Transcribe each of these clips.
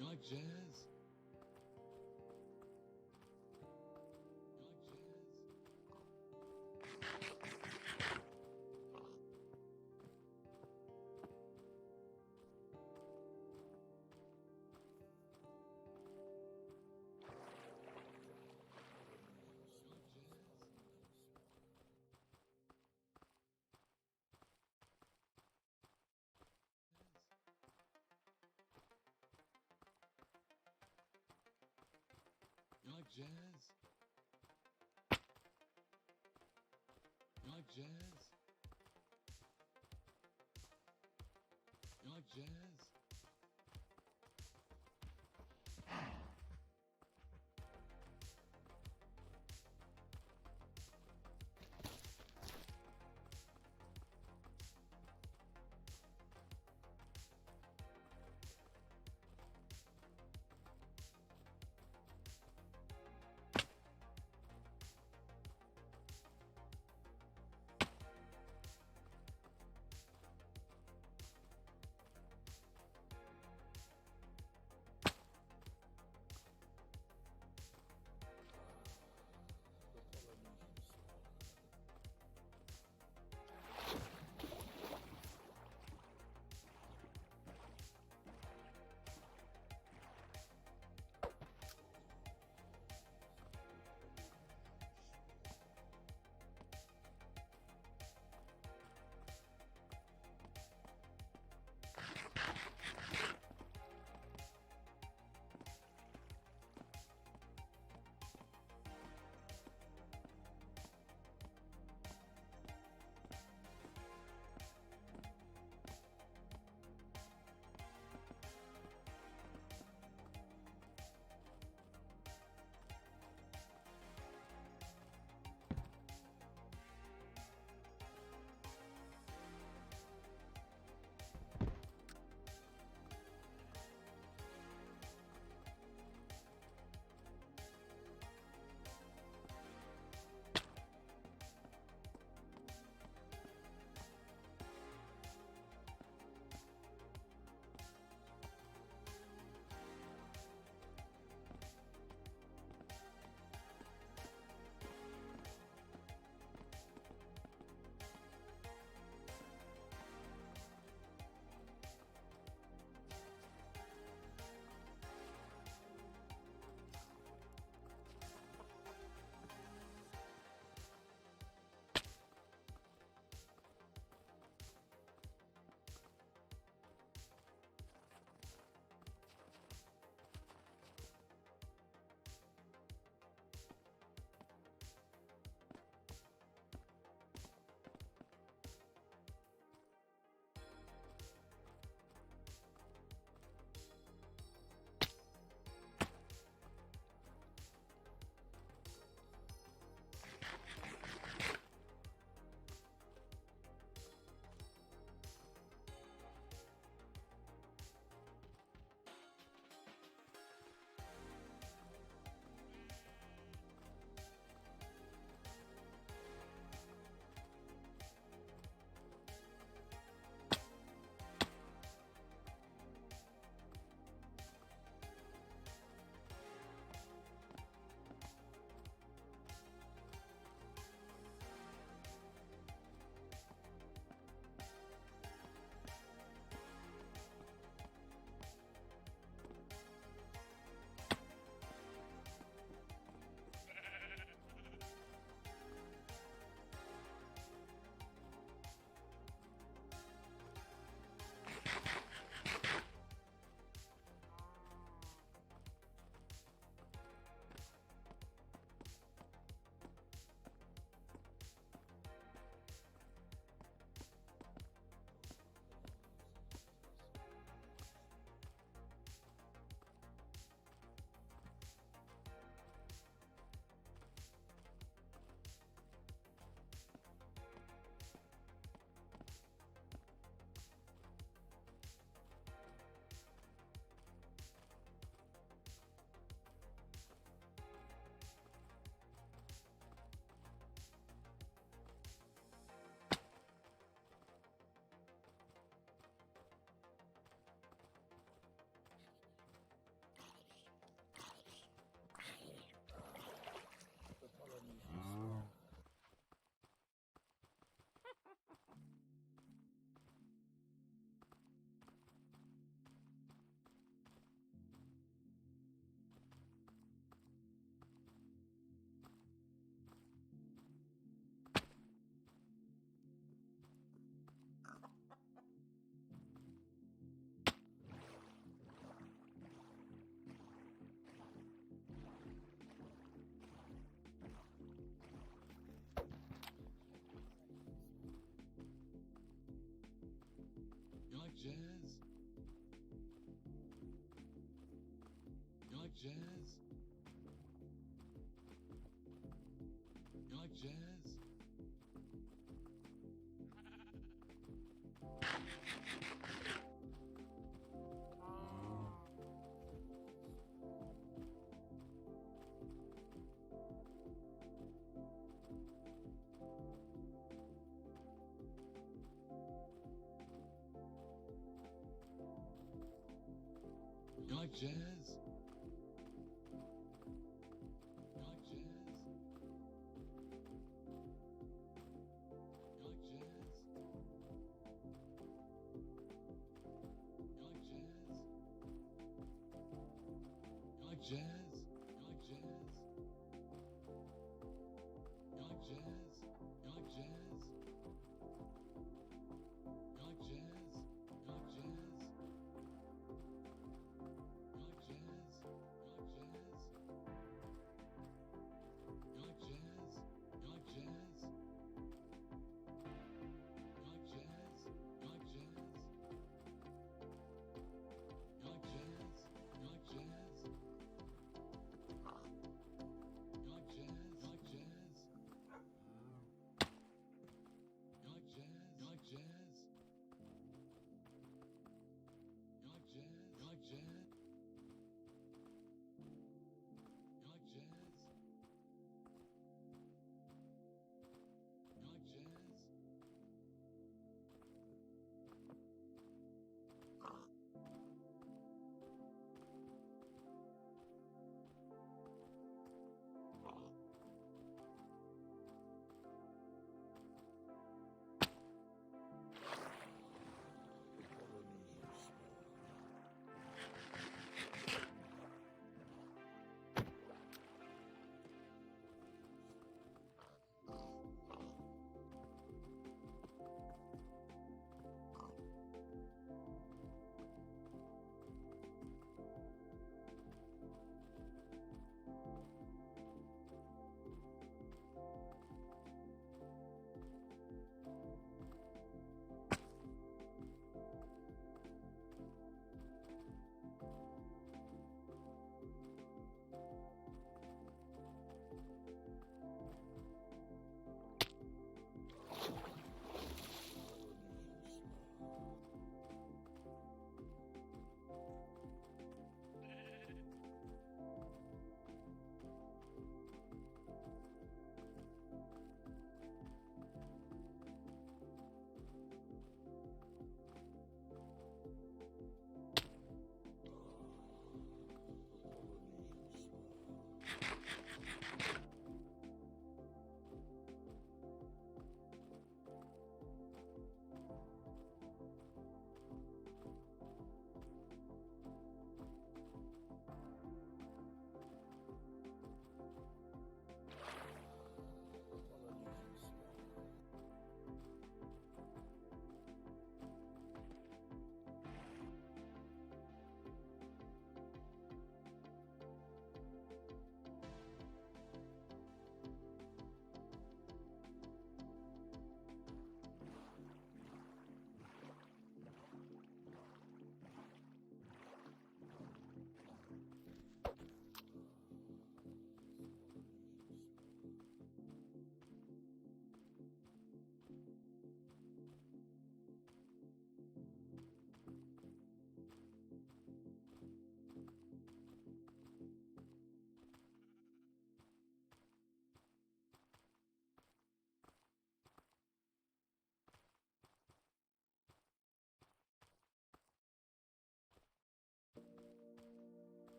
You like jazz? You like jazz? You like jazz? You like jazz? jazz? You like jazz? You like jazz? You like jazz? You like jazz? You like jazz? You like jazz? You like jazz? You like jazz? You like jazz? You like jazz? You like jazz? You like jazz? You like jazz? You like jazz? You like jazz? You like jazz? You like jazz? You like jazz? You like jazz?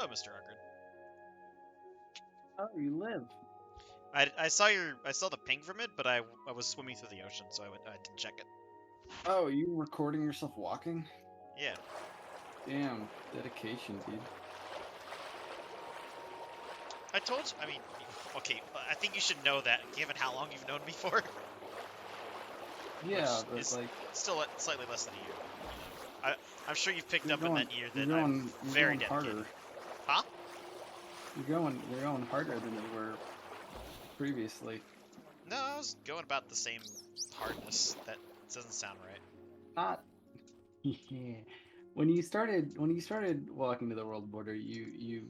Hello, Mr. Arkard. Oh, you live. I saw the ping from it, but I was swimming through the ocean, so I didn't check it. Oh, you recording yourself walking? Yeah. Damn, dedication, dude. I told you. I mean, okay. I think you should know that, given how long you've known me for. Yeah, Which but is like still slightly less than a year. I'm sure you've picked you're up in going, that year you're that I'm going, you're very going dedicated. harder. Huh? You're going harder than you were previously. No, I was going about the same hardness. That doesn't sound right. Not. Yeah. When you started walking to the world border, you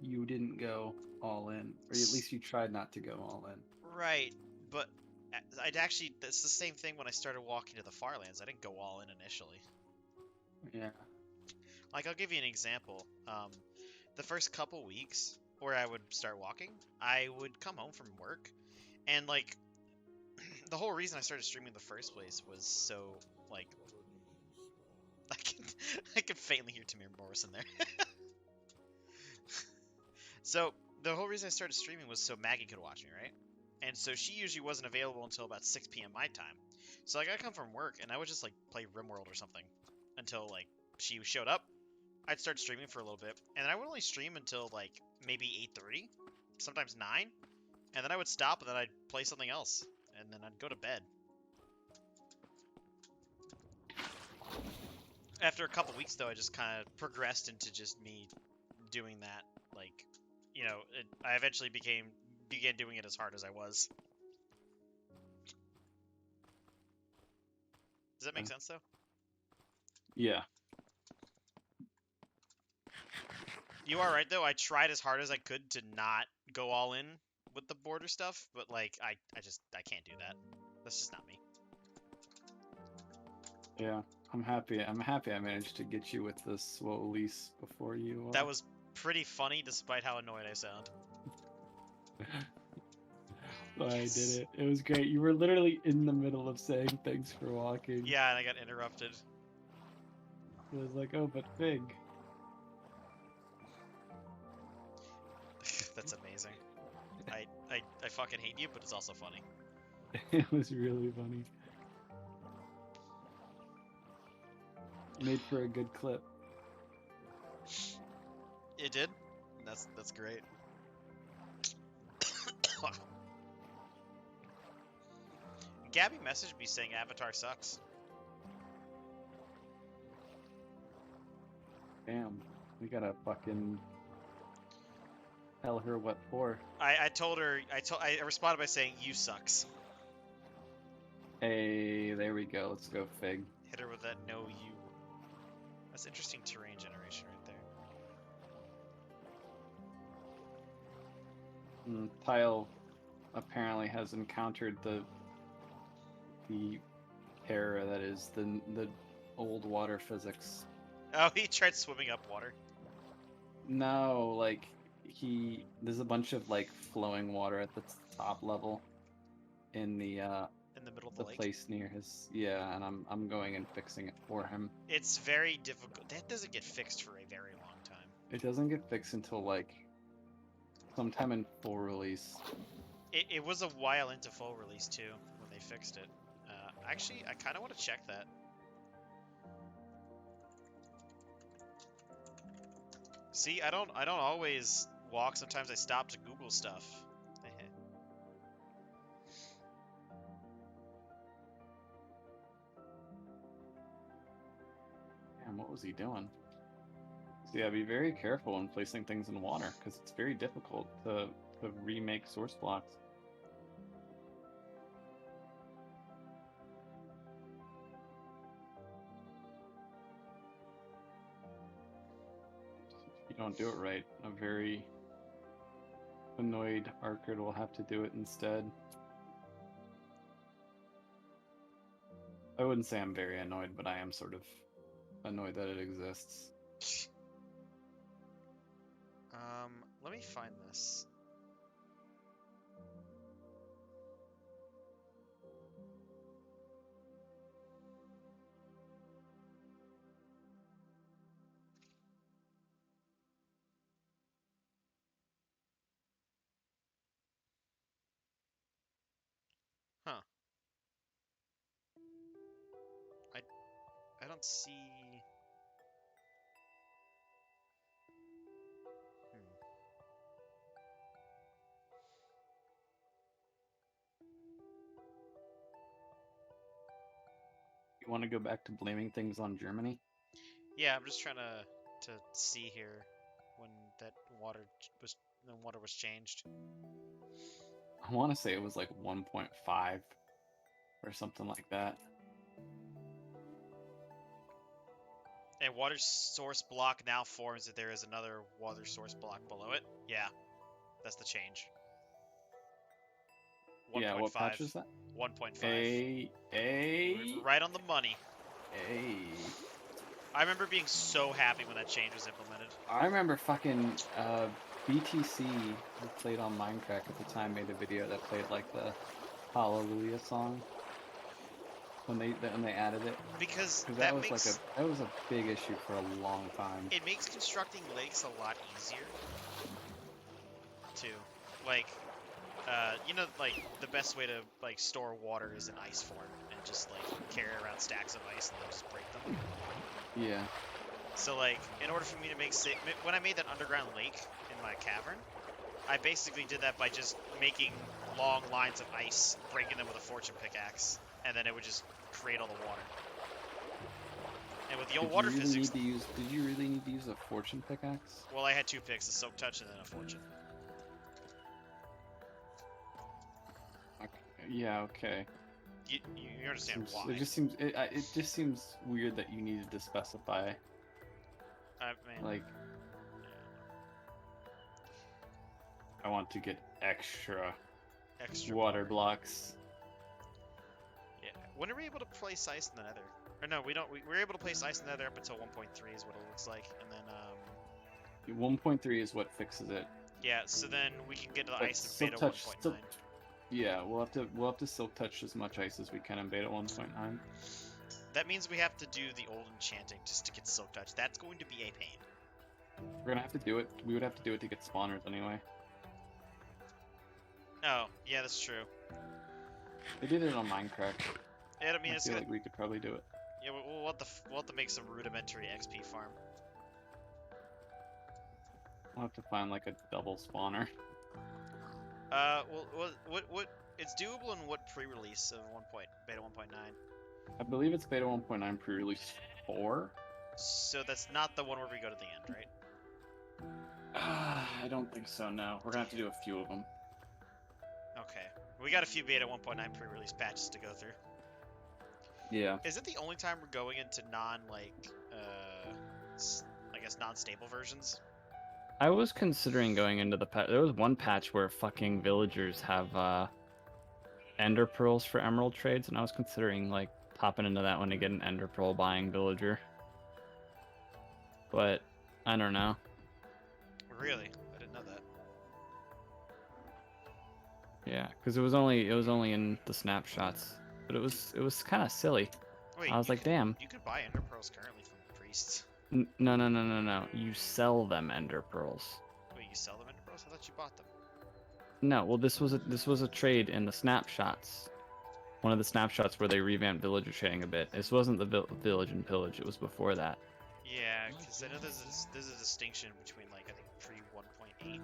didn't go all in, or at least you tried not to go all in. Right, but I'd actually. It's the same thing when I started walking to the Farlands. I didn't go all in initially. Yeah. Like, I'll give you an example. The first couple weeks where I would start walking, I would come home from work, and like, the whole reason I started streaming in the first place was so like, I can I can faintly hear Tamir Morrison there. So the whole reason I started streaming was so Maggie could watch me, right? And so she usually wasn't available until about 6 p.m. my time. So like, I come from work and I would just like play RimWorld or something until like she showed up. I'd start streaming for a little bit, and then I would only stream until like maybe 8:30, sometimes 9, and then I would stop and then I'd play something else, and then I'd go to bed. After a couple weeks though, I just kind of progressed into just me doing that. Like, I eventually began doing it as hard as I was. Does that make sense though? Yeah. You are right though. I tried as hard as I could to not go all in with the border stuff, but like, I can't do that. That's just not me. Yeah. I'm happy. I'm happy I managed to get you with this slow lease before you. That was pretty funny, despite how annoyed I sound. I Yes. did it. It was great. You were literally in the middle of saying thanks for walking. Yeah, and I got interrupted. It was like, oh, but Fig. That's amazing. I fucking hate you, but it's also funny. It was really funny. Made for a good clip. It did. That's great. Gabby messaged me saying Avatar sucks. Damn. We gotta fucking tell her what for. I told her. I responded by saying you sucks. Hey, there we go. Let's go, Fig. Hit her with that no you. That's interesting terrain generation right there. Tile apparently has encountered the terror that is the old water physics. Oh, he tried swimming up water. No, like there's a bunch of like flowing water at the top level in the In the middle of the lake. place near his, yeah, and I'm going and fixing it for him. It's very difficult. That doesn't get fixed for a very long time. It doesn't get fixed until like sometime in full release. It was a while into full release too when they fixed it. Actually, I kind of want to check that. See, I don't always walk. Sometimes I stop to Google stuff. Damn, what was he doing? So yeah, be very careful when placing things in water because it's very difficult to remake source blocks. If you don't do it right, a very annoyed Arkard will have to do it instead. I wouldn't say I'm very annoyed, but I am sort of annoyed that it exists. Let me find this. I don't see. Hmm. You want to go back to blaming things on Germany? Yeah, I'm just trying to see here when that water was changed. I want to say it was like 1.5 or something like that. A water source block now forms if there is another water source block below it. Yeah, that's the change. Yeah, what 1.5. patch was that? 1.5. A. Right on the money. A. I remember being so happy when that change was implemented. I remember fucking BTC, who played on Minecraft at the time, made a video that played like the Hallelujah song when they added it. Because Because that that was makes that was a big issue for a long time. it makes constructing lakes a lot easier. Too, like, you know, like the best way to like store water is in ice form and just like carry around stacks of ice and then just break them. Yeah. So like, in order for me to when I made that underground lake in my cavern, I basically did that by just making long lines of ice, breaking them with a fortune pickaxe, and then it would just create all the water. And with the old water physics, Did you really need to use a fortune pickaxe? well, I had 2 picks, a soak touch and then a fortune. Okay. Yeah. Okay. You understand why? It just seems weird that you needed to specify I mean, like I want to get extra extra water blocks. Yeah. When are we able to place ice in the nether? Or no, we don't. We're able to place ice in the nether up until 1.3 is what it looks like. And then, 1.3 is what fixes it. yeah, so then we can get to the But ice in Silk beta Touch 1.9. Yeah, we'll have to silk touch as much ice as we can in beta 1.9. That means we have to do the old enchanting just to get silk touch. That's going to be a pain. We're gonna have to do it. We would have to do it to get spawners anyway. Oh, yeah, that's true. They did it on Minecraft. Yeah, I mean, I it's feel gonna. like we could probably do it. Yeah, we'll have to make some rudimentary XP farm. We'll have to find like a double spawner. Well, what? It's doable in what pre-release of beta 1.9? I believe it's beta 1.9 pre-release 4. So that's not the one where we go to the end, right? I don't think so. No, we're gonna have to do a few of them. Okay. We got a few beta 1.9 pre-release patches to go through. Yeah. Is it the only time we're going into I guess non-stable versions? I was considering going into the patch. There was one patch where fucking villagers have ender pearls for emerald trades, and I was considering like popping into that one to get an ender pearl buying villager. But I don't know. Really? I didn't know that. Yeah, because it was only in the snapshots, but it was kind of silly. Wait, I was you like, can, damn. you can buy ender pearls currently from priests. No. You sell them ender pearls. Wait, you sell them ender pearls? I thought you bought them. No, well, this was a trade in the snapshots. One of the snapshots where they revamped villager trading a bit. This wasn't the village and pillage. It was before that. Yeah, because I know there's a distinction between like I think pre 1.8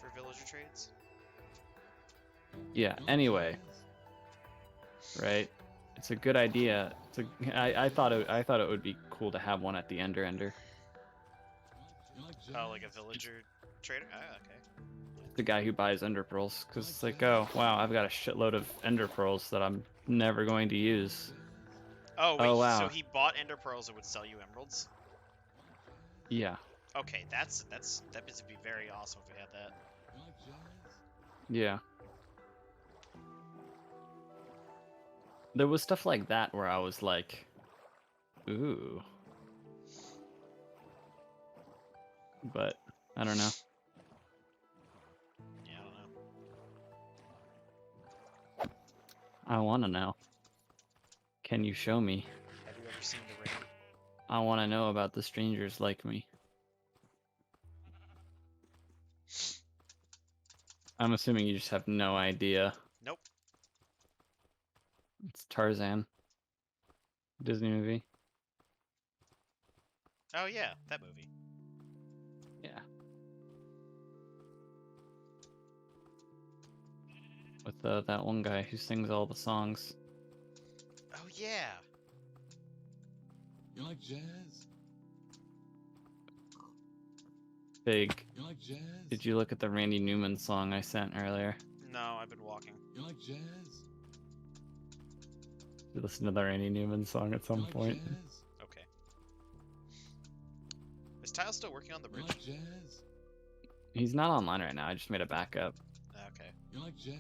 for villager trades. Yeah. Anyway, right? It's a good idea. I thought it would be cool to have one at the ender. Oh, like a villager trader? Ah, okay. The guy who buys ender pearls, because it's like, oh wow, I've got a shitload of ender pearls that I'm never going to use. Oh wait, Oh, wow. so he bought ender pearls and would sell you emeralds? Yeah. Okay, that would be very awesome if we had that. Yeah. There was stuff like that where I was like, ooh. But I don't know. Yeah, I don't know. I want to know. Can you show me? Have you ever seen the ring? I want to know about the strangers like me. I'm assuming you just have no idea. Nope. It's Tarzan. Disney movie. Oh yeah, that movie. Yeah. With that one guy who sings all the songs. Oh yeah. You like jazz? Big. You like jazz? Did you look at the Randy Newman song I sent earlier? No, I've been walking. You like jazz? You listen to the Randy Newman song at You some like point. jazz? Okay. Is Tile still working on the You bridge? like jazz? He's not online right now. I just made a backup. Okay. You like jazz?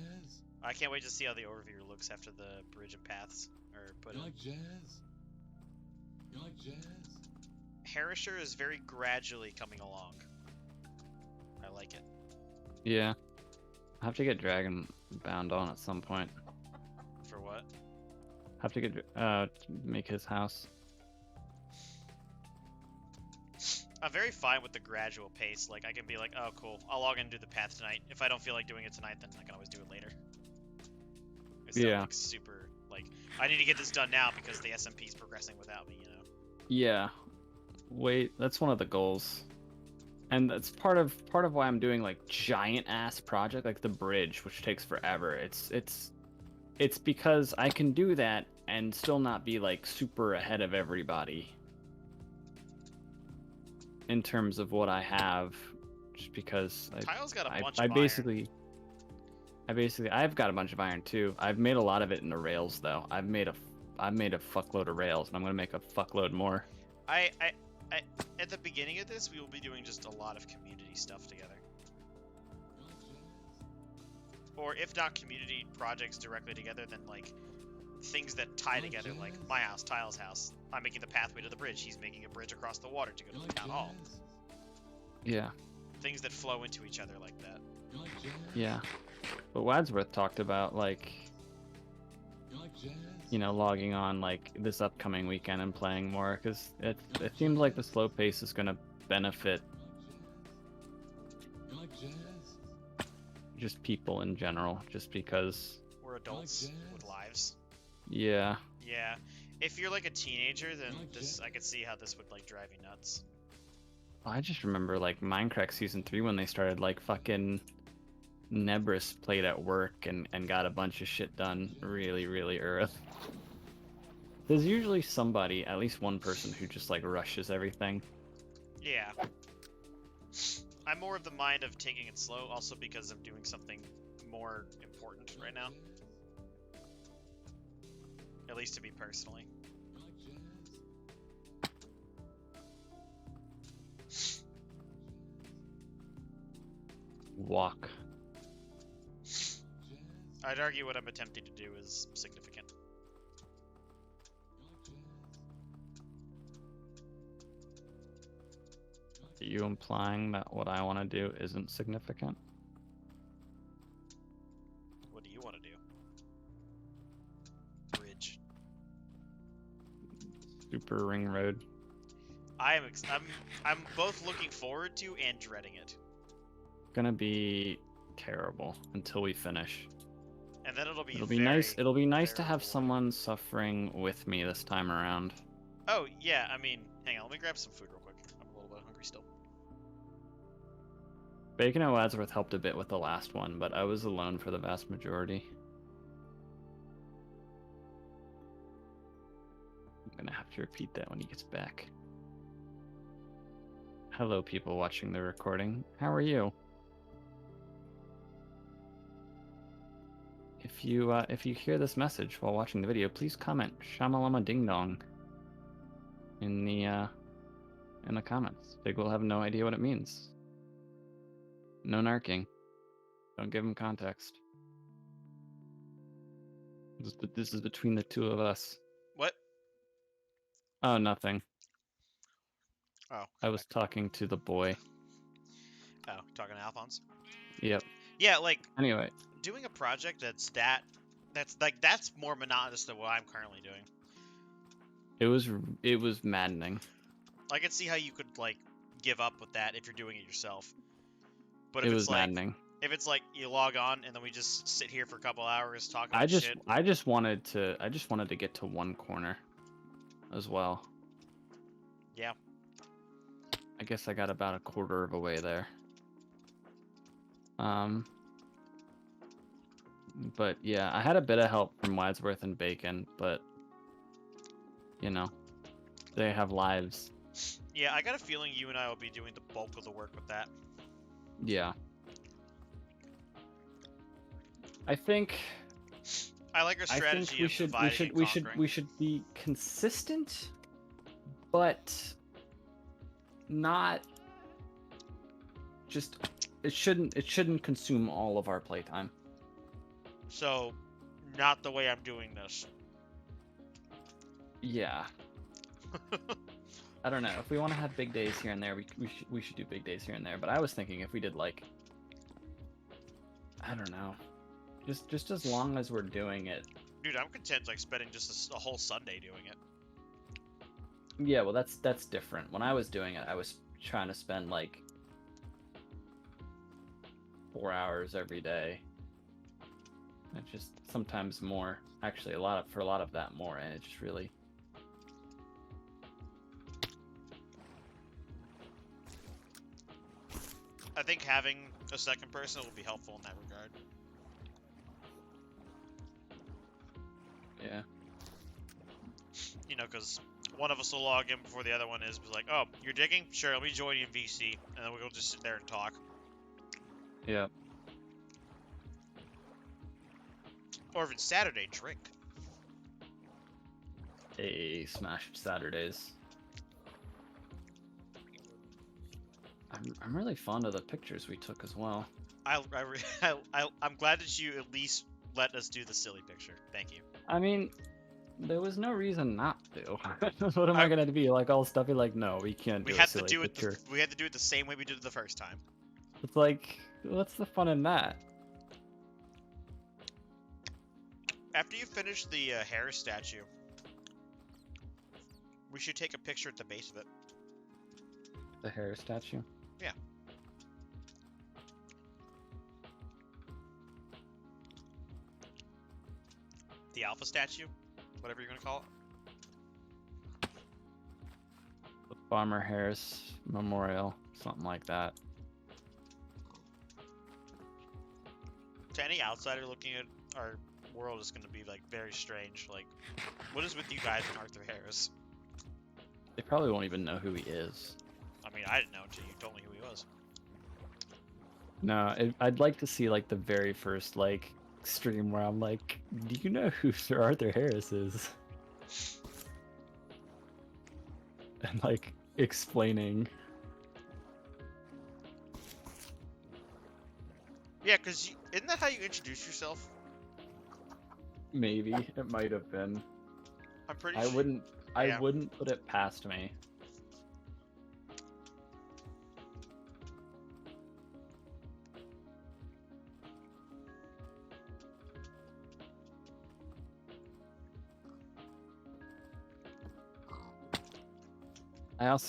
I can't wait to see how the overview looks after the bridge and paths are put You in. like jazz? You like jazz? Herrisher is very gradually coming along. I like it. Yeah. I have to get Dragon Bound on at some point. For what? Have to get make his house. I'm very fine with the gradual pace. Like, I can be like, oh, cool, I'll log in and do the path tonight. If I don't feel like doing it tonight, then I can always do it later. It's not, Yeah. like, super, like, I need to get this done now because the SMP's progressing without me, you know? Yeah. Wait, that's one of the goals. And that's part of why I'm doing like giant ass project like the bridge, which takes forever. It's because I can do that and still not be like super ahead of everybody in terms of what I have, just because Tile's got a I, bunch I of basically I've got a bunch of iron too. I've made a lot of it in the rails though. I've made a fuckload of rails, and I'm gonna make a fuckload more. I at the beginning of this, we will be doing just a lot of community stuff together. You like jazz? Or if not community projects directly together, then like things that tie You like together, like jazz? my house, Tile's house. I'm making the pathway to the bridge. He's making a bridge across the water to go You to like the town hall. jazz? Yeah, Things that flow into each other like that. You like jazz? yeah. But Wadsworth talked about like, You like jazz? you know, logging on like this upcoming weekend and playing more, because it seems like the slow pace is gonna benefit You like jazz? just people in general, just because. We're adults jazz? with lives. Yeah, Yeah. If you're like a teenager, then like this jazz? I could see how this would like drive you nuts. I just remember like Minecraft Season 3 when they started, like fucking Nebris played at work and got a bunch of shit done really, really early. There's usually somebody, at least one person, who just like rushes everything. Yeah. I'm more of the mind of taking it slow, also because I'm doing something more important right now, at least to me personally. You like jazz? Walk. Jazz? I'd argue what I'm attempting to do is significant. You like jazz? Are you implying that what I want to do isn't significant? What do you want to do? Bridge. Super Ring Road. I'm both looking forward to and dreading it. Gonna be terrible until we finish. And then it'll be It'll be nice. It'll be nice to very have rewarding. someone suffering with me this time around. Oh, yeah, I mean, hang on, let me grab some food real quick. I'm a little bit hungry still. Bacon and Wadsworth helped a bit with the last one, but I was alone for the vast majority. I'm gonna have to repeat that when he gets back. Hello, people watching the recording. How are you? If you hear this message while watching the video, please comment "Shamalama Ding Dong" in the comments. Big will have no idea what it means. No narking. Don't give him context. This is between the two of us. What? Oh, nothing. Oh. I was talking to the boy. Oh, talking to Alphonse? Yep. Yeah, like, Anyway, doing a project that's more monotonous than what I'm currently doing. it was maddening. I could see how you could, like, give up with that if you're doing it yourself. But It if was it's like, maddening. If it's like you log on and then we just sit here for a couple hours talking I about just shit. I just wanted to get to one corner as well. Yeah. I guess I got about a quarter of a way there. But yeah, I had a bit of help from Wadsworth and Bacon, but you know, they have lives. Yeah, I got a feeling you and I will be doing the bulk of the work with that. Yeah. I think I like our strategy we of should dividing and conquering. we should be consistent, but not just it shouldn't consume all of our playtime. So, not the way I'm doing this. Yeah. I don't know. If we want to have big days here and there, we should do big days here and there. But I was thinking if we did like, I don't know, just as long as we're doing it. Dude, I'm content like spending just a whole Sunday doing it. Yeah, well that's different. When I was doing it, I was trying to spend like 4 hours every day. And just sometimes more. Actually, for a lot of that more, and it just really. I think having a second person will be helpful in that regard. Yeah. You know, because one of us will log in before the other one is, be like, oh, you're digging? Sure, let me join you in VC. And then we'll just sit there and talk. Yeah. Or if it's Saturday, drink. Hey, smashed Saturdays. I'm really fond of the pictures we took as well. I'm glad that you at least let us do the silly picture. Thank you. I mean, there was no reason not to. What am I gonna be like all stuffy? Like, no, we can't do We a had to silly do it. picture. We had to do it the same way we did it the first time. It's like, what's the fun in that? After you finish the Harris statue, we should take a picture at the base of it. The Harris statue. Yeah. The Alpha statue, whatever you're gonna call it. The Farmer Harris Memorial, something like that. To any outsider looking at our world, is gonna be like very strange. Like, what is with you guys and Arthur Harris? They probably won't even know who he is. I mean, I didn't know until you told me who he was. No, I'd like to see like the very first like stream where I'm like, do you know who Sir Arthur Harris is? And like explaining. Yeah, because isn't that how you introduce yourself? Maybe it might have been. I'm pretty I sure. wouldn't. Yeah. I wouldn't put it past me.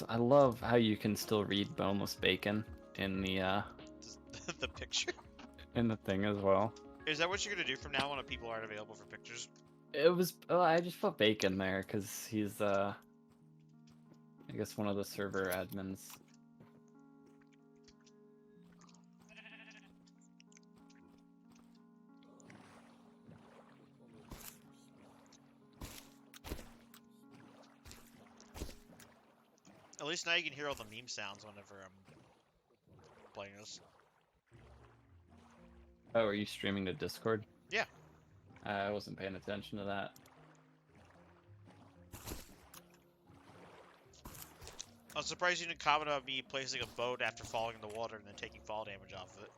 I love how you can still read boneless bacon in the The picture? in the thing as well. Is that what you're gonna do from now on if people aren't available for pictures? It was I just put bacon there because he's I guess one of the server admins. At least now you can hear all the meme sounds whenever I'm playing this. Oh, are you streaming to Discord? Yeah. I wasn't paying attention to that. I'm surprised you didn't comment about me placing a boat after falling in the water and then taking fall damage off of it.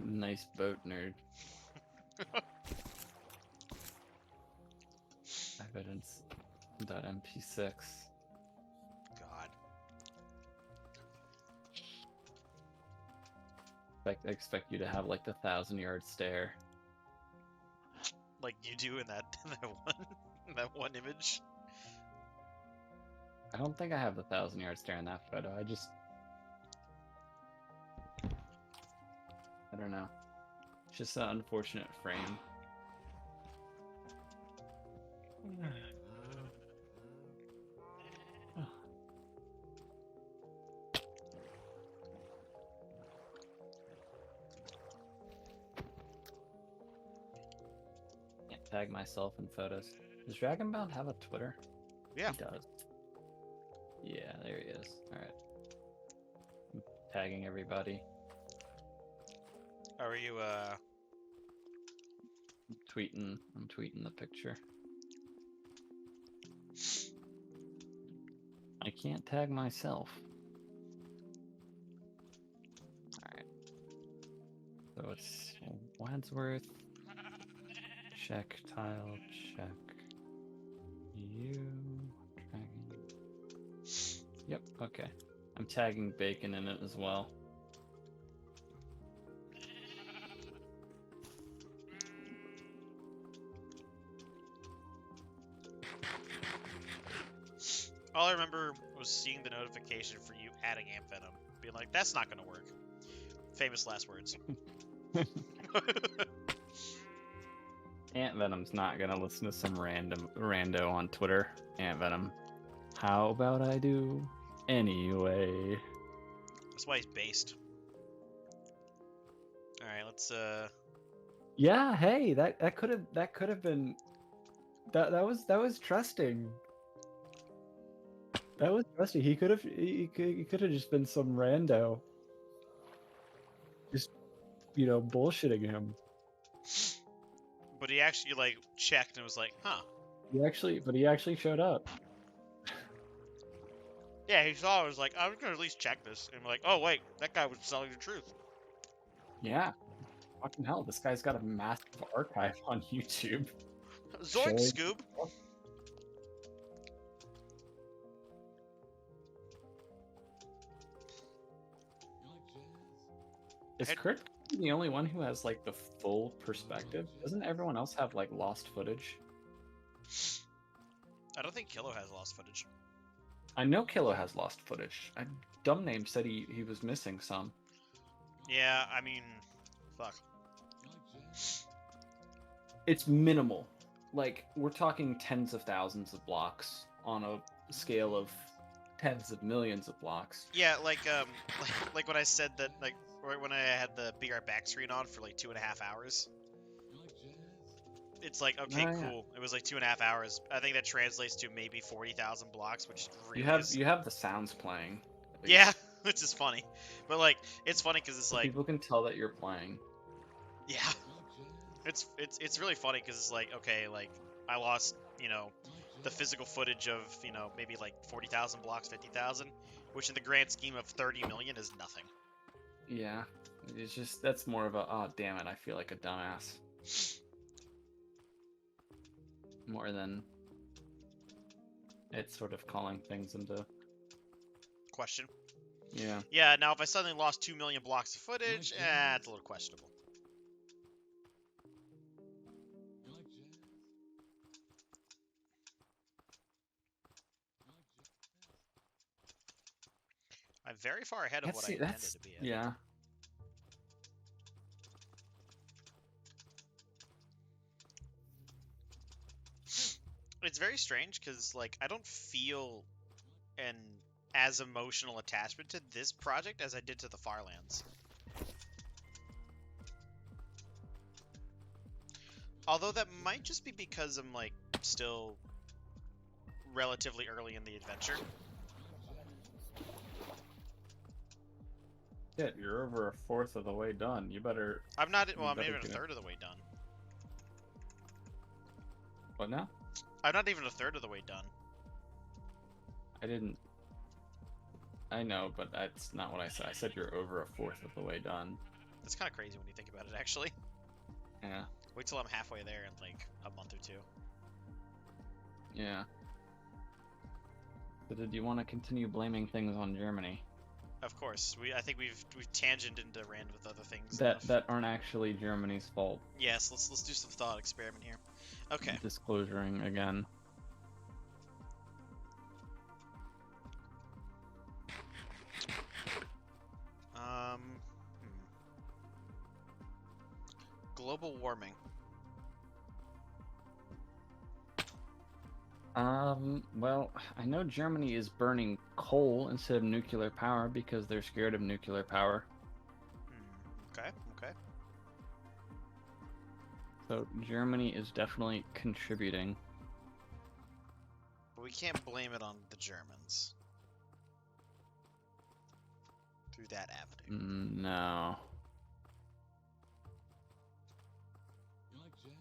Nice boat, nerd. Evidence. .mp6. God. I expect you to have like the 1,000-yard stare. Like you do in that that one image. I don't think I have the 1,000-yard stare in that photo. I just don't know. It's just an unfortunate frame. Can't tag myself in photos. Does Dragonbound have a Twitter? Yeah. He does. Yeah, there he is. Alright. I'm tagging everybody. Are you I'm tweeting the picture. I can't tag myself. Alright. So it's Wadsworth. Check tile, check. You dragon. Yep, okay. I'm tagging bacon in it as well. all I remember was seeing the notification for you adding Amp Venom. Being like, that's not gonna work. Famous last words. Ant Venom's not gonna listen to some rando on Twitter. Ant Venom. How about I do anyway? That's why he's based. Alright, let's Yeah, hey, that could have been that was trusting. That was trusting. He could have just been some rando. Just bullshitting him. but he actually like checked and was like, huh. He actually showed up. Yeah, he saw it, was like, I'm gonna at least check this. And like, oh wait, that guy was telling the truth. Yeah. Fucking hell, this guy's got a massive archive on YouTube. Zoink, Showing- Scoob! You like jazz? Is Ed- Kurt the only one who has like the full perspective? Doesn't everyone else have like lost footage? I don't think Kilo has lost footage. I know Kilo has lost footage. Dumb Name said he was missing some. Yeah, I mean, fuck. You like jazz? It's minimal. Like we're talking tens of thousands of blocks on a scale of tens of millions of blocks. Yeah, like when I said that, like, right when I had the BR back screen on for like 2.5 hours. You like jazz? It's like, okay, Oh, yeah. cool. It was like 2.5 hours. I think that translates to maybe 40,000 blocks, which really is... You have the sounds playing. at least. Yeah, which is funny. But like, it's funny because it's So like, people can tell that you're playing. yeah, You like jazz? it's really funny because it's like, okay, like I lost, You like the jazz? physical footage of, maybe like 40,000 blocks, 50,000, which in the grand scheme of 30 million is nothing. Yeah. It's just that's more of a oh damn it, I feel like a dumbass. More than it's sort of calling things into Question. yeah. Yeah, now if I suddenly lost 2 million blocks of footage, jazz? it's a little questionable. You like jazz? You like jazz? I'm very far ahead of That's what I intended to be at. yeah. It's very strange because, like, I don't feel an as emotional attachment to this project as I did to the Farlands. Although that might just be because I'm, like, still relatively early in the adventure. Shit, you're over a fourth of the way done. You better I'm not, well, You I'm not better even a get it. third of the way done. what now? I'm not even a third of the way done. I didn't I know, but that's not what I said. I said you're over a fourth of the way done. That's kind of crazy when you think about it, actually. Yeah. Wait till I'm halfway there in, like, a month or two. Yeah. So did you want to continue blaming things on Germany? Of course, I think we've tangented into rand with other things. That enough. that aren't actually Germany's fault. Yes, let's do some thought experiment here. Okay. Disclosuring again. Um. global warming. Well, I know Germany is burning coal instead of nuclear power because they're scared of nuclear power. Okay, okay. So Germany is definitely contributing. But we can't blame it on the Germans. Through that avenue. No. You like jazz?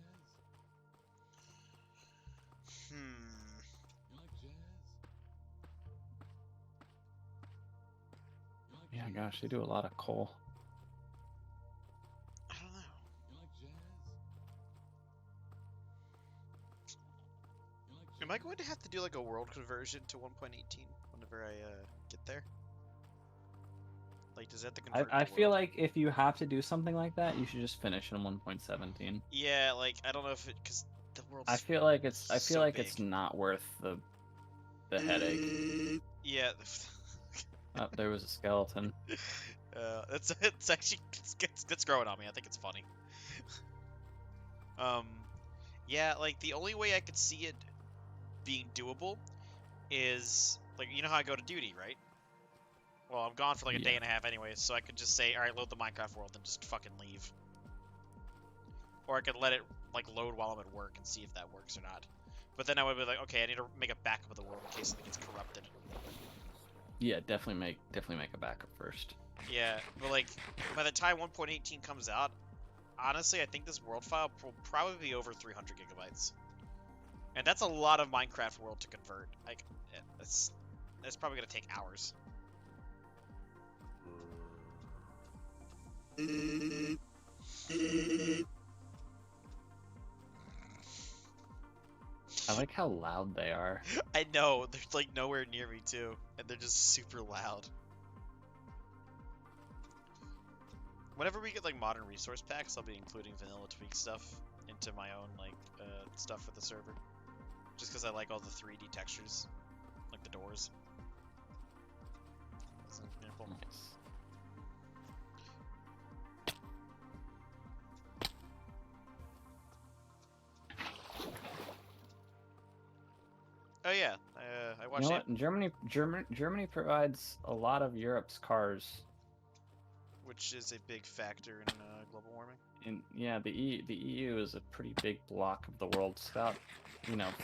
Hmm. You like jazz? You like Yeah, jazz? gosh, they do a lot of coal. I don't know. You like jazz? You like Am I going to have to do like a world conversion to 1.18 whenever I get there? Like, does that have to convert? I to feel world? like if you have to do something like that, you should just finish in 1.17. Yeah, like I don't know if it because the world's. I feel like it's so it's big. not worth the headache. Yeah. Oh, there was a skeleton. It's actually it's growing on me. I think it's funny. Yeah, like the only way I could see it being doable is like you know how I go to duty, right? Well, I'm gone for like a day Yeah. and a half anyway, so I could just say, all right, load the Minecraft world and just fucking leave. Or I could let it like load while I'm at work and see if that works or not. But then I would be like, okay, I need to make a backup of the world in case it gets corrupted. Yeah, definitely make a backup first. Yeah, but like by the time 1.18 comes out, honestly, I think this world file will probably be over 300 gigabytes, and that's a lot of Minecraft world to convert. Like, that's probably gonna take hours. I like how loud they are. I know they're like nowhere near me too, and they're just super loud. Whenever we get like modern resource packs, I'll be including vanilla tweak stuff into my own like stuff for the server, just because I like all the 3D textures, like the doors. As an example. Nice. Oh yeah, I You watched know it, what? Germany provides a lot of Europe's cars. which is a big factor in global warming. And yeah, the EU is a pretty big block of the world. It's about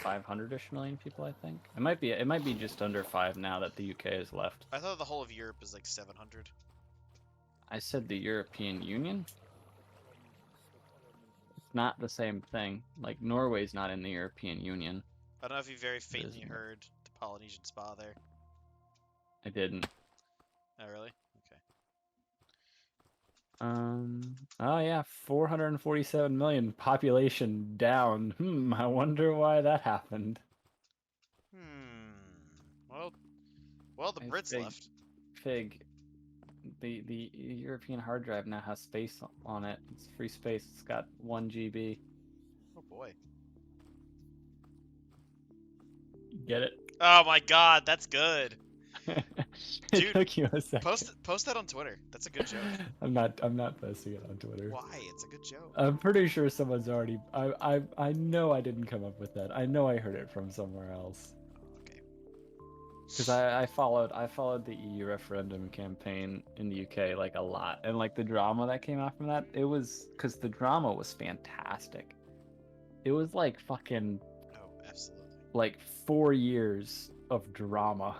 500-ish million people, I think. It might be just under 5 now that the UK is left. I thought the whole of Europe is like 700. I said the European Union. It's not the same thing. Like Norway's not in the European Union. I don't know if you very faintly isn't it? heard the Polynesian spa there. I didn't. Oh really? Okay. Oh yeah, 447 million population down. I wonder why that happened. Well, the Nice Brits big left. Fig. The European hard drive now has space on it. It's free space. It's got 1 GB. Oh boy. Get it? Oh my God, that's good. It Dude, took you a second. Post that on Twitter. That's a good joke. I'm not posting it on Twitter. Why? It's a good joke. I'm pretty sure someone's already. I know I didn't come up with that. I know I heard it from somewhere else. Okay. Because I followed the EU referendum campaign in the UK like a lot, and like the drama that came out from that, it was because the drama was fantastic. It was like fucking Oh, absolutely. like 4 years of drama.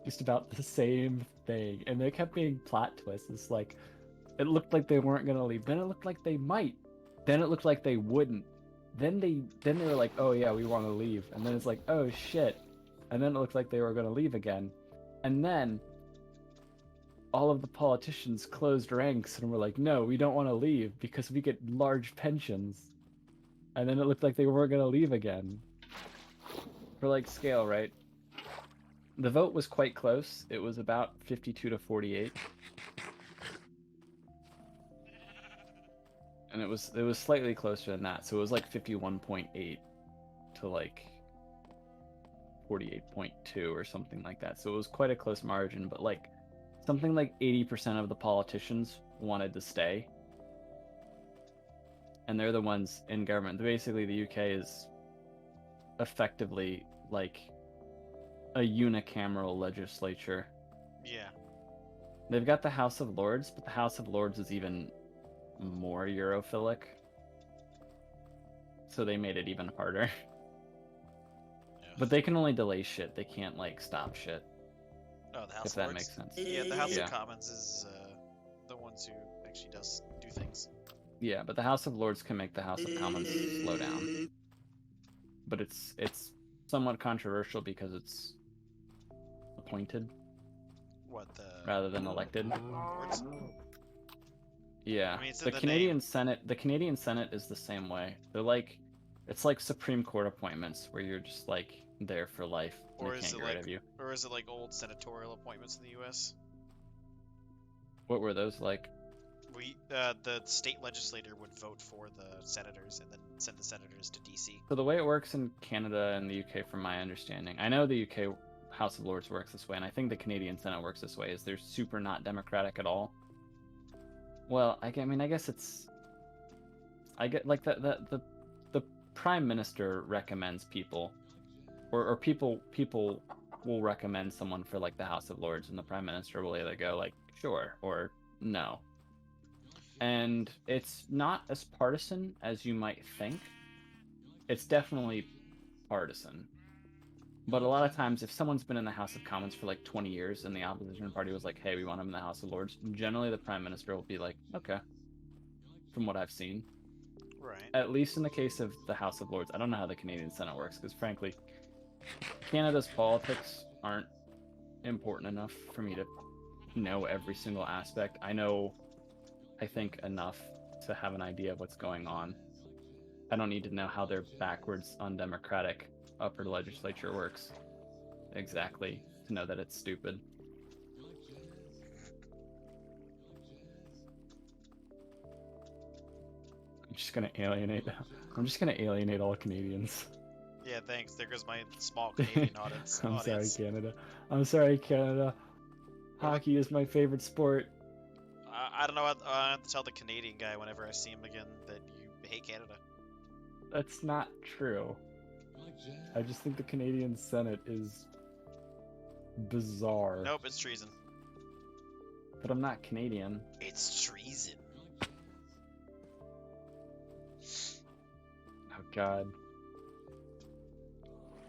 Just about the same thing, and there kept being plot twists. It's like it looked like they weren't gonna leave, then it looked like they might, then it looked like they wouldn't, then they were like, oh yeah, we want to leave, and then it's like, oh shit, and then it looked like they were gonna leave again, and then all of the politicians closed ranks and were like, no, we don't want to leave because we get large pensions, and then it looked like they weren't gonna leave again. For like scale, right? The vote was quite close. It was about 52 to 48. And it was slightly closer than that. So it was like 51.8 to like 48.2 or something like that. So it was quite a close margin, but like something like 80% of the politicians wanted to stay. And they're the ones in government. Basically, the UK is effectively like a unicameral legislature. Yeah. They've got the House of Lords, but the House of Lords is even more Europhilic. So they made it even harder. But they can only delay shit. They can't like stop shit. Oh, the House If of that Lords? makes sense. Yeah, the House Yeah. of Commons is the ones who actually do things. Yeah, but the House of Lords can make the House of Commons slow down. But it's somewhat controversial because it's appointed What, the rather than elected. Lords? Yeah. I mean, it's in The the Canadian name. Senate is the same way. They're like it's like Supreme Court appointments where you're just like there for life and Or they is can't it get rid like of you. Or is it like old senatorial appointments in the U.S.? What were those like? The state legislator would vote for the senators and then send the senators to D.C. So the way it works in Canada and the UK, from my understanding, I know the UK House of Lords works this way, and I think the Canadian Senate works this way, is they're super not democratic at all. Well, I guess it's... I get, like, the Prime Minister recommends people, or people will recommend someone for, like, the House of Lords, and the Prime Minister will either go, like, sure, or no. And it's not as partisan as you might think. It's definitely partisan. But a lot of times, if someone's been in the House of Commons for like 20 years and the opposition party was like, hey, we want him in the House of Lords, generally the Prime Minister will be like, okay, from what I've seen. Right. At least in the case of the House of Lords. I don't know how the Canadian Senate works, because frankly, Canada's politics aren't important enough for me to know every single aspect. I think enough to have an idea of what's going on. I don't need to know how their backwards, undemocratic upper legislature works exactly to know that it's stupid. I'm just gonna alienate all Canadians. Yeah, thanks. There goes my small Canadian audience. I'm sorry, Canada. I'm sorry, Canada. Hockey is my favorite sport. I don't know. I have to tell the Canadian guy whenever I see him again that you hate Canada. That's not true. I just think the Canadian Senate is bizarre. Nope, it's treason. But I'm not Canadian. It's treason. Oh God.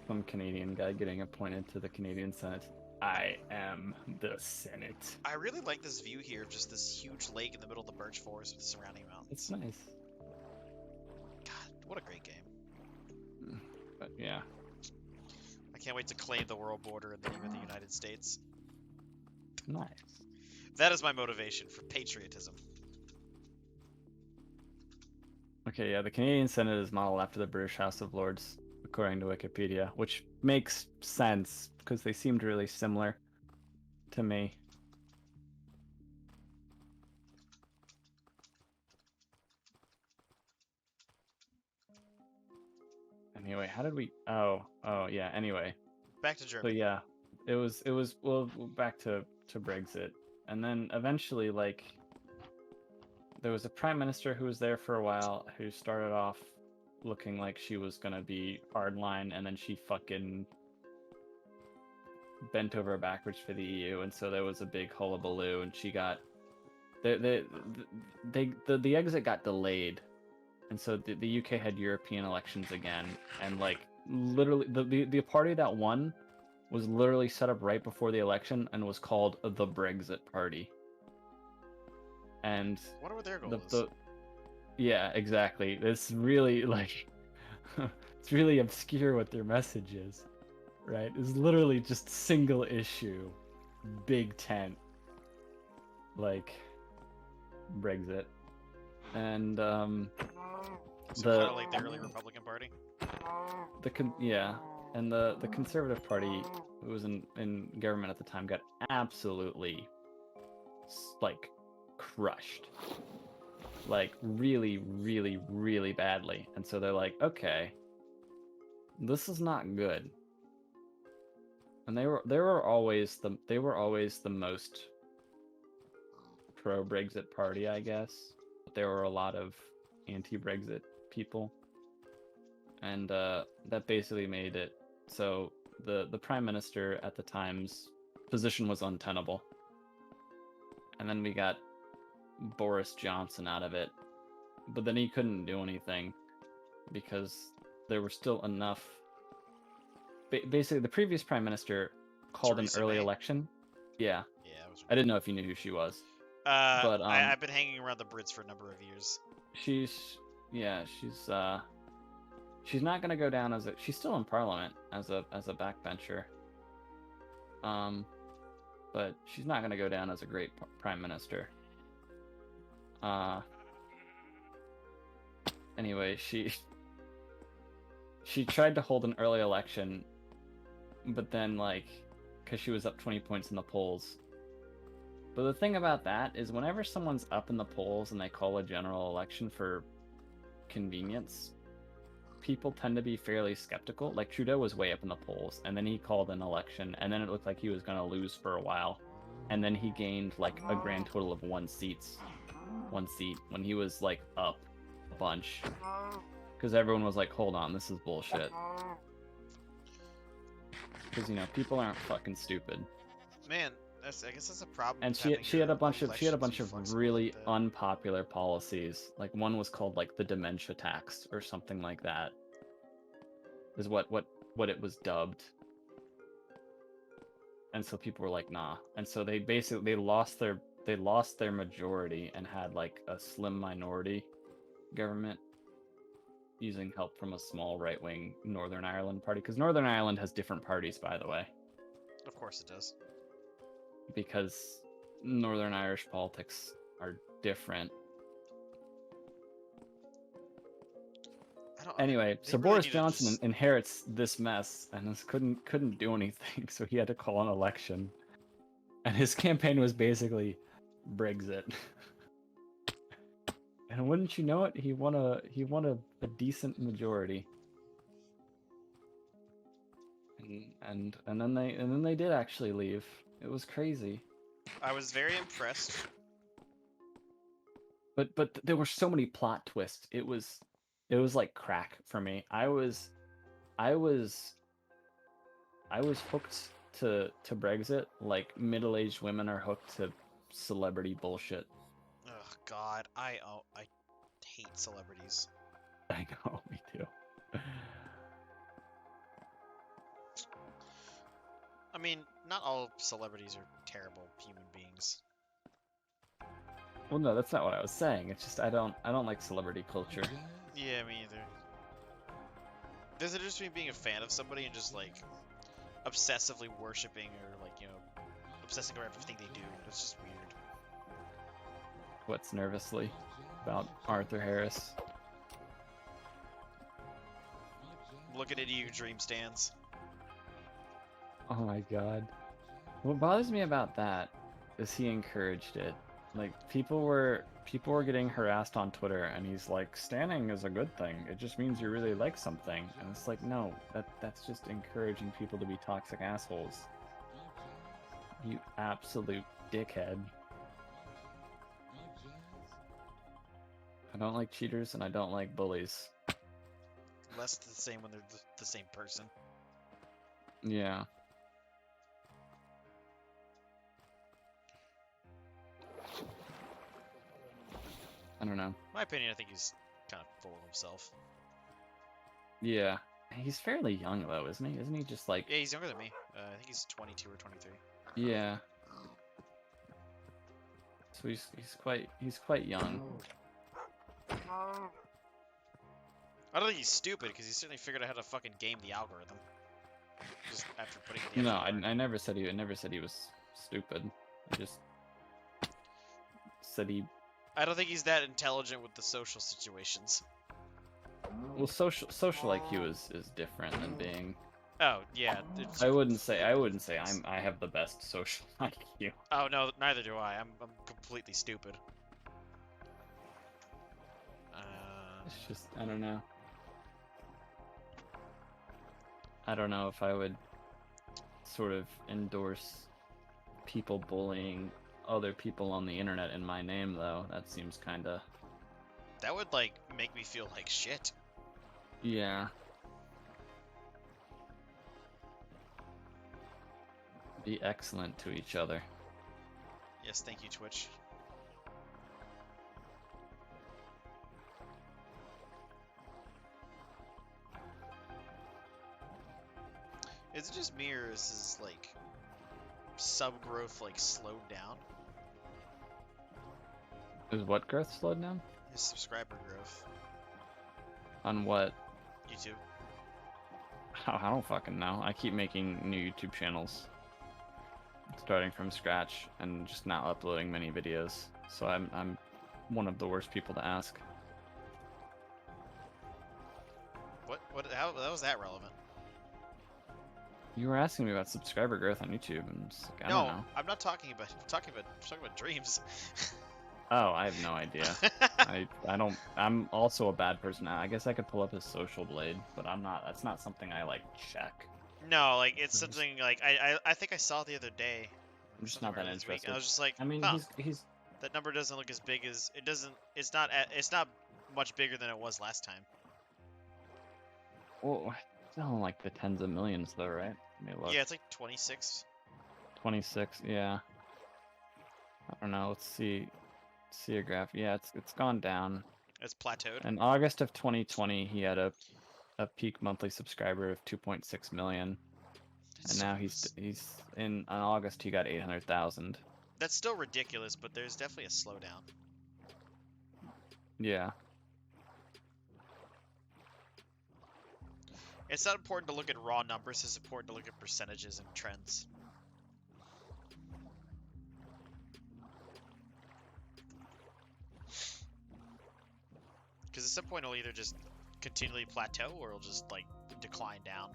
Some Canadian guy getting appointed to the Canadian Senate. I am the Senate. I really like this view here of just this huge lake in the middle of the birch forest with surrounding mountains. It's nice. God, what a great game. But yeah. I can't wait to claim the world border in the name of the United States. Nice. That is my motivation for patriotism. Okay, yeah, the Canadian Senate is modeled after the British House of Lords, according to Wikipedia, which makes sense because they seemed really similar to me. Anyway, how did we... Oh, yeah, anyway. Back to So Germany. yeah, it was well, back to Brexit. And then eventually, like, there was a prime minister who was there for a while who started off looking like she was gonna be hardline, and then she fucking bent over backwards for the EU, and so there was a big hullabaloo, and she got the exit got delayed, and so the UK had European elections again, and like literally the party that won was literally set up right before the election and was called the Brexit Party. And I wonder what their goal is. yeah, exactly. It's really like it's really obscure what their message is, right? It's literally just single issue, big tent, like Brexit, and So kind of like the early Republican Party. and the Conservative Party, who was in government at the time, got absolutely like crushed, like really, really, really badly. And so they're like, okay, this is not good. And they were always the most pro-Brexit party, I guess. But there were a lot of anti-Brexit people, and that basically made it so the prime minister at the time's position was untenable. And then we got Boris Johnson out of it, but then he couldn't do anything because there were still enough. Basically, the previous prime minister called an Theresa early May? election. Yeah, Yeah, it was. I didn't know if you knew who she was. But but, I've been hanging around the Brits for a number of years. She's not gonna go down as she's still in parliament as a backbencher. But she's not gonna go down as a great prime minister. Anyway, she tried to hold an early election, but then because she was up 20 points in the polls. But the thing about that is whenever someone's up in the polls and they call a general election for convenience, people tend to be fairly skeptical. Like Trudeau was way up in the polls, and then he called an election, and then it looked like he was going to lose for a while. And then he gained a grand total of one seat when he was up a bunch. Because everyone was like, hold on, this is bullshit. Because, people aren't fucking stupid. Man, I guess that's a problem. And she had a bunch of really unpopular policies. One was called the dementia tax or something like that. Is what it was dubbed. And so people were like, nah. And so they lost their majority and had a slim minority government using help from a small right-wing Northern Ireland party. Because Northern Ireland has different parties, by the way. Of course it does. Because Northern Irish politics are different. Anyway, so Boris Johnson inherits this mess and couldn't do anything, so he had to call an election. And his campaign was basically Brexit. And wouldn't you know it, he won a decent majority. And then they did actually leave. It was crazy. I was very impressed. But there were so many plot twists. It was like crack for me. I was hooked to Brexit like middle-aged women are hooked to celebrity bullshit. Oh God, I hate celebrities. I know, me too. I mean, not all celebrities are terrible human beings. Well, no, that's not what I was saying. It's just I don't like celebrity culture. Yeah, me either. There's a difference between being a fan of somebody and just obsessively worshiping or obsessing over everything they do. It's just weird. What's nervously about Arthur Harris? Looking at you, dream stands. Oh my god. What bothers me about that is he encouraged it. People were getting harassed on Twitter and he's like, standing is a good thing. It just means you really like something. And it's like, no, that's just encouraging people to be toxic assholes. You absolute dickhead. I don't like cheaters and I don't like bullies. Less the same when they're the same person. Yeah. I don't know. My opinion, I think he's kind of full of himself. Yeah. He's fairly young though, isn't he? Isn't he just Yeah, he's younger than me. I think he's 22 or 23. Yeah. So he's quite young. I don't think he's stupid because he certainly figured out how to fucking game the algorithm. Just after putting it. No, I never said he was stupid. I just said he. I don't think he's that intelligent with the social situations. Well, social IQ is different than being. Oh yeah. I wouldn't say I have the best social IQ. Oh no, neither do I. I'm completely stupid. It's just I don't know. I don't know if I would sort of endorse people bullying other people on the internet in my name, though. That seems kind of... That would, like, make me feel like shit. Yeah. Be excellent to each other. Yes, thank you, Twitch. Is it just me, or is his, like, sub-growth, like, slowed down? Is what growth slowed down? His subscriber growth. On what? YouTube. I don't fucking know. I keep making new YouTube channels. Starting from scratch and just not uploading many videos. So I'm one of the worst people to ask. How was that relevant? You were asking me about subscriber growth on YouTube, and it's like, I No, don't know. I'm not talking about. I'm talking about dreams. Oh, I have no idea. I don't. I'm also a bad person. I guess I could pull up his social blade, but I'm not. That's not something I like check. No, like it's something like I think I saw it the other day. I'm just something not that earlier this week, interested. and I was just like, I mean, huh, he's that number doesn't look as big as it doesn't. It's not. It's not much bigger than it was last time. well, still in like the tens of millions though, right? Let me look. Yeah, it's like 26. 26. Yeah. I don't know. Let's see. See a graph. Yeah, it's gone down. It's plateaued. In August of 2020, he had a peak monthly subscriber of 2.6 million, and now he's in August he got 800,000. That's still ridiculous, but there's definitely a slowdown. Yeah. It's not important to look at raw numbers. It's important to look at percentages and trends. Because at some point it'll either just continually plateau or it'll just like decline down.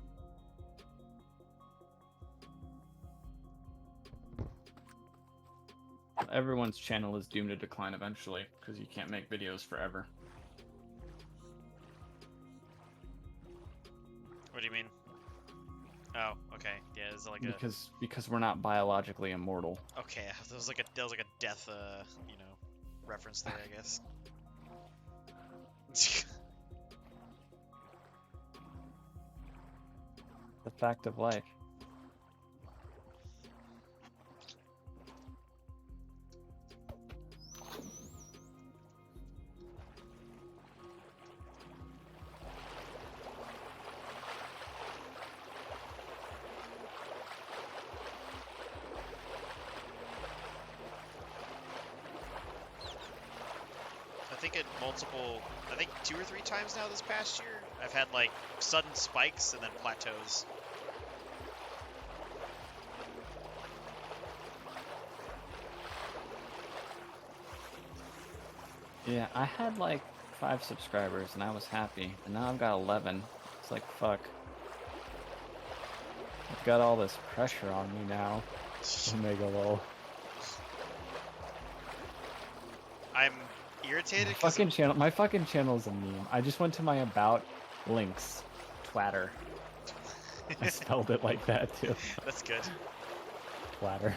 Everyone's channel is doomed to decline eventually because you can't make videos forever. What do you mean? Oh, okay. Yeah, it's like a Because we're not biologically immortal. okay. That was like a death you know, reference there, I guess. The fact of life. I think 2 or 3 times now this past year, I've had like sudden spikes and then plateaus. Yeah, I had like 5 subscribers and I was happy, and now I've got 11. It's like, fuck. I've got all this pressure on me now. Omega lol. I'm irritated My 'cause fucking channel is a meme. I just went to my about links. Twatter. I spelled it like that too. that's good. Twatter.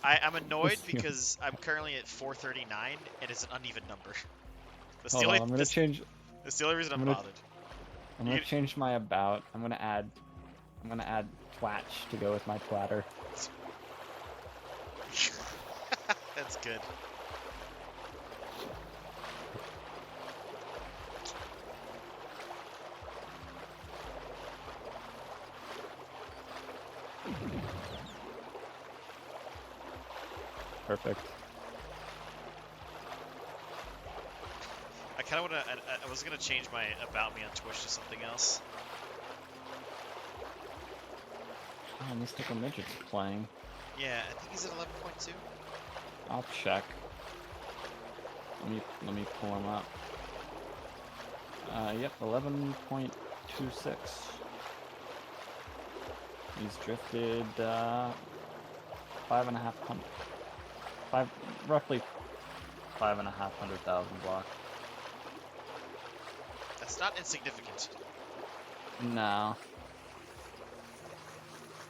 I'm annoyed That's you. because I'm currently at 439 and it's an uneven number. That's Hold the on, only I'm gonna that's, change. that's the only reason I'm I'm gonna- bothered. I'm gonna You- change my about. I'm gonna add Twatch to go with my Twatter. That's good. Perfect. I kind of want to. I was gonna change my about me on Twitch to something else. Oh, Mystical Midget's playing. Yeah, I think he's at 11.2. I'll check. Let me pull him up. Yep, 11.26. He's drifted 5,500 blocks. That's not insignificant. No.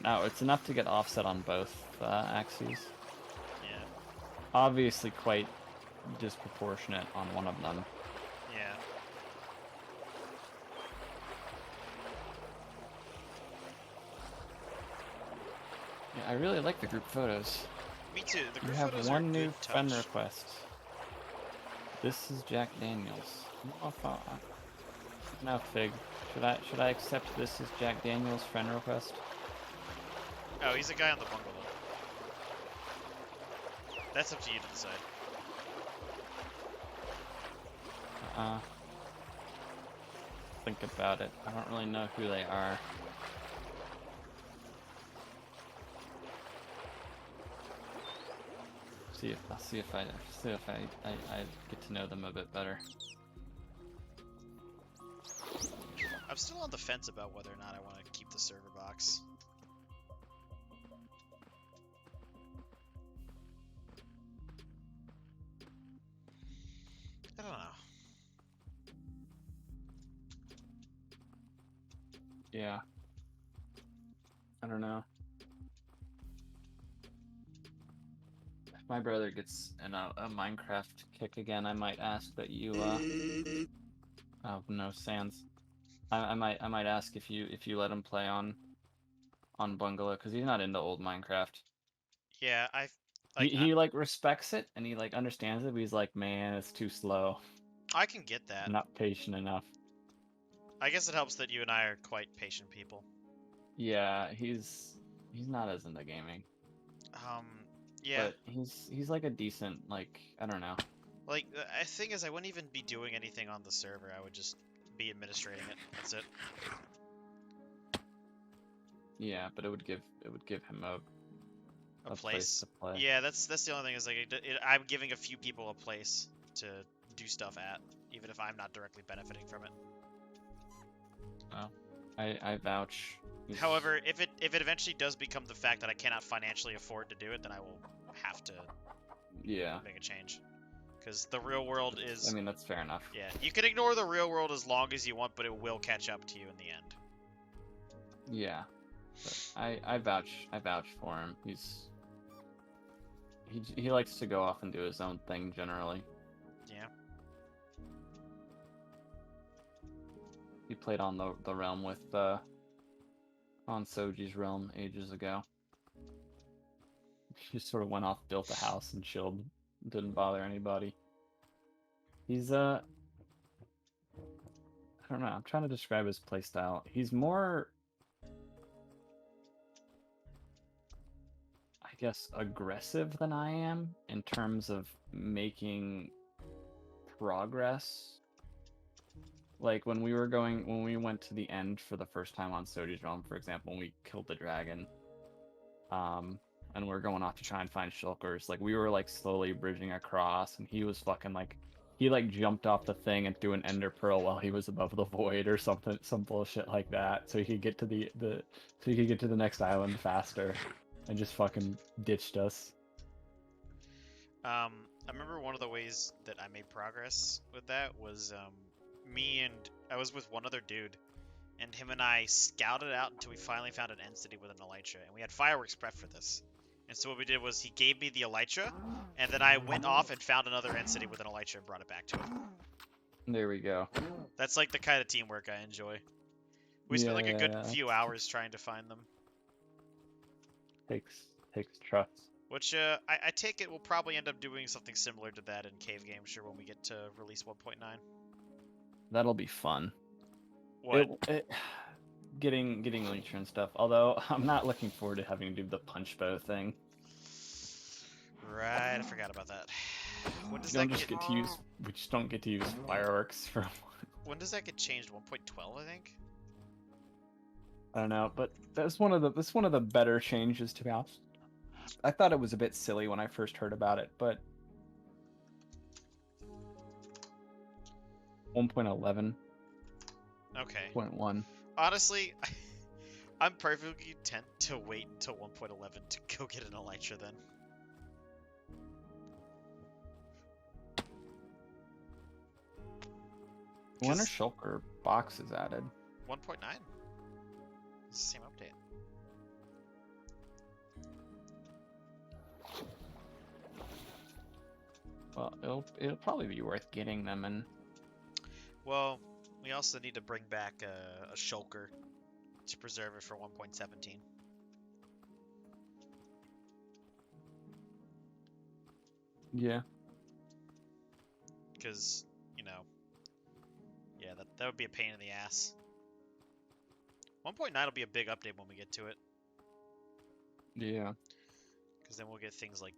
No, it's enough to get offset on both axes. Yeah. Obviously quite disproportionate on one of them. Yeah. Yeah, I really like the group photos. Me too. The You group have photos are one a new good friend touch. request. This is Jack Daniels. No, Fig. Should I accept this as Jack Daniels' friend request? Oh, he's a guy on the bungalow. That's up to you to decide. Think about it. I don't really know who they are. I'll see if I get to know them a bit better. I'm still on the fence about whether or not I want to keep the server box. I don't know. Yeah. I don't know. If my brother gets in a Minecraft kick again, I might ask that you oh no, Sans. I might ask if you let him play on Bungalow, because he's not into old Minecraft. Yeah, He like respects it and he like understands it, but he's like, man, it's too slow. I can get that. I'm not patient enough. I guess it helps that you and I are quite patient people. Yeah, he's not as into gaming. Yeah. But he's like a decent, like, I don't know. Like, the thing is, I wouldn't even be doing anything on the server. I would just be administrating it. That's it. Yeah, but it would give him a place to play. Yeah, that's the only thing is like I'm giving a few people a place to do stuff at, even if I'm not directly benefiting from it. Oh, I vouch. However, if it eventually does become the fact that I cannot financially afford to do it, then I will have to make a change. Because the real world is... I mean, that's fair enough. Yeah, you can ignore the real world as long as you want, but it will catch up to you in the end. Yeah. But I vouch for him. He likes to go off and do his own thing generally. Yeah. He played on the realm with on Soji's realm ages ago. He just sort of went off, built a house, and chilled. Didn't bother anybody. He's I don't know. I'm trying to describe his playstyle. He's more, I guess, aggressive than I am in terms of making progress. Like when we went to the end for the first time on Soji's realm, for example, when we killed the dragon, and we're going off to try and find shulkers, like we were like slowly bridging across, and he was fucking like, he like jumped off the thing and threw an ender pearl while he was above the void or something, some bullshit like that, so he could get to the next island faster, and just fucking ditched us. I remember one of the ways that I made progress with that was I was with one other dude, and him and I scouted out until we finally found an end city with an elytra, and we had fireworks prep for this. And so what we did was he gave me the elytra, and then I went off and found another end city with an elytra and brought it back to him. There we go. That's like the kind of teamwork I enjoy. We spent like a good few hours trying to find them. Takes trust. Which I take it we'll probably end up doing something similar to that in Cave Game, sure, when we get to release 1.9. That'll be fun. What? Getting elytra and stuff. Although I'm not looking forward to having to do the punch bow thing. Right, I forgot about that. When does We just don't get to use fireworks for. When does that get changed? 1.12, I think. I don't know, but that's one of the better changes, to be honest. I thought it was a bit silly when I first heard about it, but 1.11. Okay. 0.1. Honestly, I'm perfectly content to wait until 1.11 to go get an elytra then. When are shulker boxes added? 1.9. It's the same update. Well, it'll probably be worth getting them, and Well, we also need to bring back a shulker to preserve it for 1.17. yeah. Because, yeah, that would be a pain in the ass. 1.9 will be a big update when we get to it. Yeah. Because then we'll get things like,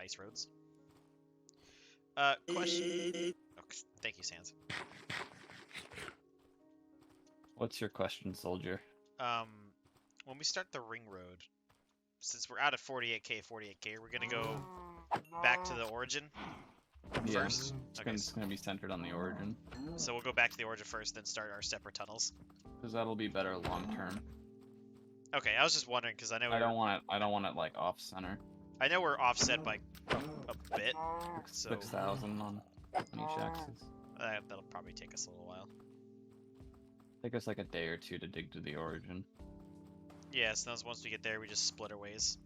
ice roads. Question. Oh, thank you, Sans. What's your question, soldier? When we start the ring road, since we're out of 48k, we're gonna go back to the origin Yeah. first. Okay, It's gonna be centered on the origin, so we'll go back to the origin first, then start our separate tunnels. because that'll be better long term. Okay, I was just wondering because I know I don't want it like off center. I know we're offset by a bit, so 6,000 on each axis. that'll probably take us a little while. Take us like a day or two to dig to the origin. Yeah, so once we get there, we just split our ways.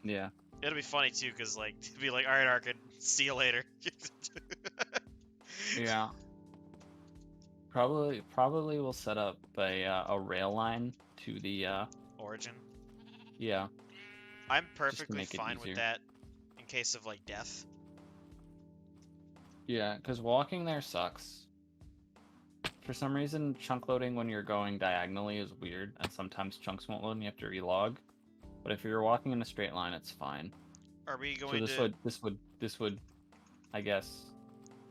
Yeah. It'll be funny too, cause like it'll be like, all right, Arkin, see you later. Yeah. Probably we'll set up a rail line to the Origin. yeah. I'm to perfectly make it fine with easier. that, in case of like death. Yeah, because walking there sucks. For some reason, chunk loading when you're going diagonally is weird, and sometimes chunks won't load and you have to relog. But if you're walking in a straight line, it's fine. Are we So going this to? would, I guess.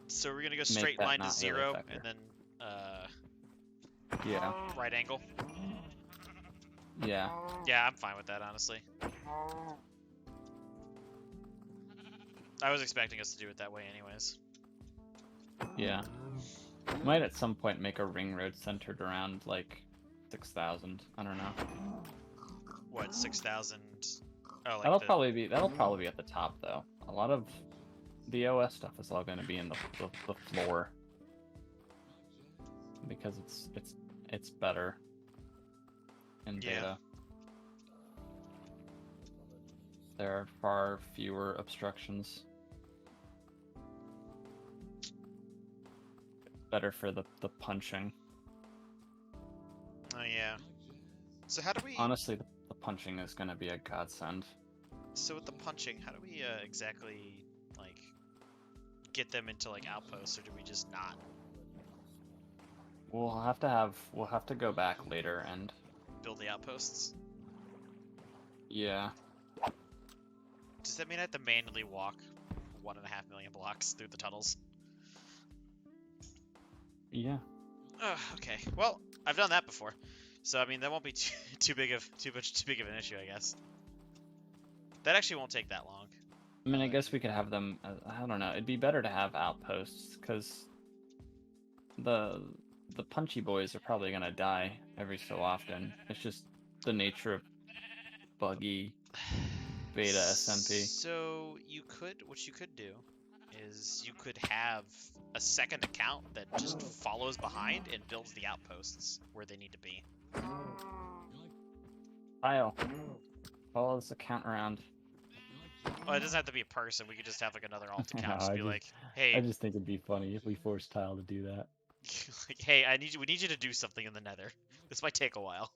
So we're gonna go make straight that line to not really 0, affect and her. then Yeah. right angle. Yeah. Yeah, I'm fine with that, honestly. I was expecting us to do it that way, anyways. Yeah. Might at some point make a ring road centered around like 6,000. I don't know. What 6,000? Oh, like That'll probably be at the top though. A lot of the OS stuff is all going to be in the floor because it's better in Yeah. beta. There are far fewer obstructions. Better for the punching. Oh yeah. So how do we? Honestly, the punching is going to be a godsend. So with the punching, how do we exactly like get them into like outposts, or do we just not? We'll have to go back later and Build the outposts? yeah. Does that mean I have to manually walk 1.5 million blocks through the tunnels? Yeah. Okay. Well, I've done that before, so I mean that won't be too big of an issue, I guess. That actually won't take that long. I mean, I guess we could have them. I don't know. It'd be better to have outposts because the punchy boys are probably gonna die every so often. It's just the nature of buggy beta SMP. So what you could do is you could have a second account that just follows behind and builds the outposts where they need to be. Kyle, follow this account around. Well, it doesn't have to be a person. We could just have like another alt I account. know, Just I be just- like, hey, I just think it'd be funny if we forced Tile to do that. like, hey, we need you to do something in the Nether. This might take a while.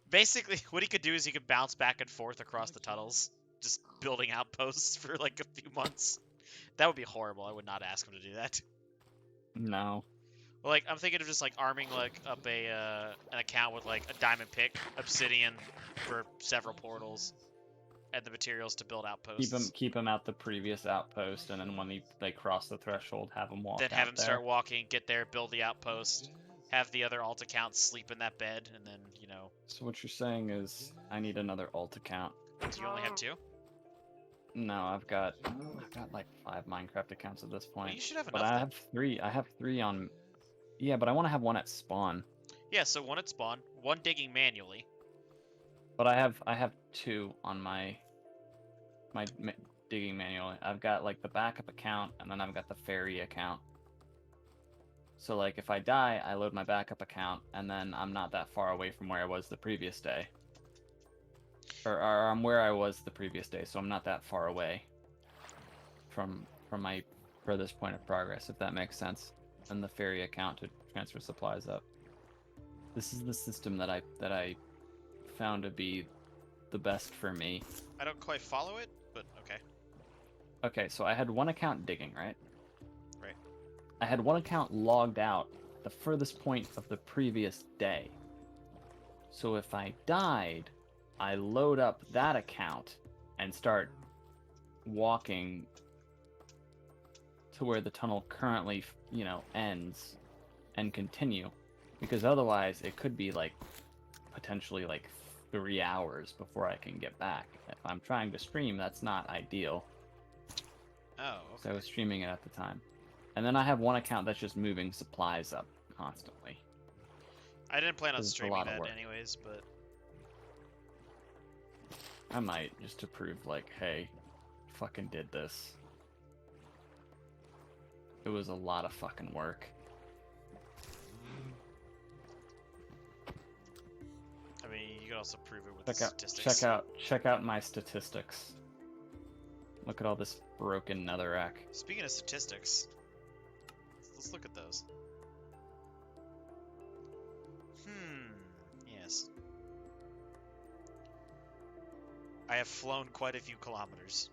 Basically, what he could do is he could bounce back and forth across the tunnels, just building outposts for like a few months. That would be horrible. I would not ask him to do that. No. Well, like I'm thinking of just like arming like up an account with like a diamond pick, obsidian for several portals, and the materials to build outposts. Keep them at the previous outpost, and then when they cross the threshold, have them walk. Then have out him there. start walking, get there, build the outpost, have the other alt account sleep in that bed, and then So what you're saying is, I need another alt account. do you only have 2? No, I've got like 5 Minecraft accounts at this Well, point. you should have But enough. I then. have 3. I have 3 on. Yeah, but I want to have one at spawn. Yeah, so one at spawn, one digging manually. But I have 2 on my digging manual. I've got like the backup account, and then I've got the fairy account. So like if I die, I load my backup account, and then I'm not that far away from where I was the previous day. Or I'm where I was the previous day, so I'm not that far away. from my furthest point of progress, if that makes sense, and the ferry account to transfer supplies up. This is the system that I found to be the best for me. I don't quite follow it, but okay. Okay, so I had one account digging, right? Right. I had one account logged out the furthest point of the previous day. So if I died, I load up that account and start walking to where the tunnel currently, ends and continue. Because otherwise it could be like potentially like 3 hours before I can get back. If I'm trying to stream, that's not ideal. Oh, So I okay. was streaming it at the time. And then I have one account that's just moving supplies up constantly. I didn't plan on It's a streaming lot of that work. anyways, but I might, just to prove, like, hey, fucking did this. It was a lot of fucking work. I mean, you could also prove it with the statistics. Check out my statistics. Look at all this broken netherrack. Speaking of statistics, let's look at those. Yes. I have flown quite a few kilometers.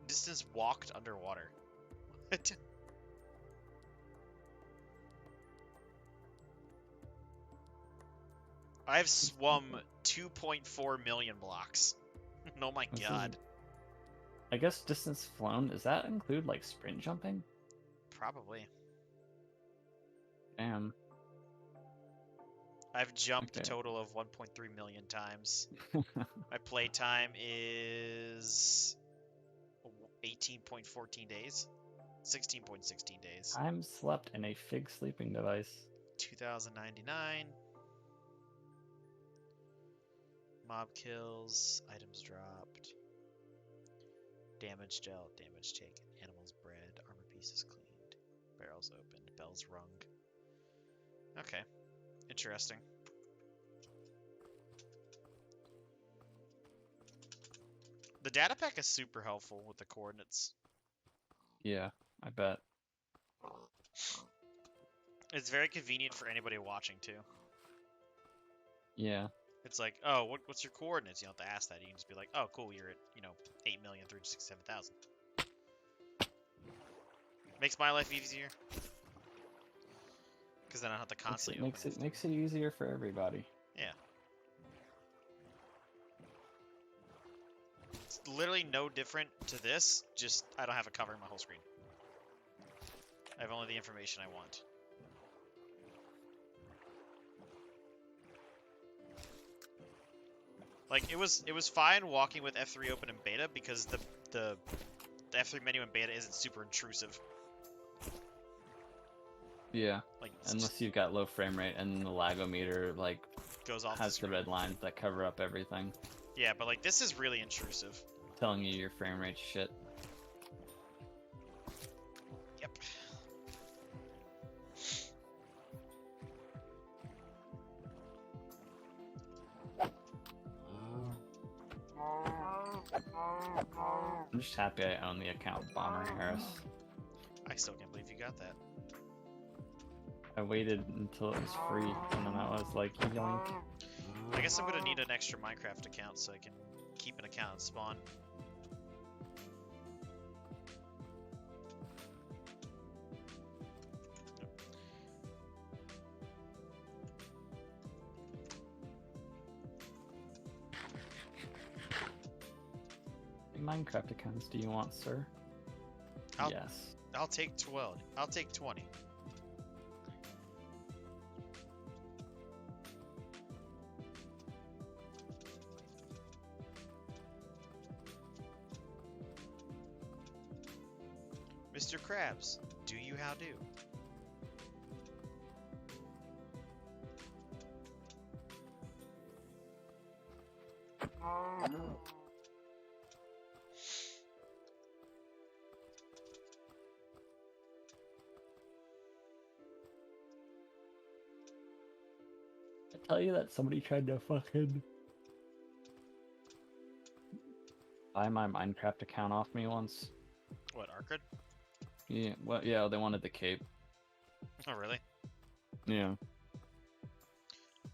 Distance walked underwater. I've swum 2.4 million blocks. Oh my This is- god. I guess distance flown, does that include, like, sprint jumping? Probably. Damn. I've jumped a Okay. total of 1.3 million times. My playtime is 18.14 days. 16.16 days. I'm slept in a fig sleeping device. 2099. Mob kills. Items dropped. Damage dealt. Damage taken. Animals bred. Armor pieces cleaned. Barrels opened. Bells rung. Okay. Interesting. The data pack is super helpful with the coordinates. Yeah, I bet. It's very convenient for anybody watching too. Yeah. It's like, oh, what's your coordinates? You don't have to ask that. You can just be like, oh, cool, you're at 8,367,000. Makes my life easier. Because then I don't have to constantly Makes it easier for everybody. Yeah. It's literally no different to this, just I don't have it covering my whole screen. I have only the information I want. Like it was fine walking with F3 open in beta because the F3 menu in beta isn't super intrusive. Yeah. Like it's Unless just you've got low frame rate and the lagometer like goes off the has the screen. red lines that cover up everything, Yeah, but like this is really intrusive. telling you your frame rate shit. Yep. I'm just happy I own the account Bomber Harris. I still can't believe you got that. I waited until it was free, and then I was like, yoink. I guess I'm gonna need an extra Minecraft account so I can keep an account and spawn. How many Minecraft accounts do you want, sir? I'll- Yes. I'll take 12. I'll take 20. Mr. Krabs, do you how do? I tell you that somebody tried to fucking buy my Minecraft account off me once. What, Arcrid? Yeah, well, yeah, they wanted the cape. Oh, really? Yeah.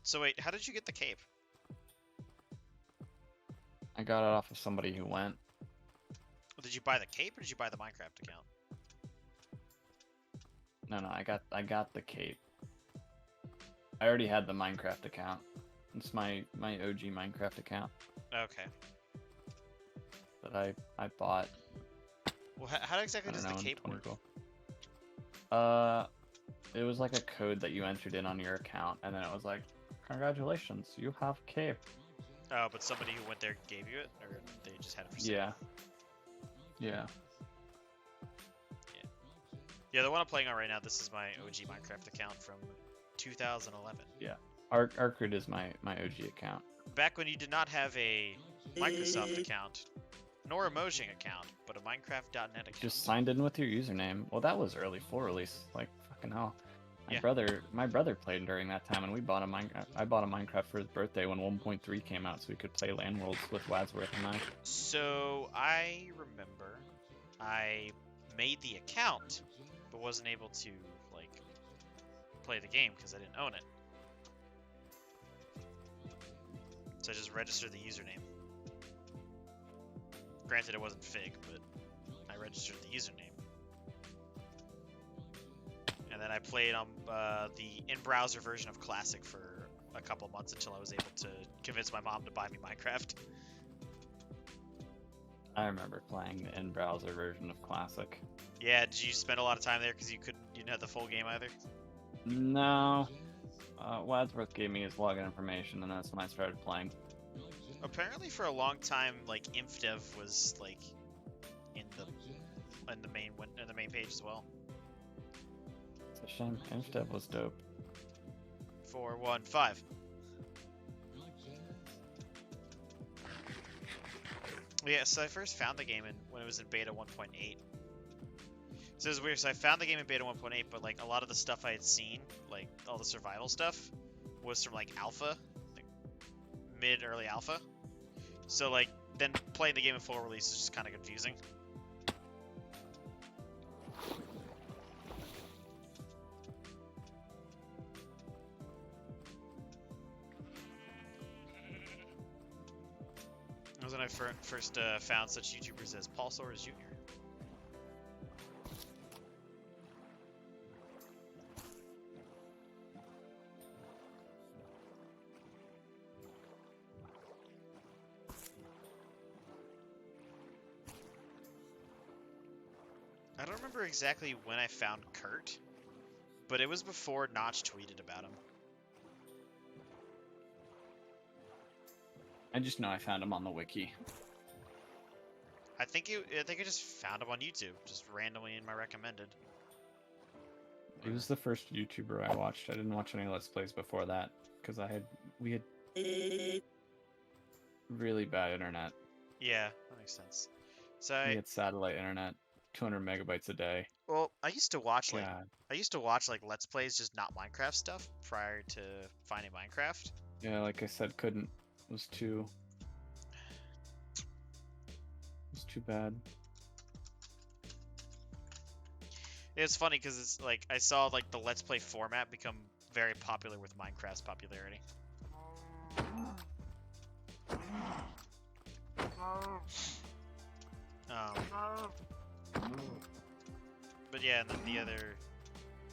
So wait, how did you get the cape? I got it off of somebody who went. Did you buy the cape or did you buy the Minecraft account? No, I got the cape. I already had the Minecraft account. It's my OG Minecraft account Okay. that I bought. Well, how exactly I does don't the know, in cape work? 2012. It was like a code that you entered in on your account, and then it was like, congratulations, you have cape. Oh, but somebody who went there gave you it, or they just had it for sale? Yeah. Yeah. Yeah, the one I'm playing on right now, this is my OG Minecraft account from 2011. Arcrid is my OG account. Back when you did not have a Microsoft account, nor a Mojang account, but a Minecraft.net account. Just signed in with your username. Well, that was early 4 release. Like, fucking hell. Yeah. My brother played during that time, and we bought a Minecraft. I bought a Minecraft for his birthday when 1.3 came out, so we could play Land Worlds with Wadsworth and I. So I remember I made the account, but wasn't able to like play the game because I didn't own it. So I just registered the username. Granted, it wasn't Fig, but I registered the username. And then I played on the in-browser version of Classic for a couple months until I was able to convince my mom to buy me Minecraft. I remember playing the in-browser version of Classic. Yeah, did you spend a lot of time there because you didn't have the full game either? No. Wadsworth gave me his login information, and that's when I started playing. Apparently, for a long time, like InfDev was like in the main page as well. It's a shame. InfDev was dope. 415. Yeah, so I first found the game when it was in beta 1.8. So it was weird. So I found the game in beta 1.8, but like a lot of the stuff I had seen, like all the survival stuff, was from like alpha, like early alpha. So like then playing the game in full release is just kind of confusing. That was when I first found such YouTubers as Paul Soares Jr. I don't remember exactly when I found Kurt, but it was before Notch tweeted about him. I just know I found him on the wiki. I think I just found him on YouTube, just randomly in my recommended. He was the first YouTuber I watched. I didn't watch any Let's Plays before that, because we had really bad internet. Yeah, that makes sense. So We had satellite internet, 200 megabytes a day. well, I used to watch God. Let's Plays, just not Minecraft stuff, prior to finding Minecraft. Yeah, like I said, couldn't. It was too bad. It's funny because it's like I saw like the Let's Play format become very popular with Minecraft's popularity. But yeah, and then the other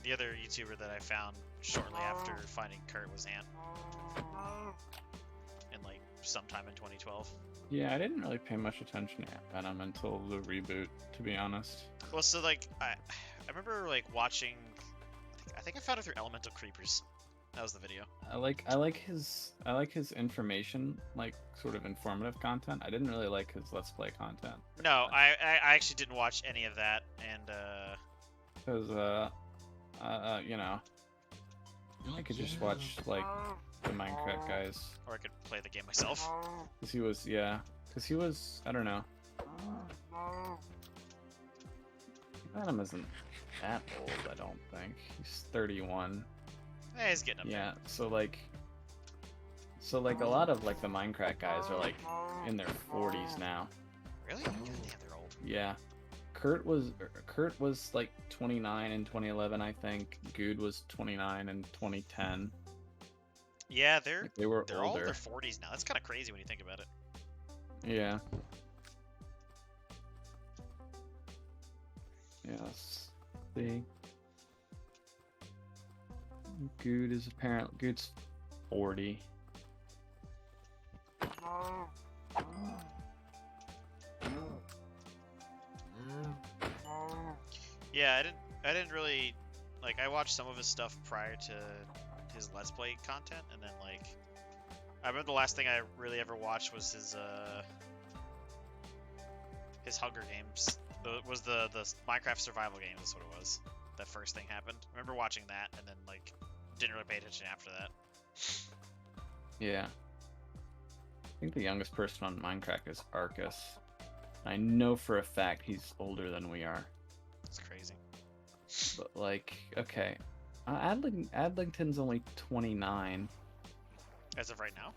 YouTuber that I found shortly after finding Kurt was Ant, in like sometime in 2012. Yeah, I didn't really pay much attention to Venom until the reboot, to be honest. Well, so like I remember like watching. I think I found it through Elemental Creepers. That was the video. I like his information, like sort of informative content. I didn't really like his Let's Play content. No, I actually didn't watch any of that, and Because you know, I could just watch like the Minecraft guys. or I could play the game myself. Cause he was, I don't know. Venom isn't that old, I don't think. He's 31. He's getting up there. Yeah, so like a lot of like the Minecraft guys are like in their 40s now. Really? God damn, they're old. Yeah. Kurt was like 29 in 2011, I think. Good was 29 in 2010. Yeah, they're Like, they were they're all in older. their 40s now. That's kind of crazy when you think about it. Yeah. Yeah, let's see. Good's 40. Yeah, I didn't really like. I watched some of his stuff prior to his Let's Play content, and then like, I remember the last thing I really ever watched was his Hunger Games. Was the Minecraft survival game? That's what it was. That first thing happened. I remember watching that, and then like, didn't really pay attention after that. Yeah. I think the youngest person on Minecraft is Arcus. I know for a fact he's older than we are. It's crazy. But like, okay. Adlington's only 29. As of right now.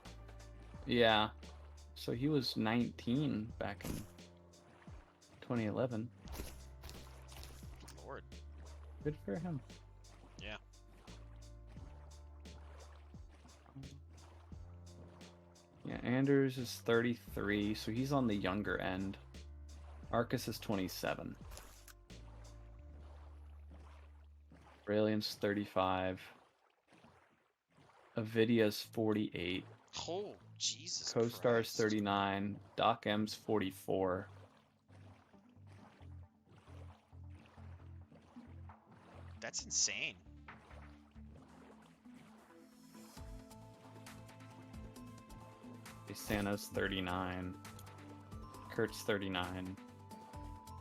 Yeah. So he was 19 back in 2011. Lord. Good for him. Yeah. Yeah, Anders is 33, so he's on the younger end. Arcus is 27. Brilliant's 35. Avidia's 48. Oh, Jesus Co-Star's Christ. 39. Doc M's 44. That's insane. Santa's 39. Kurt's 39.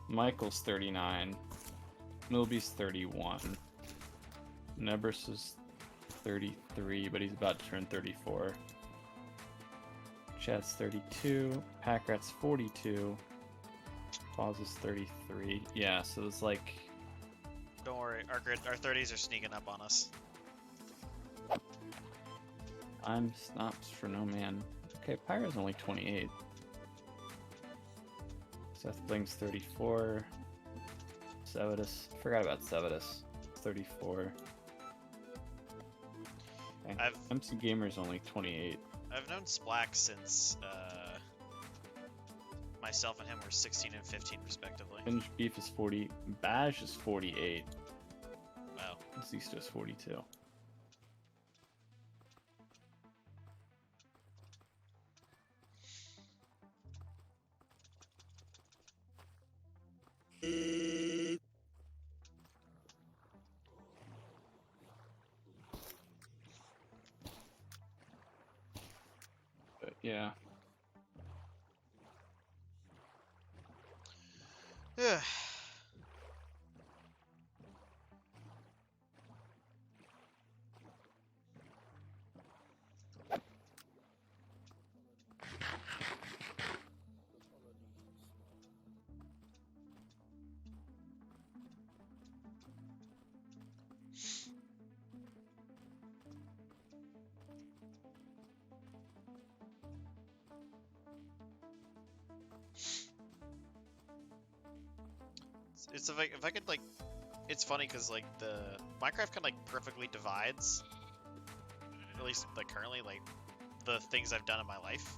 Michael's 39. Milby's 31. Nebris is 33, but he's about to turn 34. Chad's 32. Packrat's 42. Pause is 33. Yeah, so it's like... Don't worry, our 30s are sneaking up on us. Time stops for no man. Okay, Pyro's only 28. Seth Bling's 34. Sevidus. Forgot about Sevidus. 34. Okay. MC Gamer's only 28. I've known Splack since myself and him were 16 and 15 respectively. Binge Beef is 40. Bash is 48. Wow. Zista is 42. But yeah. It's if I could like, it's funny because like the Minecraft kind of like perfectly divides, at least like currently, like the things I've done in my life.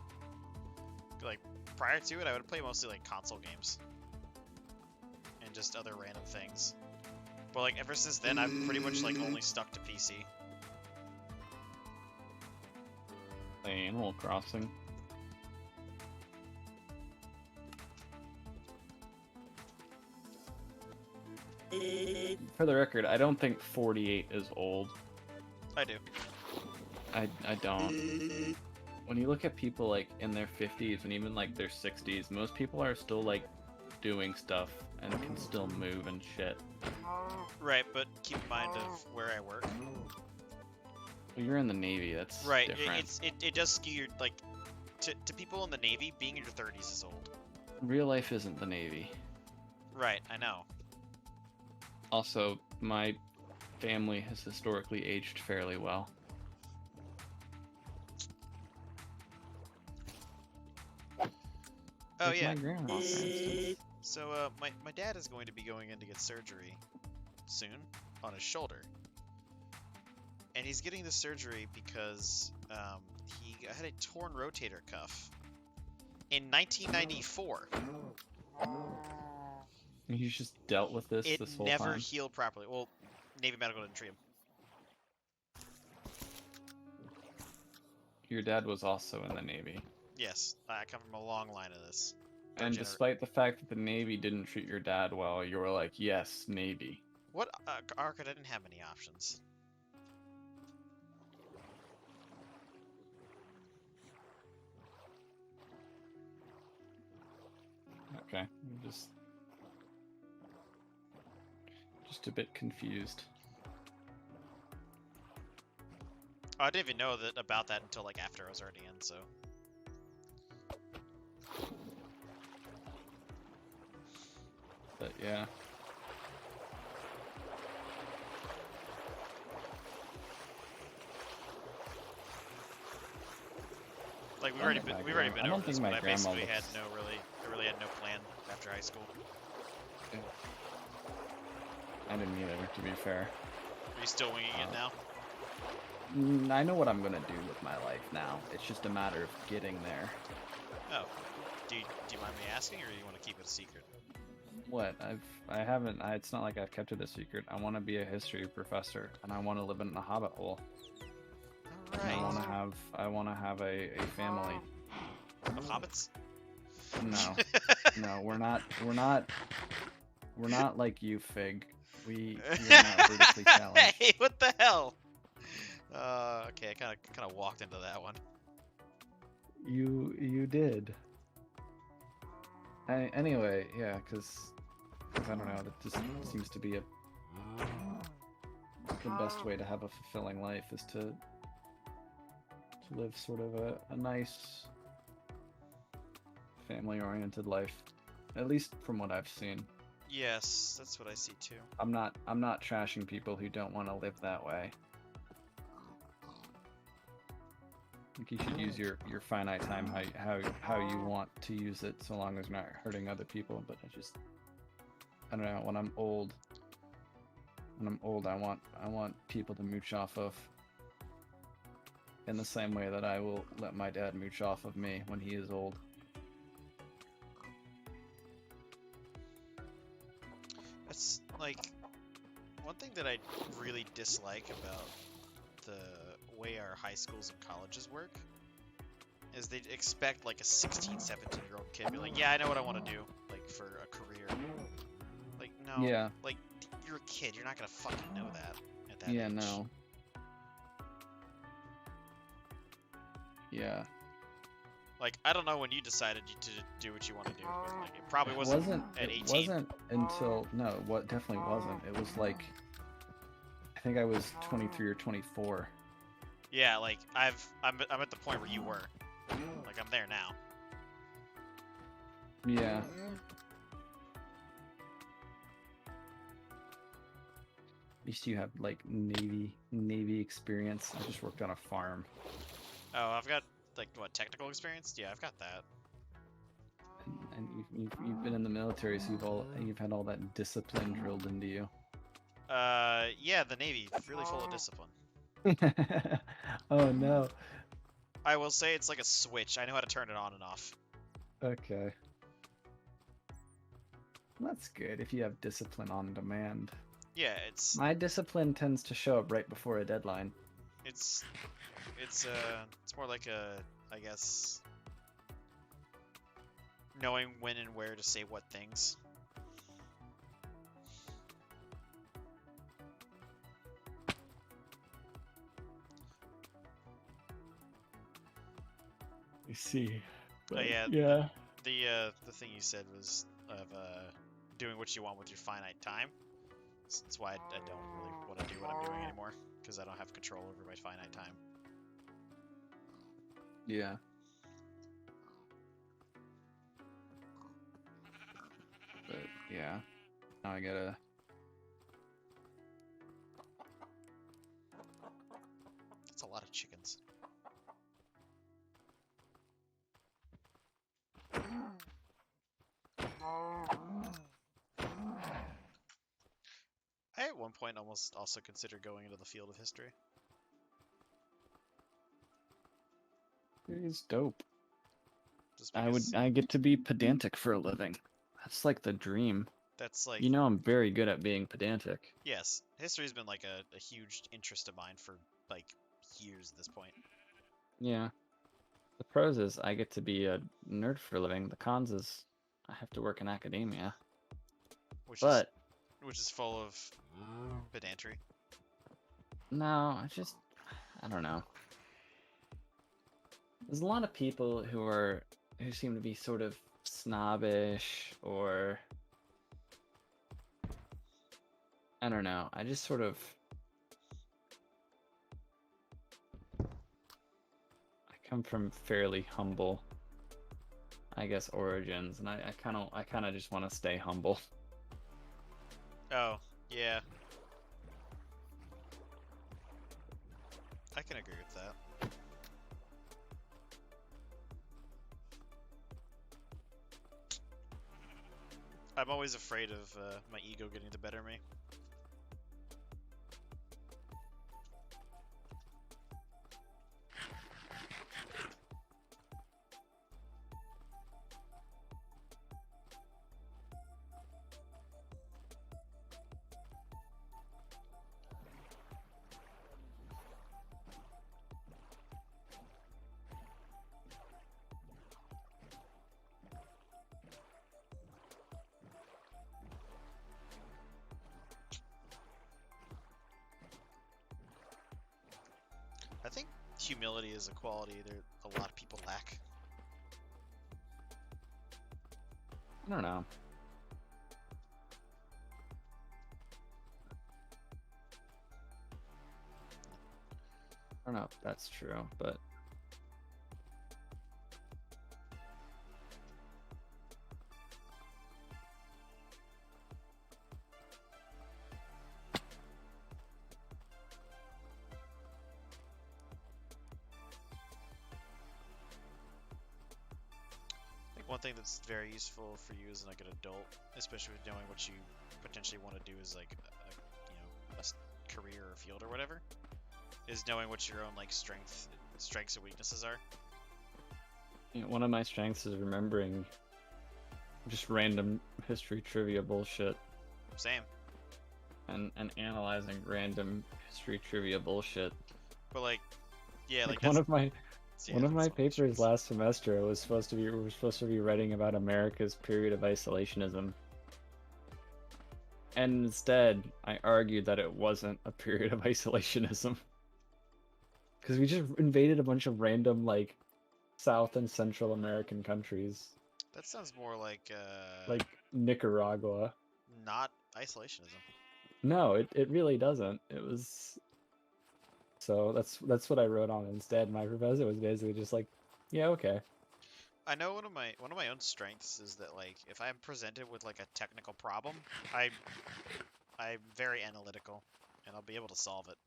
Like prior to it, I would play mostly like console games and just other random things. But like ever since then, I've pretty much like only stuck to PC. Play Animal Crossing. For the record, I don't think 48 is old. I do. I don't. When you look at people like in their 50s and even like their 60s, most people are still like doing stuff and can still move and shit. Right, but keep in mind of where I work. Well, you're in the Navy, that's Right, different. it does skew your, like, to people in the Navy, being in your 30s is old. Real life isn't the Navy. Right, I know. Also, my family has historically aged fairly well. Oh Like yeah. my grandma, for instance. So my dad is going to be going in to get surgery soon on his shoulder, and he's getting the surgery because he had a torn rotator cuff in 1994. And he's just dealt with this It this whole never time. healed properly. Well, Navy Medical didn't treat him. Your dad was also in the Navy. Yes, I come from a long line of this. And despite the fact that the Navy didn't treat your dad well, you were like, yes, Navy. What Arca didn't have many options. Okay, I'm just a bit confused. I didn't even know that about that until like after I was already in. So But yeah. like we've I already don't been think my we've already grand- been I don't over this, think but my I basically grandma had looks- I really had no plan after high school. I didn't either, to be fair. Are you still winging it now? I know what I'm gonna do with my life now. It's just a matter of getting there. Oh, do you mind me asking, or do you want to keep it a secret? What? I haven't. It's not like I've kept it a secret. I want to be a history professor, and I want to live in a hobbit hole. All And right. I want to have a family. Of hobbits? No, no, we're not like you, Fig. We're not vertically challenged. Hey, what the hell? Okay, I kind of walked into that one. You did. Anyway, yeah, because I don't know. That just seems to be the best way to have a fulfilling life is to live sort of a nice family-oriented life. At least from what I've seen. Yes, that's what I see too. I'm not trashing people who don't want to live that way. I think you should use your finite time how you want to use it, so long as you're not hurting other people. But I don't know. When I'm old, I want people to mooch off of. In the same way that I will let my dad mooch off of me when he is old. That's like one thing that I really dislike about the way our high schools and colleges work is they expect like a 16, 17-year-old kid to be like, yeah, I know what I want to do, like for a career. Like, no, Yeah. like you're a kid, you're not gonna fucking know that at that Yeah. age. No. Yeah. Like, I don't know when you decided to do what you want to do, but like, it probably wasn't at 18. It wasn't until no, what definitely wasn't. It was like I think I was 23 or 24. Yeah, like I'm at the point where you were. Like I'm there now. Yeah. At least you have like Navy experience. I just worked on a farm. Oh, I've got like what, technical experience? Yeah, I've got that. And you've been in the military, so you've had all that discipline drilled into you. Yeah, the Navy, really full of discipline. Oh no. I will say it's like a switch. I know how to turn it on and off. Okay. That's good if you have discipline on demand. Yeah, it's My discipline tends to show up right before a deadline. it's more like a, I guess, knowing when and where to say what things. I see. Oh, yeah. Yeah. The thing you said was of doing what you want with your finite time. That's why I don't really want to do what I'm doing anymore, because I don't have control over my finite time. Yeah. But yeah. Now I gotta. That's a lot of chickens. I at one point almost also considered going into the field of history. It's dope. Just because I get to be pedantic for a living. That's like the dream. that's like, You know I'm very good at being pedantic. yes, history's been like a huge interest of mine for like years at this point. Yeah. The pros is I get to be a nerd for a living. The cons is I have to work in academia. Which But is full of pedantry. no, I don't know. There's a lot of people who seem to be sort of snobbish or I don't know. I just sort of I come from fairly humble, I guess, origins, and I kind of just want to stay humble. Oh, yeah. I can agree with that. I'm always afraid of my ego getting the better of me. I think humility is a quality that a lot of people lack. I don't know. I don't know if that's true, but I think one thing that's very useful for you as like an adult, especially with knowing what you potentially want to do as like a career or field or whatever, is knowing what your own like strengths and weaknesses are. you know, one of my strengths is remembering just random history trivia bullshit Same. and analyzing random history trivia bullshit. But like, yeah, like Like one that's, of my yeah, one of that's my one of the papers strengths. last semester was supposed to be we were supposed to be writing about America's period of isolationism. And instead, I argued that it wasn't a period of isolationism. Because we just invaded a bunch of random, like, South and Central American countries. That sounds more like Like Nicaragua. not isolationism. No, it really doesn't. It was... So that's what I wrote on instead. My professor was basically just like, yeah, okay. I know one of my own strengths is that like if I'm presented with like a technical problem, I'm very analytical and I'll be able to solve it.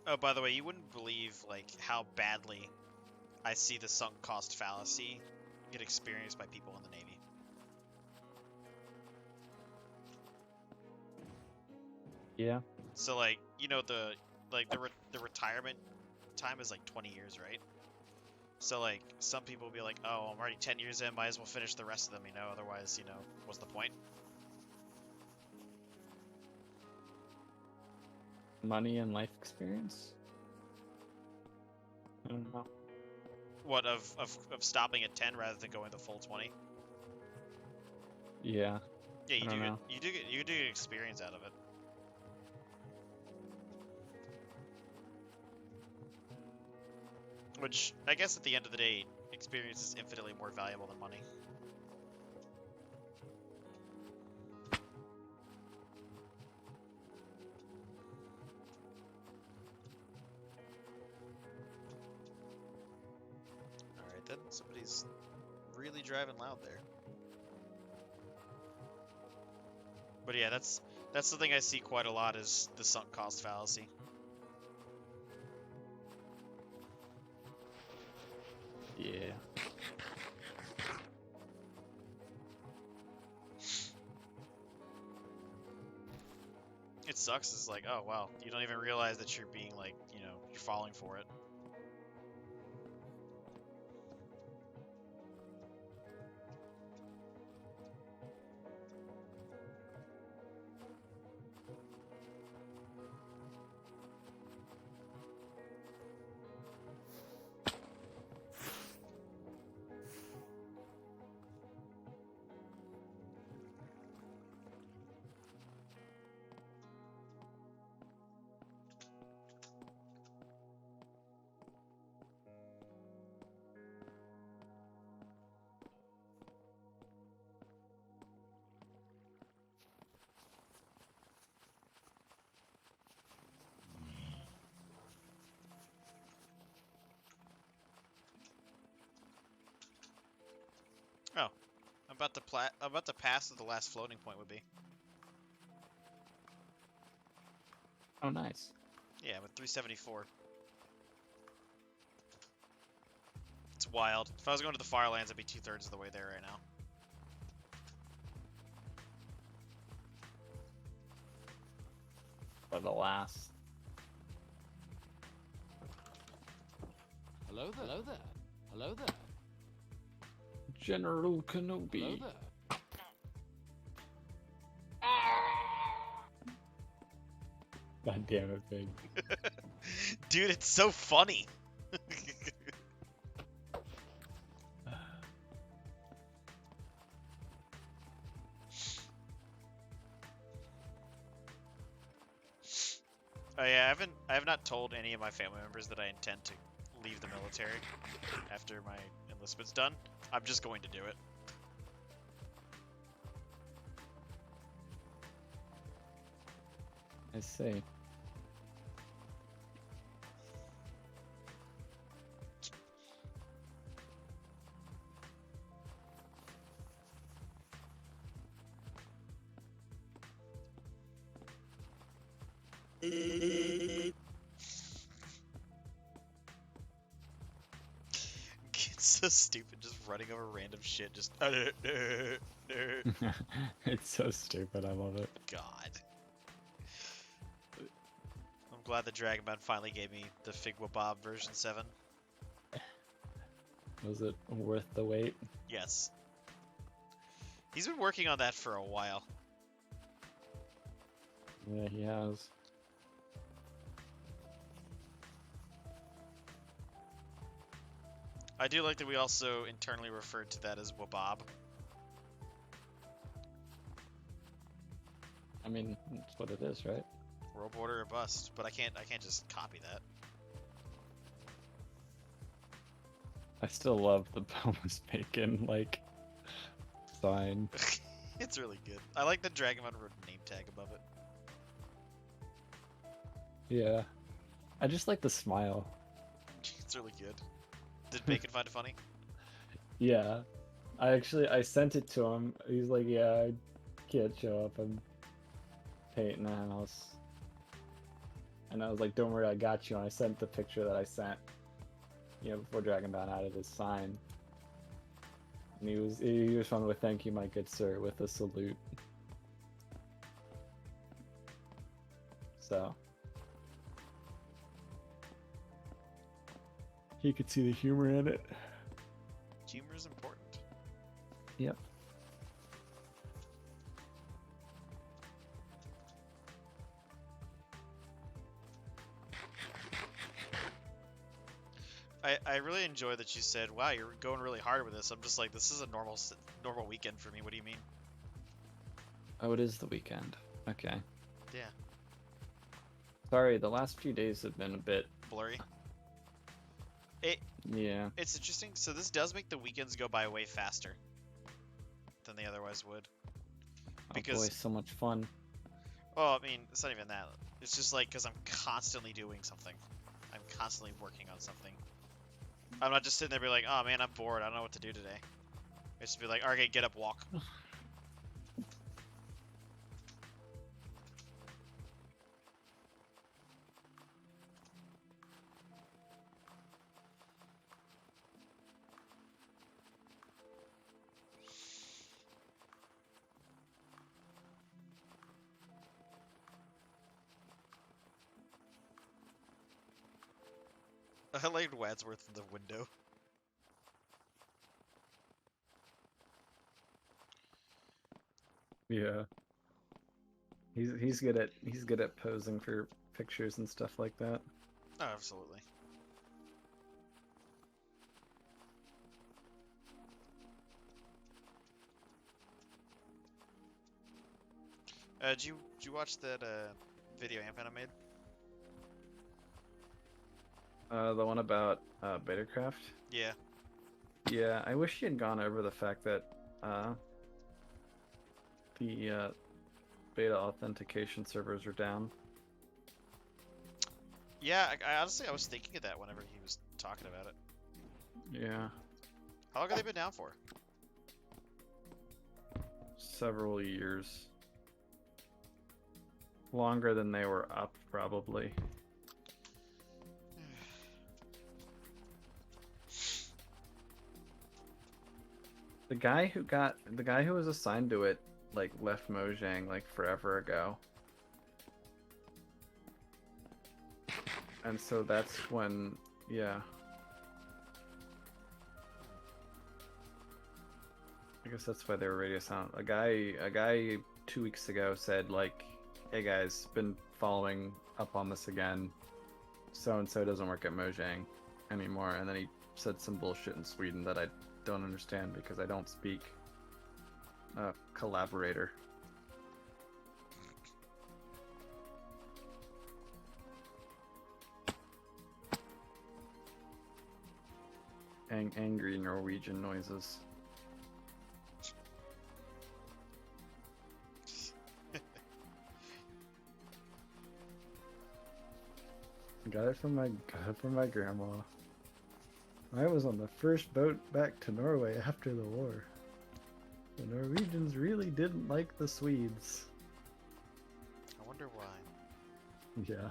Oh, by the way, you wouldn't believe like how badly I see the sunk cost fallacy get experienced by people in the Navy. Yeah. So like, you know, the retirement time is like 20 years, right? So like some people will be like, "Oh, I'm already 10 years in, might as well finish the rest of them, otherwise, what's the point?" Money and life experience? I don't know. What of stopping at 10 rather than going the full 20? Yeah. Yeah, I don't know. you do get experience out of it. Which I guess at the end of the day, experience is infinitely more valuable than money. Somebody's really driving loud there. But yeah, that's the thing I see quite a lot is the sunk cost fallacy. Yeah. It sucks. It's like, oh wow, you don't even realize that you're being like, you're falling for it. Oh, I'm about to pass what the last floating point would be. Oh, nice. Yeah, with 374. It's wild. If I was going to the Firelands, I'd be 2/3 of the way there right now. For the last. Hello there. Hello there. Hello there. General Kenobi. Hello there. God damn it, Big. Dude, it's so funny. Oh yeah, I have not told any of my family members that I intend to leave the military after my enlistment's done. I'm just going to do it. I see. It's so stupid, just running over random shit, just It's so stupid. I love it. God. I'm glad the Dragonbound finally gave me the Figwa Bob version 7. Was it worth the wait? Yes. He's been working on that for a while. Yeah, he has. I do like that we also internally referred to that as Wabob. I mean, that's what it is, right? World Border or bust, but I can't just copy that. I still love the Thomas Bacon, like, sign. It's really good. I like the Dragonbound name tag above it. Yeah. I just like the smile. It's really good. Did Bacon find it funny? Yeah. I sent it to him. He's like, yeah, I can't show up. I'm painting a house. And I was like, don't worry, I got you. And I sent the picture that I sent, before Dragonbound added his sign. And he responded with, thank you, my good sir, with a salute. So. He could see the humor in it. Humor is important. Yep. I really enjoy that you said, wow, you're going really hard with this. I'm just like, this is a normal weekend for me. What do you mean? Oh, it is the weekend. Okay. Yeah. Sorry, the last few days have been a bit. Blurry. Yeah. It's interesting. So this does make the weekends go by way faster than they otherwise would. Because- Oh boy, so much fun. Oh, I mean, it's not even that. It's just like, because I'm constantly doing something. I'm constantly working on something. I'm not just sitting there be like, oh man, I'm bored. I don't know what to do today. I just be like, okay, get up, walk. I liked Wadsworth in the window. Yeah. He's good at posing for pictures and stuff like that. Oh, absolutely. Did you watch that video Ampana made? The one about Betacraft. Yeah. Yeah, I wish he had gone over the fact that the beta authentication servers are down. Yeah, I honestly I was thinking of that whenever he was talking about it. Yeah, How long have they been down for? several years. Longer than they were up, probably. The guy who was assigned to it, like, left Mojang like forever ago. And so that's when, yeah. I guess that's why they were radio silent. A guy 2 weeks ago said, like, hey guys, been following up on this again. So and so doesn't work at Mojang anymore. And then he said some bullshit in Sweden that I don't understand because I don't speak collaborator. Angry Norwegian noises. Got it from my grandma. I was on the first boat back to Norway after the war. The Norwegians really didn't like the Swedes. I wonder why. Yeah.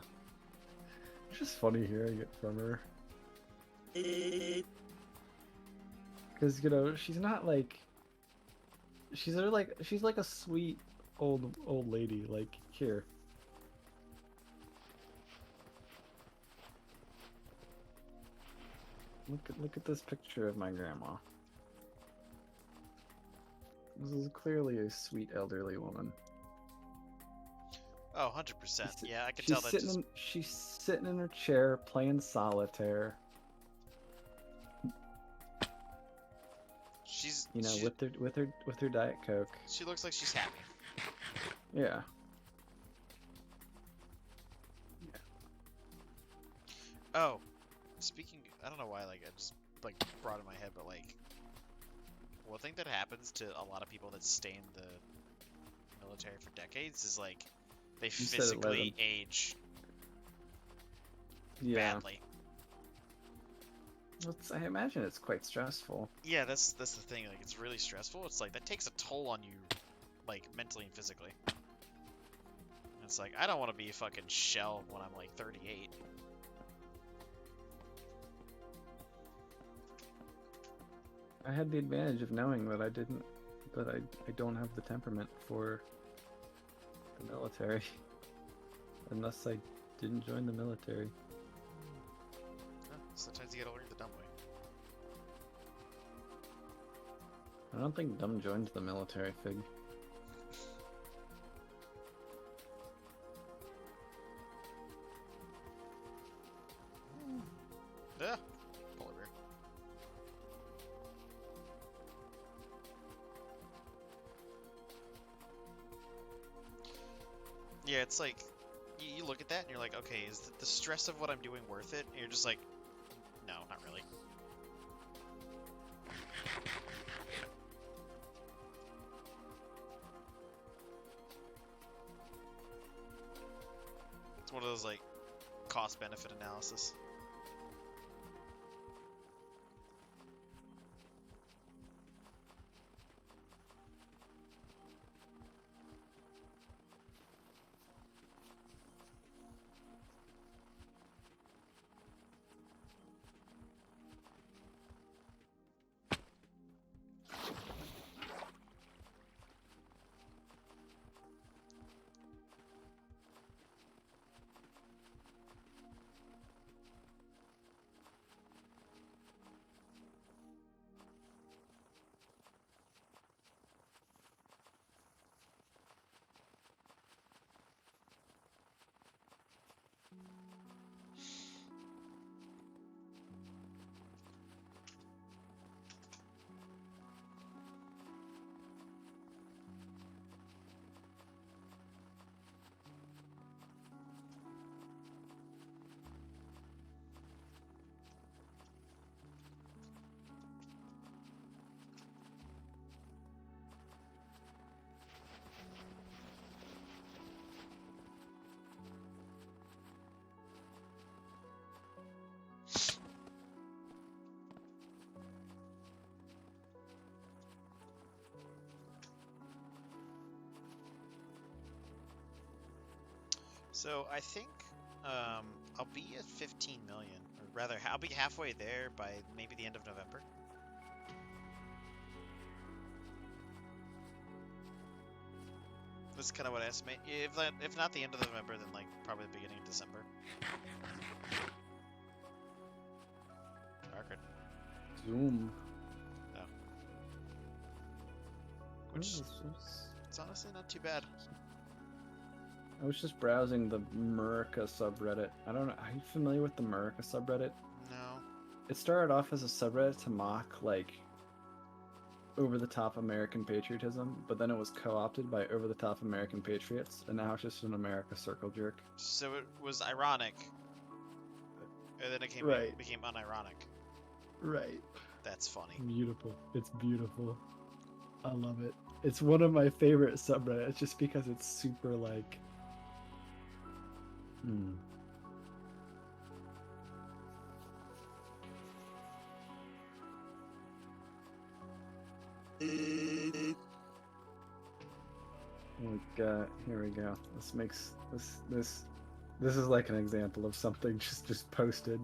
It's just funny hearing it from her. Because, you know, she's not like... She's like a sweet old lady. Like, here. Look at this picture of my grandma. This is clearly a sweet elderly woman. Oh, 100%. Yeah, I could She's tell that she's sitting in her chair playing solitaire. she's You know, she, with her Diet Coke. she looks like she's happy. Yeah. Oh, speaking, I don't know why, like, I just, like, brought it in my head, but, like, one thing that happens to a lot of people that stay in the military for decades is, like, they said physically 11. age Yeah. badly. I imagine it's quite stressful. Yeah, that's the thing, like, it's really stressful. It's like, that takes a toll on you, like, mentally and physically. And it's like, I don't want to be a fucking shell when I'm, like, 38. I had the advantage of knowing that I don't have the temperament for the military. Unless I didn't join the military. Sometimes you gotta learn the dumb way. I don't think Dumb joined the military, Fig. Yeah, polar bear. Yeah, it's like, you look at that and you're like, okay, is the stress of what I'm doing worth it? And you're just like, no, not really. It's one of those, like, cost-benefit analysis. So I think I'll be at 15 million, or rather, I'll be halfway there by maybe the end of November. That's kind of what I estimate. If not the end of November, then like probably the beginning of December. Darker. Zoom. Which Oh, it's honestly not too bad. I was just browsing the Murica subreddit. I don't know. Are you familiar with the Murica subreddit? No. It started off as a subreddit to mock, like, over-the-top American patriotism, but then it was co-opted by over-the-top American patriots, and now it's just an America circle jerk. So it was ironic, and then it became unironic. Right. That's funny. Beautiful. It's beautiful. I love it. It's one of my favorite subreddits just because it's super, like... Here we go. This is like an example of something just posted.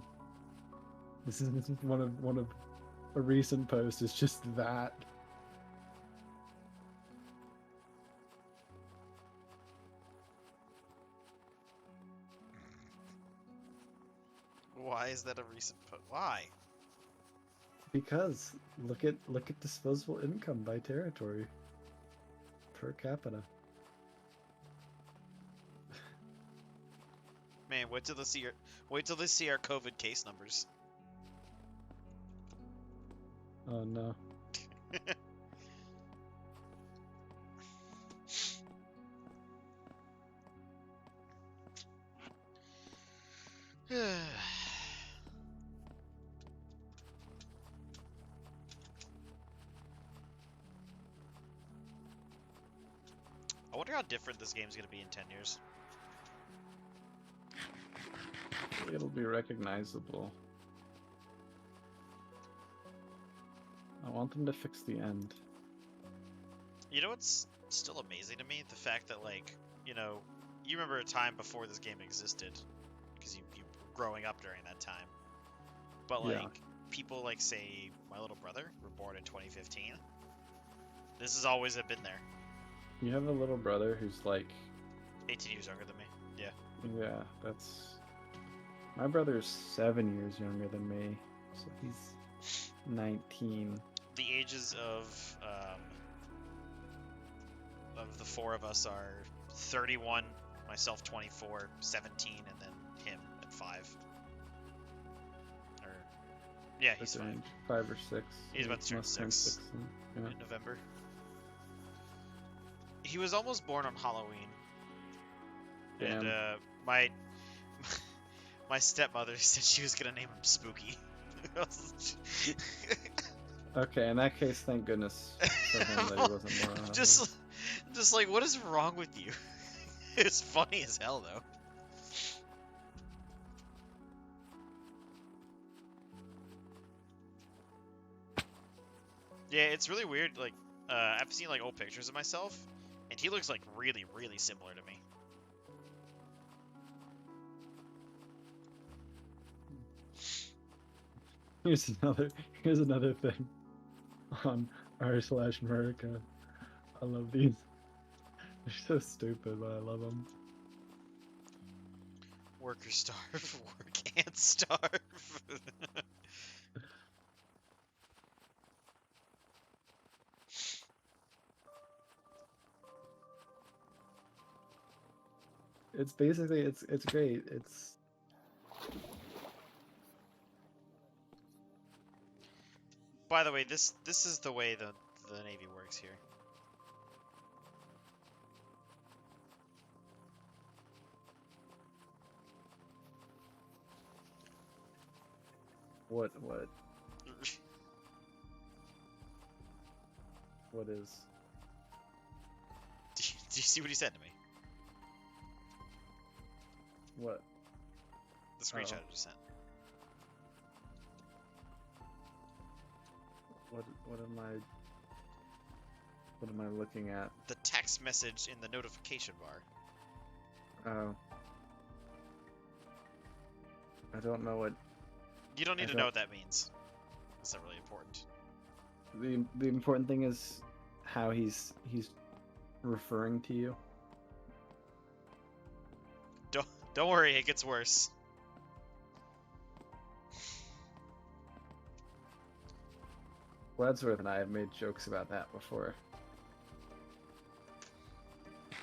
This is one of a recent post is just that. Why is that a recent post? Why? Because look at disposable income by territory per capita. Man, wait till they see our COVID case numbers. Oh no. I wonder how different this game's gonna be in 10 years. It'll be recognizable. I want them to fix the end. You know what's still amazing to me? The fact that, like, you know, you remember a time before this game existed, because you were growing up during that time. But, like, Yeah. people like, say, my little brother, were born in 2015. This has always been there. You have a little brother who's like 18 years younger than me. Yeah. Yeah, that's... My brother's 7 years younger than me, so he's 19. The ages of the four of us are 31, myself 24, 17, and then him at 5. Or, yeah, he's That's 5 around 5 or 6. He's about to turn Must turn 6. Yeah. in November. He was almost born on Halloween. Damn. And my stepmother said she was gonna name him Spooky. Okay, in that case, thank goodness for him that he wasn't born on Halloween. just like, what is wrong with you? It's funny as hell though. Yeah, it's really weird. Like, I've seen like old pictures of myself, and he looks like really, really similar to me. Here's another thing on r/America. I love these. They're so stupid, but I love them. Work or starve. Work and starve. It's basically it's great. It's By the way, this is the way the Navy works here. what is Do you see what he said to me? what? The screenshot Oh. I just sent. What am I looking at? The text message in the notification bar. Oh. I don't know what You don't need I to don't- know what that means. That's not really important. the important thing is how he's referring to you. Don't worry, it gets worse. Wadsworth and I have made jokes about that before. I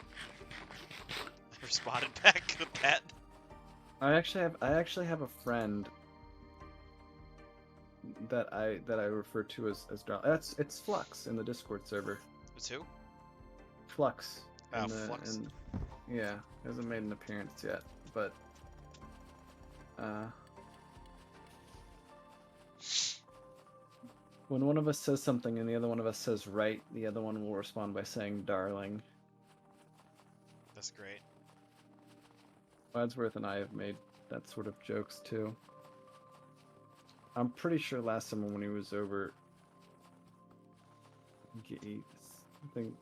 responded back with that. I actually have a friend that I refer to as Darling. It's Flux in the Discord server. It's who? Flux. Oh, Flux. Yeah, hasn't made an appearance yet, but when one of us says something and the other one of us says right, the other one will respond by saying darling. That's great. Wadsworth and I have made that sort of jokes too. I'm pretty sure last summer when he was over, I think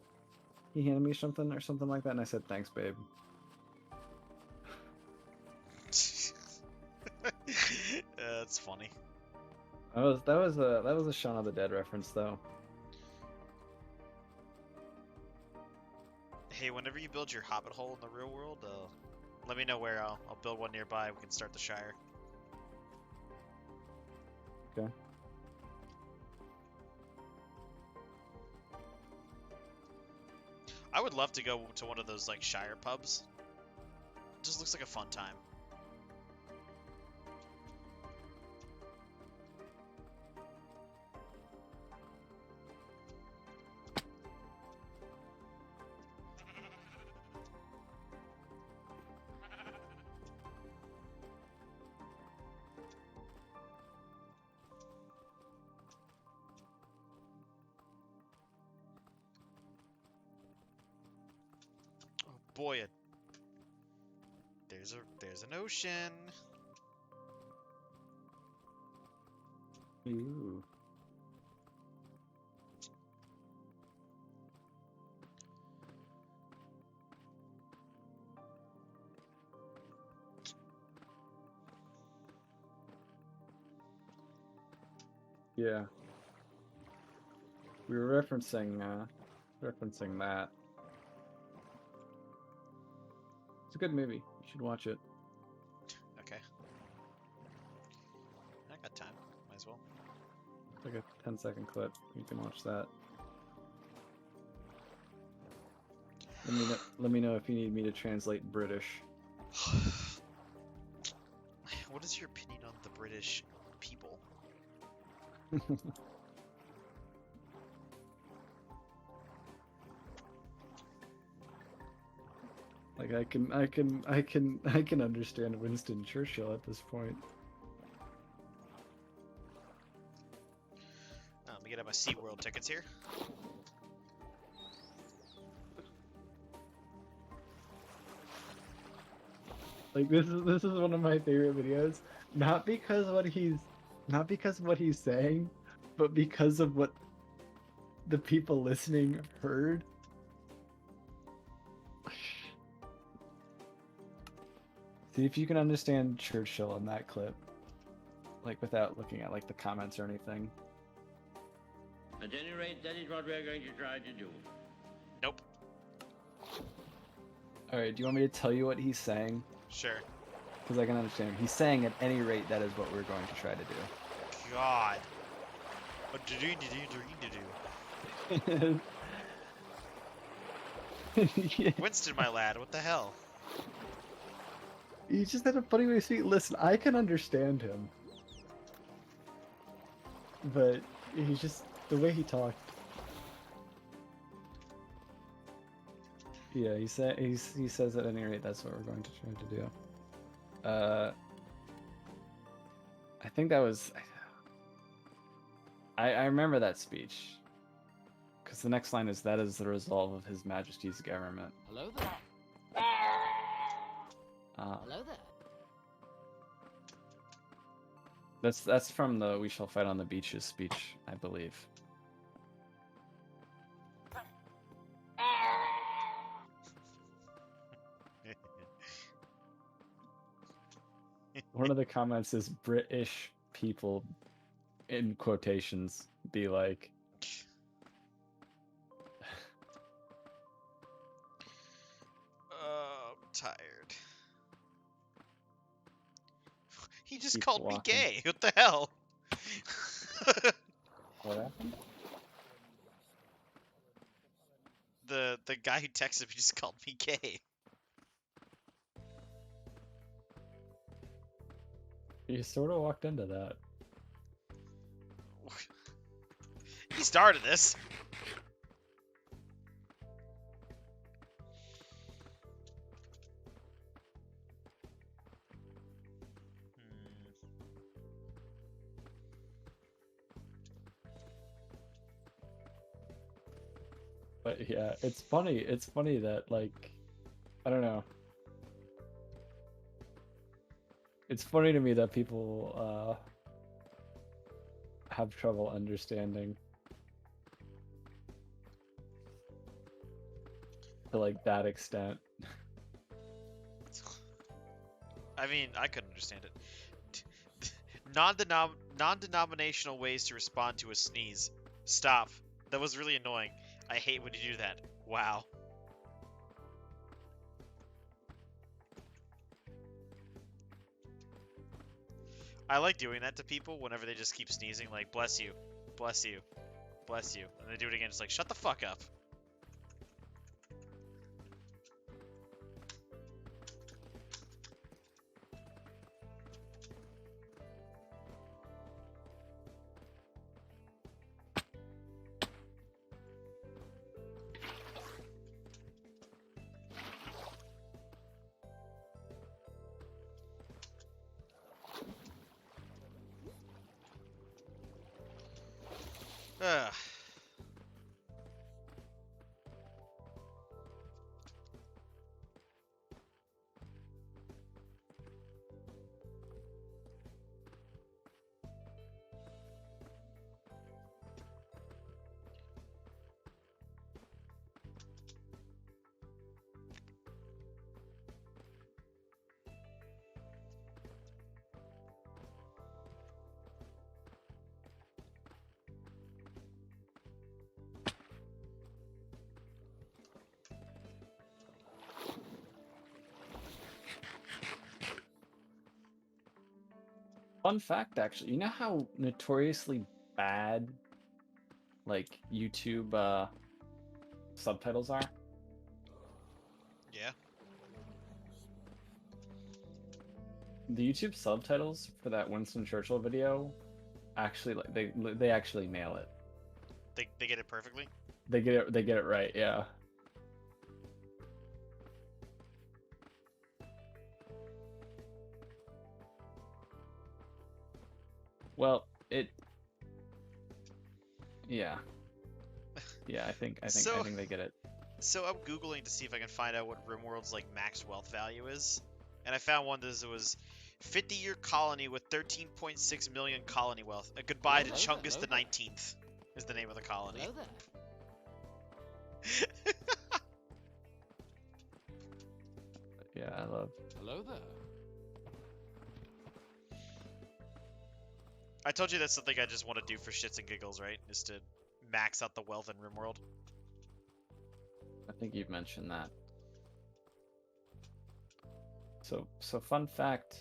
he handed me something or something like that, and I said thanks, babe. That's funny. That was a Shaun of the Dead reference though. Hey, whenever you build your hobbit hole in the real world, let me know where. I'll build one nearby. We can start the Shire. Okay. I would love to go to one of those like Shire pubs. It just looks like a fun time. Oh boy, there's an ocean. Ooh. Yeah. We were referencing that. It's a good movie. You should watch it. Okay. I got time. Might as well. It's like a 10-second clip. You can watch that. Let me know if you need me to translate British. What is your opinion on the British people? Like I can understand Winston Churchill at this point. Let me get out my SeaWorld tickets here. Like this is one of my favorite videos, not because of what he's saying, but because of what the people listening heard. See if you can understand Churchill in that clip, like without looking at like the comments or anything. At any rate, that is what we're going to try to do. Nope. All right, do you want me to tell you what he's saying? Sure. Because I can understand him. He's saying at any rate that is what we're going to try to do. God. What do you do? Yeah. Winston, my lad, what the hell? He just had a funny way to speak. Listen, I can understand him, but he's just the way he talked. Yeah, he says at any rate that's what we're going to try to do. I think that was. I remember that speech, because the next line is that is the resolve of His Majesty's government. Hello there. Hello there. That's from the "We Shall Fight on the Beaches" speech, I believe. one of the comments is British people in quotations be like. I'm tired. He just Keep called me walking. gay. What the hell? What happened? The guy who texted me just called me gay. You sort of walked into that. He started this. But yeah, it's funny. It's funny that like, I don't know. It's funny to me that people have trouble understanding to like that extent. I mean, I couldn't understand it. Non-denominational ways to respond to a sneeze. Stop. That was really annoying. I hate when you do that. Wow. I like doing that to people whenever they just keep sneezing, like, bless you, bless you, bless you. And they do it again, it's like, shut the fuck up. Ugh. Fun fact, actually, you know how notoriously bad, like YouTube subtitles are? Yeah. The YouTube subtitles for that Winston Churchill video, actually, like they actually nail it. They get it perfectly? They get it right, yeah. Well, yeah. Yeah, I think they get it. So I'm Googling to see if I can find out what RimWorld's like max wealth value is. And I found one that was 50-year colony with 13.6 million colony wealth. A goodbye to Hello there, Chungus the hello 19th is the name of the colony. Hello there. Yeah, I love. Hello there. I told you that's something I just want to do for shits and giggles, right? Is to max out the wealth in RimWorld. I think you've mentioned that. So fun fact.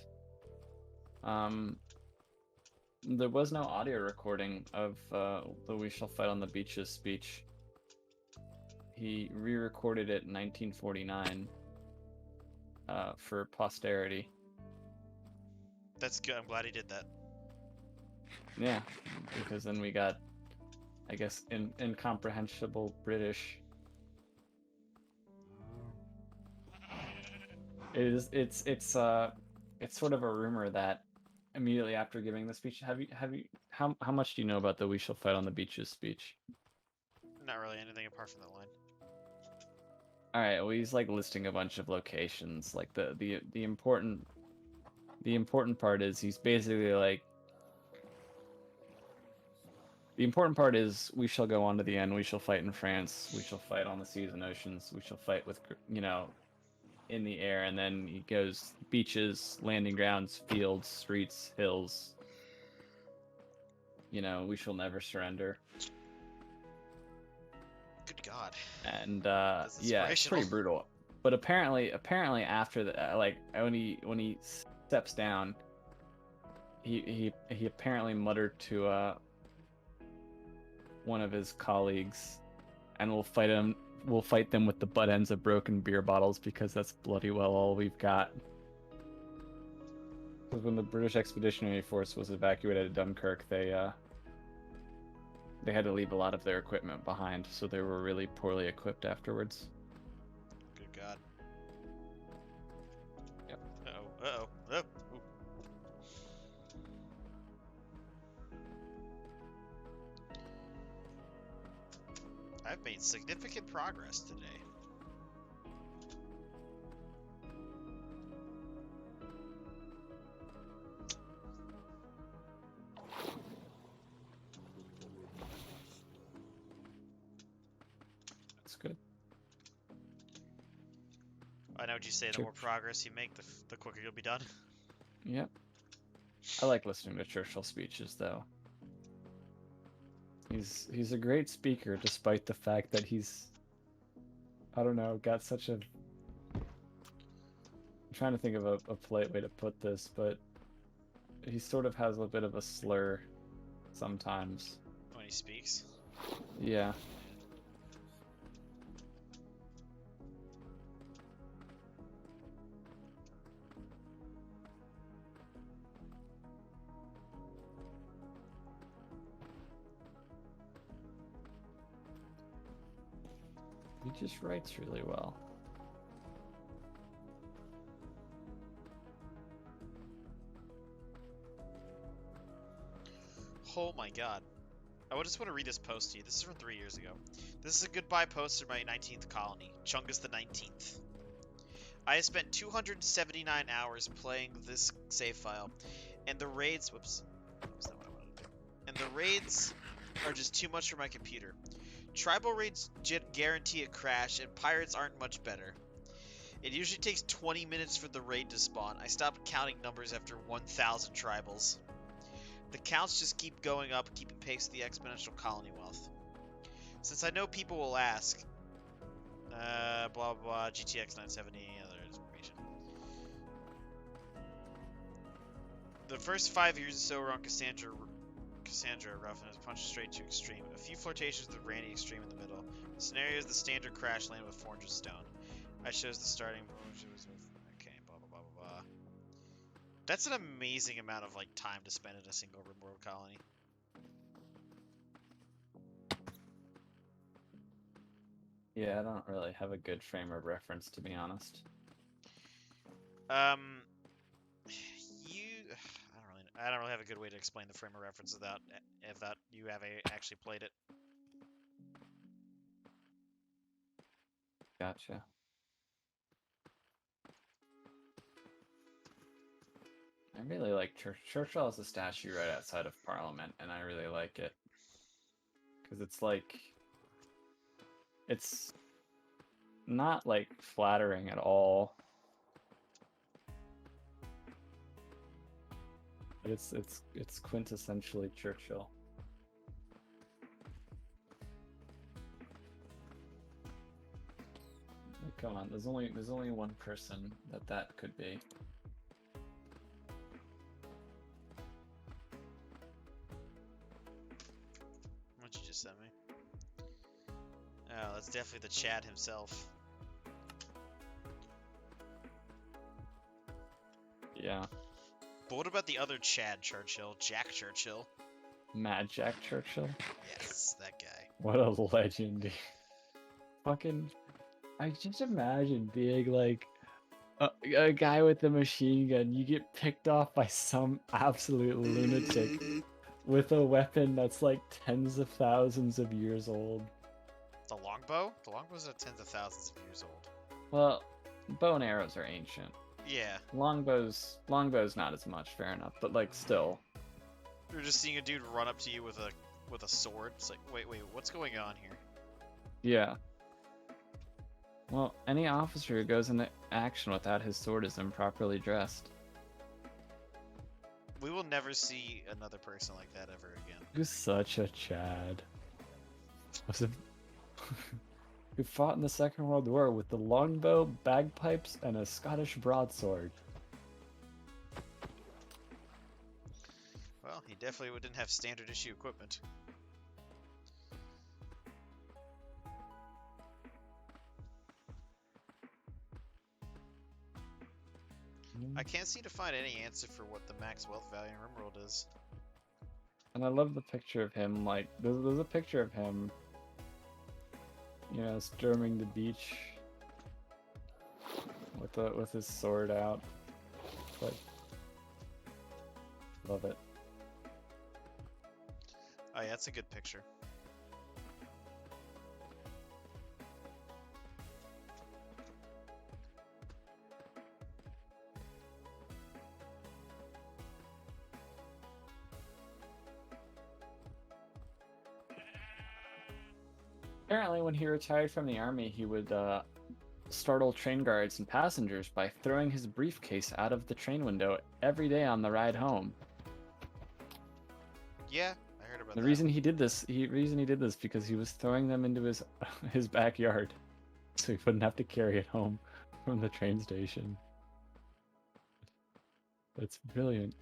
There was no audio recording of the "We Shall Fight on the Beaches" speech. He re-recorded it in 1949 for posterity. That's good. I'm glad he did that. Yeah, because then we got, I guess, incomprehensible British. It's sort of a rumor that immediately after giving the speech, how much do you know about the "We Shall Fight on the Beaches" speech? Not really anything apart from that line. All right, well, he's like listing a bunch of locations. Like the important part is he's basically like, the important part is we shall go on to the end. We shall fight in France. We shall fight on the seas and oceans. We shall fight with, in the air, and then he goes beaches, landing grounds, fields, streets, hills. You know, we shall never surrender. Good God. And That's yeah, it's pretty inspirational. brutal. But apparently after the like when he steps down, he apparently muttered to one of his colleagues, and we'll fight them with the butt ends of broken beer bottles because that's bloody well all we've got. Because when the British Expeditionary Force was evacuated at Dunkirk, they had to leave a lot of their equipment behind, so they were really poorly equipped afterwards. Good God. Yep. Uh-oh. Uh-oh. Oh. Ooh. I've made significant progress today. That's good. I know what you say, the Sure. more progress you make, the quicker you'll be done. Yep. I like listening to Churchill speeches, though. He's a great speaker, despite the fact that he's, I don't know, got such a. I'm trying to think of a polite way to put this, but he sort of has a bit of a slur sometimes. When he speaks. Yeah. He just writes really well. Oh my God. I just want to read this post to you. This is from 3 years ago. This is a goodbye post to my 19th colony, Chungus the 19th. I have spent 279 hours playing this save file, and the raids. Whoops. That's not what I wanted to do. And the raids are just too much for my computer. Tribal raids guarantee a crash, and pirates aren't much better. It usually takes 20 minutes for the raid to spawn. I stopped counting numbers after 1,000 tribals. The counts just keep going up, keeping pace with the exponential colony wealth. Since I know people will ask, blah blah, GTX 970, other information. The first 5 years or so were on Cassandra rough, and it was punched straight to extreme. A few flirtations with Randy extreme in the middle. The scenario is the standard crash land with 400 stone. I chose the starting. Okay, blah blah blah blah blah. That's an amazing amount of like time to spend in a single RimWorld colony. Yeah, I don't really have a good frame of reference, to be honest. I don't really have a good way to explain the frame of reference without if that you have actually played it. Gotcha. I really like Churchill has a statue right outside of Parliament, and I really like it. Because it's like... It's not, like, flattering at all. But it's quintessentially Churchill. Come on, there's only one person that could be. What you just sent me? Oh, that's definitely the Chad himself. Yeah. But what about the other Chad Churchill, Jack Churchill? Mad Jack Churchill? Yes, that guy. What a legend. Fucking... I just imagine being like a guy with a machine gun. You get picked off by some absolute lunatic with a weapon that's like tens of thousands of years old. The longbow? The longbow's are tens of thousands of years old. Well, bow and arrows are ancient. Yeah. Longbows not as much, fair enough, but like still. You're just seeing a dude run up to you with a sword. It's like, wait, what's going on here? Yeah. Well, any officer who goes into action without his sword is improperly dressed. We will never see another person like that ever again. You're such a Chad. Was it- Who fought in the Second World War with the longbow, bagpipes, and a Scottish broadsword. Well, he definitely didn't have standard issue equipment. I can't seem to find any answer for what the max wealth value in RimWorld is. And I love the picture of him, like, there's a picture of him, you know, storming the beach with his sword out. Like, love it. Oh yeah, that's a good picture. Apparently, when he retired from the army, he would startle train guards and passengers by throwing his briefcase out of the train window every day on the ride home. Yeah, I heard about The that. reason he did this, because he was throwing them into his his backyard, so he wouldn't have to carry it home from the train station. That's brilliant.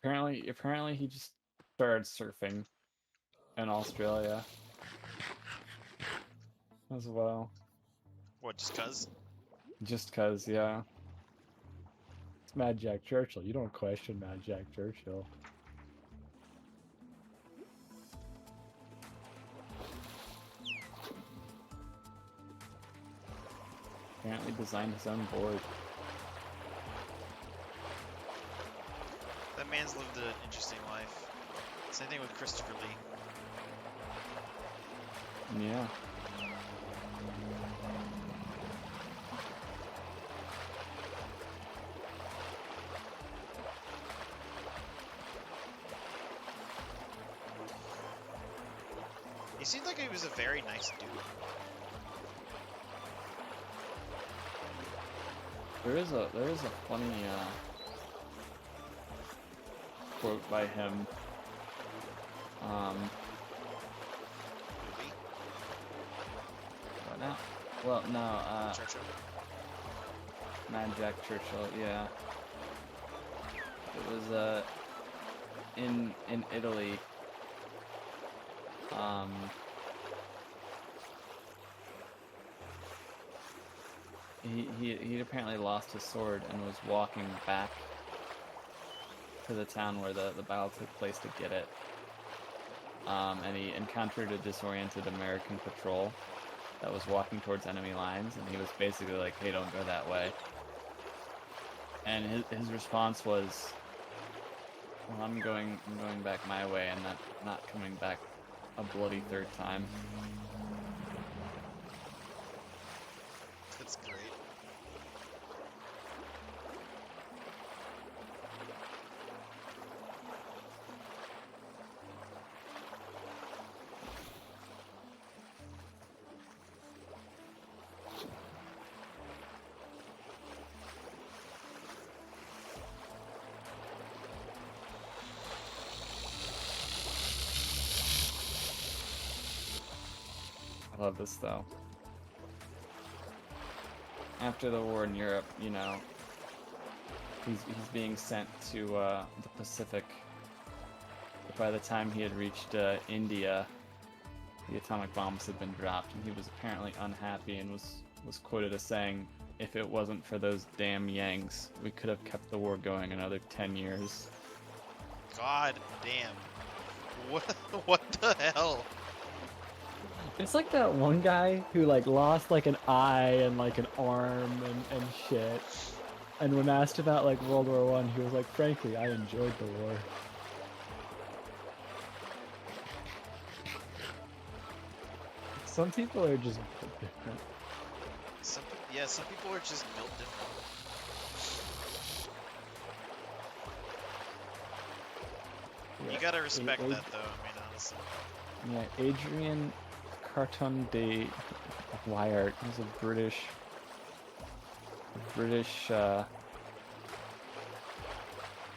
Apparently he just started surfing in Australia as well. What, just cuz? Just cause, yeah. It's Mad Jack Churchill. You don't question Mad Jack Churchill. Apparently designed his own board. That man's lived an interesting life. Same thing with Christopher Lee. Yeah. He seemed like he was a very nice dude. There is a funny quote by him. Movie? What now? Well, no, Churchill? Mad Jack Churchill, yeah. It was in Italy. He apparently lost his sword and was walking back to the town where the battle took place to get it. And he encountered a disoriented American patrol that was walking towards enemy lines, and he was basically like, "Hey, don't go that way." And his response was, "Well, I'm going back my way, and not coming back a bloody third time." That's great. I love this though. After the war in Europe, you know, he's being sent to the Pacific. But by the time he had reached India, the atomic bombs had been dropped, and he was apparently unhappy and was quoted as saying, "If it wasn't for those damn Yanks, we could have kept the war going another 10 years." God damn. What the hell? It's like that one guy who like lost like an eye and like an arm and shit. And when asked about like World War One, he was like, "Frankly, I enjoyed the war." Some people are just different. Some people are just built different. You gotta respect Ad- that, though. I mean, honestly. Yeah, Adrian Carton de Wyatt. He's a British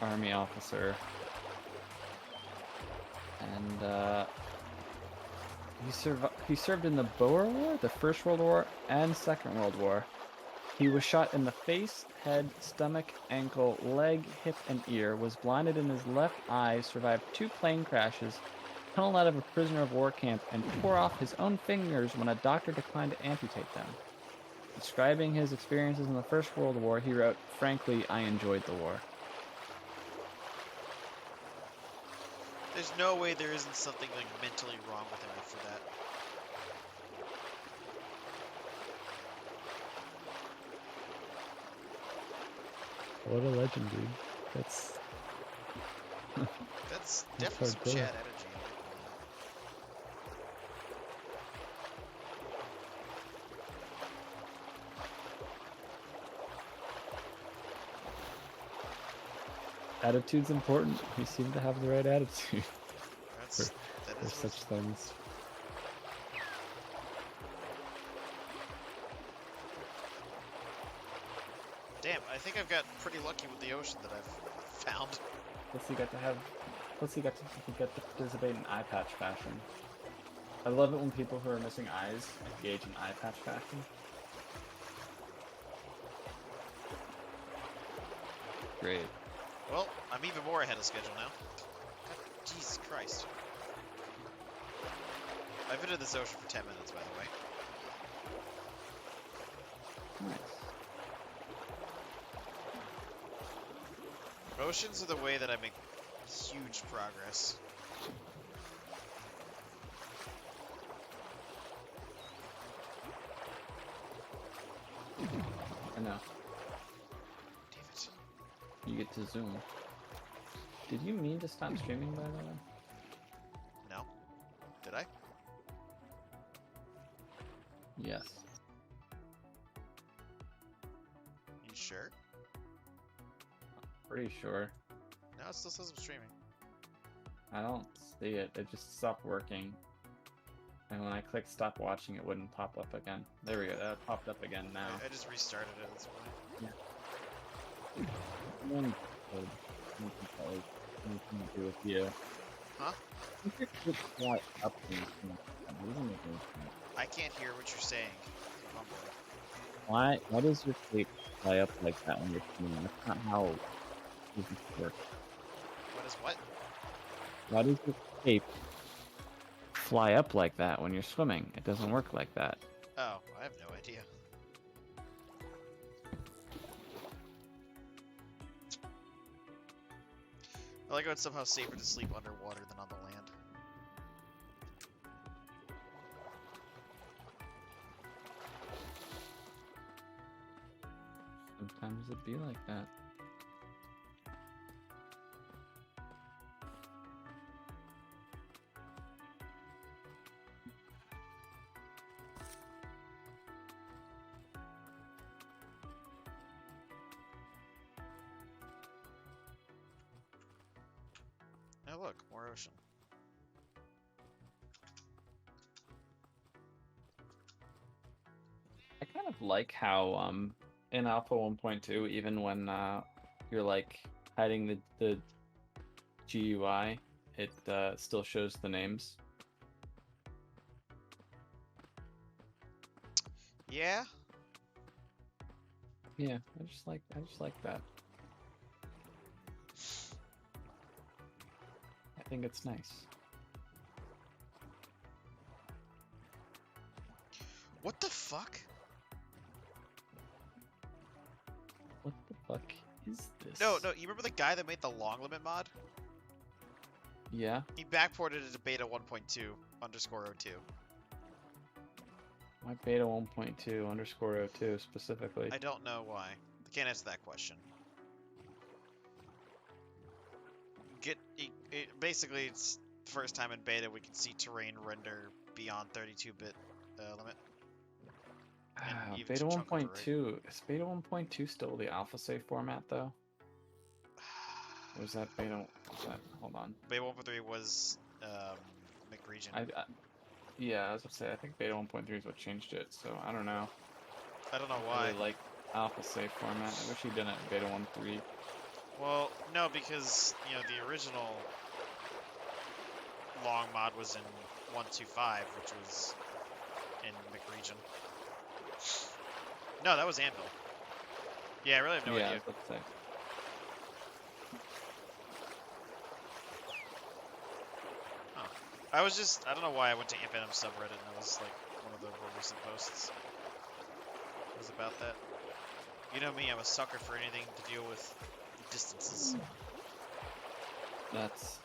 army officer, and he served in the Boer War, the First World War, and Second World War. He was shot in the face, head, stomach, ankle, leg, hip, and ear, was blinded in his left eye, survived 2 plane crashes, tunneled out of a prisoner of war camp, and tore off his own fingers when a doctor declined to amputate them. Describing his experiences in the First World War, he wrote, "Frankly, I enjoyed the war." There's no way there isn't something like mentally wrong with him after that. What a legend, dude. That's That's That's definitely some hardcore. Chad energy. attitude's important. He seemed to have the right attitude That's that for is such things. Damn, I think I've got pretty lucky with the ocean that I've found. Plus, he got to participate in eye patch fashion. I love it when people who are missing eyes engage in eye patch fashion. Great. Well, I'm even more ahead of schedule now. God, Jesus Christ. I've been in this ocean for 10 minutes, by the way. Nice. Oceans are the way that I make huge progress. I know. Damn it. You get to zoom. Did you mean to stop streaming, by the way? No. Did I? Yes. You sure? Pretty sure. No, it still says I'm streaming. I don't see it. It just stopped working. And when I clicked stop watching, it wouldn't pop up again. There we go. That popped up again now. I just restarted it at this point. Anything to do with you. Huh? What up I can't hear what you're saying. I'm Why does your cape fly up like that when you're swimming? That's not how this works. What is what? Why does your cape fly up like that when you're swimming? It doesn't work like that. Oh, I have no idea. I like how it's somehow safer to sleep underwater than on the land. Sometimes it'd be like that. Oh look, more ocean. I kind of like how in Alpha 1.2, even when you're like hiding the GUI, it still shows the names. Yeah? Yeah, I just like that. I think it's nice. What the fuck? What the fuck is this? No, you remember the guy that made the long limit mod? Yeah. He backported it to beta 1.2 underscore 02. Why beta 1.2 underscore 02 specifically? I don't know why. I can't answer that question. Basically, it's the first time in beta we can see terrain render beyond 32-bit limit. and even Beta some chunk override. 1.2 is beta 1.2 still the alpha save format though? Was that beta? Was that? Hold on. Beta 1.3 was McRegion. Yeah, I was gonna say I think beta 1.3 is what changed it. So I don't know. I don't know I why. really like alpha safe format. I wish he did it in beta 1.3. Well, no, because the original long mod was in 1.2.5, which was in McRegion. No, that was Anvil. Yeah, I really have no yeah, I idea. was about to say. I don't know why I went to AmpVenom subreddit and that was like one of the more recent posts. It was about that. You know me, I'm a sucker for anything to deal with distances. That's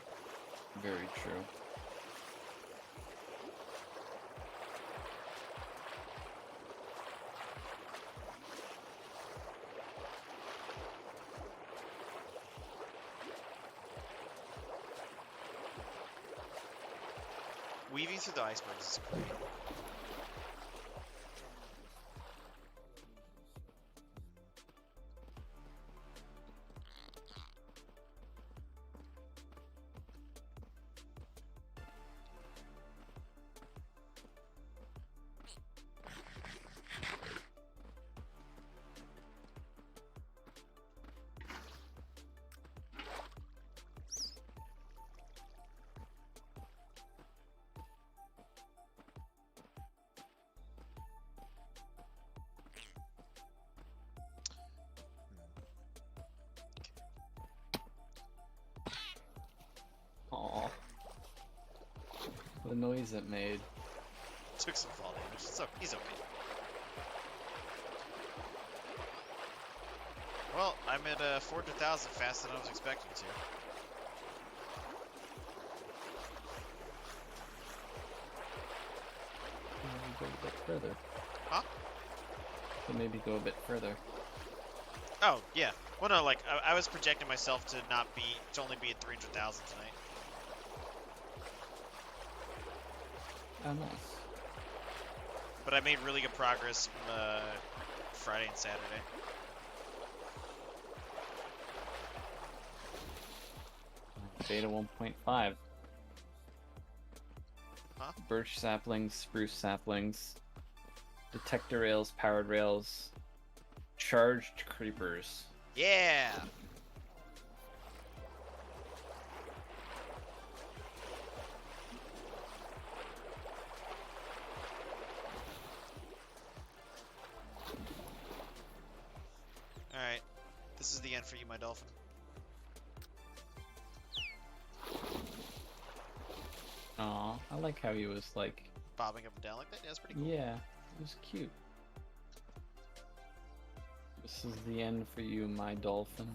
very true. Weaving through the icebergs is great. Aw. The noise it made. Took some fall damage. So he's okay. Well, I'm at 400,000 faster than I was expecting to. Maybe go a bit further. Huh? So maybe go a bit further. Oh, yeah. Well, no, like, I was projecting myself to only be at 300,000 tonight. Oh, nice. But I made really good progress Friday and Saturday. Beta 1.5. Huh? Birch saplings, spruce saplings, detector rails, powered rails, charged creepers. Yeah! Alright. This is the end for you, my dolphin. Aw, I like how he was like, Bobbing up and down like that? Yeah, that's pretty cool. yeah, it was cute. This is the end for you, my dolphin.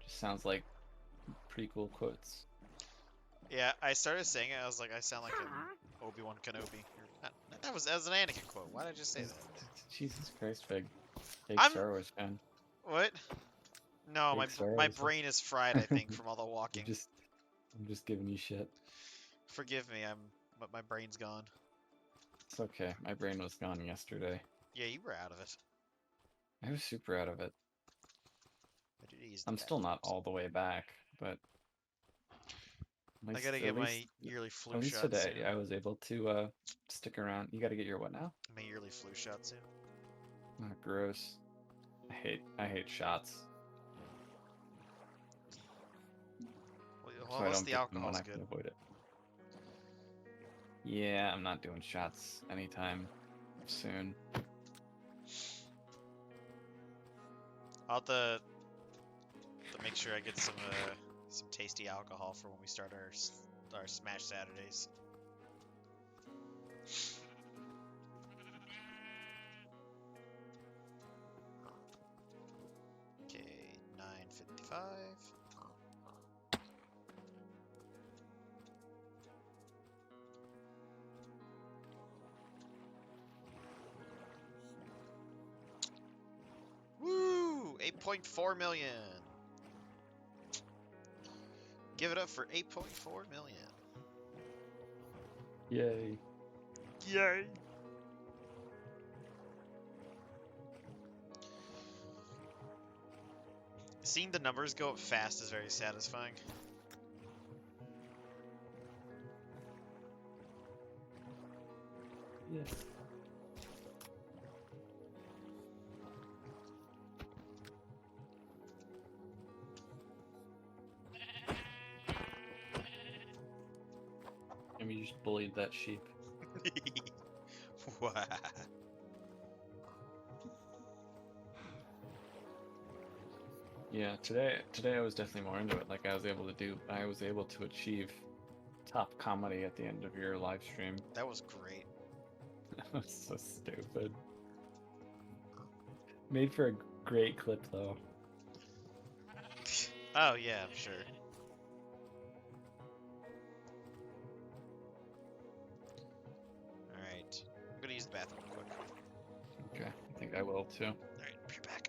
Just sounds like pretty cool quotes. Yeah, I started saying it, I was like, I sound like an Obi-Wan Kenobi. That was an Anakin quote. Why did I just say that? Jesus Christ, big I'm- Star Wars fan. What? No, Big Star my Wars fan. brain is fried, I think, from all the walking. I'm just giving you shit. Forgive me, but my brain's gone. It's okay. My brain was gone yesterday. Yeah, you were out of it. I was super out of it. I did ease the I'm still not bathrooms. all the way back, but I gotta get my yearly flu at least shot today soon. I was able to stick around. You got to get your what now? My yearly flu shot soon. Oh, gross. I hate shots. Well, So I unless don't the get them when alcohol's I can good. avoid it. Yeah, I'm not doing shots anytime soon. I'll have to make sure I get some tasty alcohol for when we start our Smash Saturdays. Okay, 9:55. Woo! 8.4 million. Give it up for 8.4 million. Yay. Yay! Seeing the numbers go up fast is very satisfying. Yes. I mean, you just bullied that sheep. Wow. Yeah, today I was definitely more into it. Like I was able to achieve top comedy at the end of your live stream. That was great. That was so stupid. Made for a great clip though. Oh yeah, I'm sure. Alright. I'm gonna use the bathroom real quick. Okay, I think I will too. Alright, be back.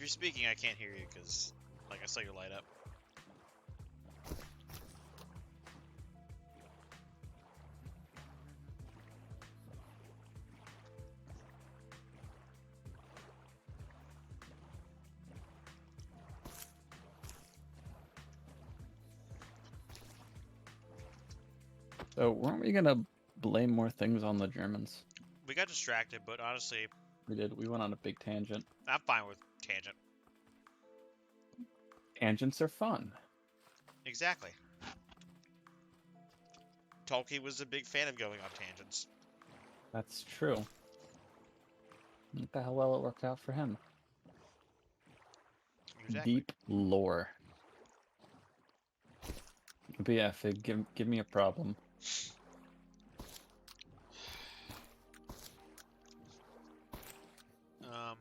you're speaking, I can't hear you because, like, I saw your light up. So weren't we gonna blame more things on the Germans? We got distracted, but honestly, We did. We went on a big tangent. I'm fine with tangent. Tangents are fun. Exactly. Tolkien was a big fan of going on tangents. That's true. Look at how well it worked out for him. Exactly. Deep lore. But yeah, Fig, give me a problem. Um.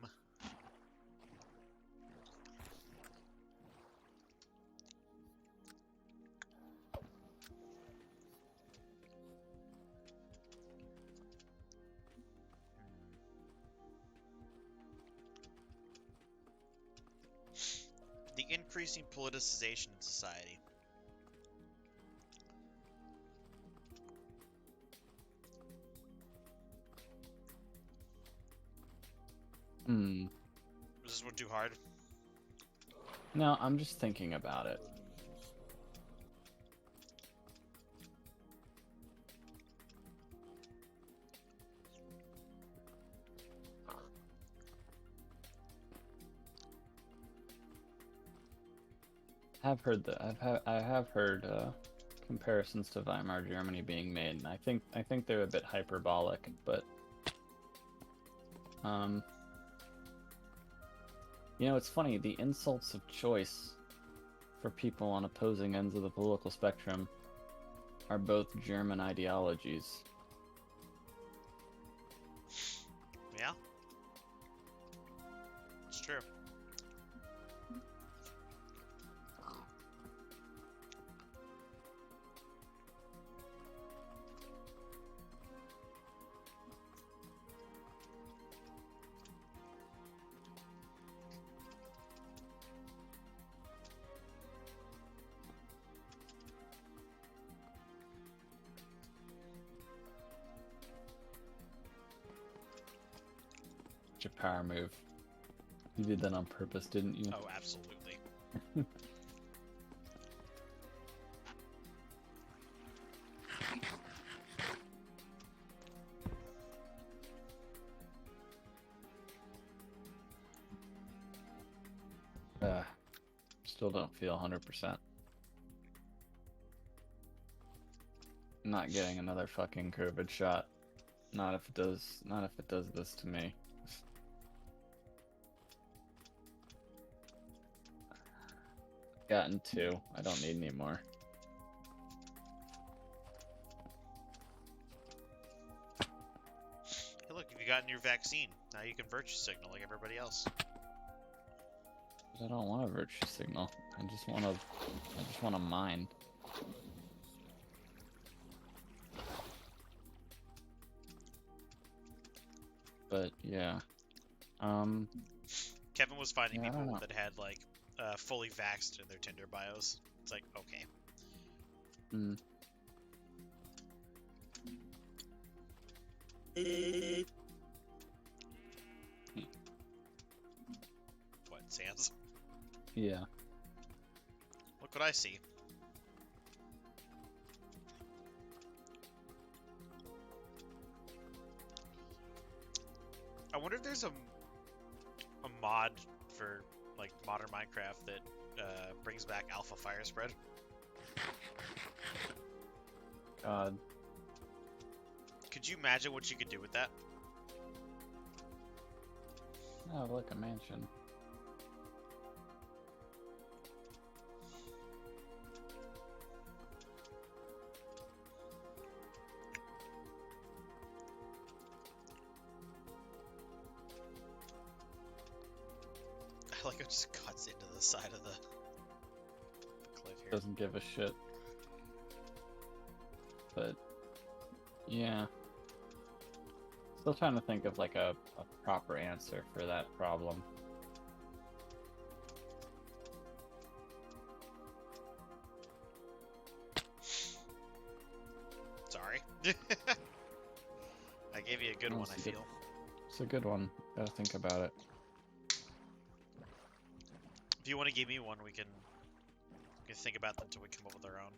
The increasing politicization in society. Hmm. Is this one too hard? No, I'm just thinking about it. I have heard comparisons to Weimar Germany being made, and I think they're a bit hyperbolic, but you know, it's funny, the insults of choice for people on opposing ends of the political spectrum are both German ideologies. Yeah. It's true. Such a power move. You did that on purpose, didn't you? Oh, absolutely. Still don't feel 100%. Not getting another fucking COVID shot. Not if it does this to me. Gotten 2. I don't need any more. Hey, look, if you gotten your vaccine, now you can virtue signal like everybody else. I don't want a virtue signal. I just want to mine. But yeah. Kevin was finding Yeah, I don't people know. that had like fully vaxxed in their Tinder bios. It's like, okay. Mm. What, Sans? Yeah. Look what I see. I wonder if there's a mod for like modern Minecraft that brings back alpha fire spread. God. Could you imagine what you could do with that? Oh, look, a mansion. I like it just cuts into the side of the cliff here. Doesn't give a shit. But yeah. Still trying to think of like a proper answer for that problem. I gave you a good Oh, one, I it's a good- feel. It's a good one. Gotta think about it. If you want to give me one, we can think about them until we come up with our own.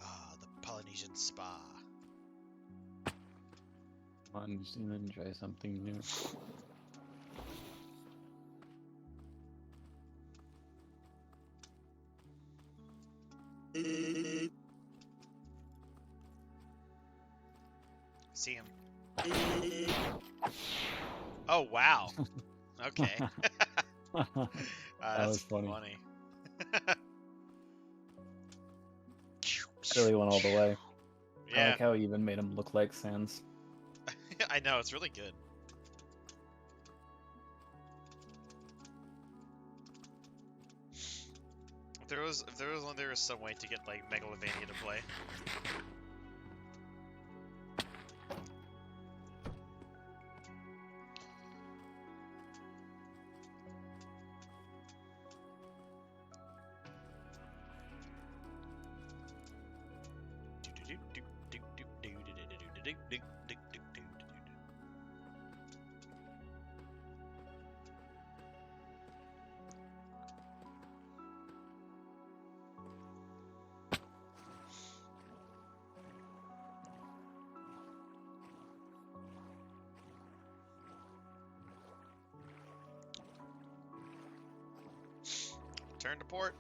Ah, the Polynesian spa. Come on, just enjoy something new. See him. Oh wow. Okay. That's was funny. funny. Really went all the way. I Yeah, like how he even made him look like Sans. I know, it's really good. If there was some way to get like Megalovania to play. Turn to port.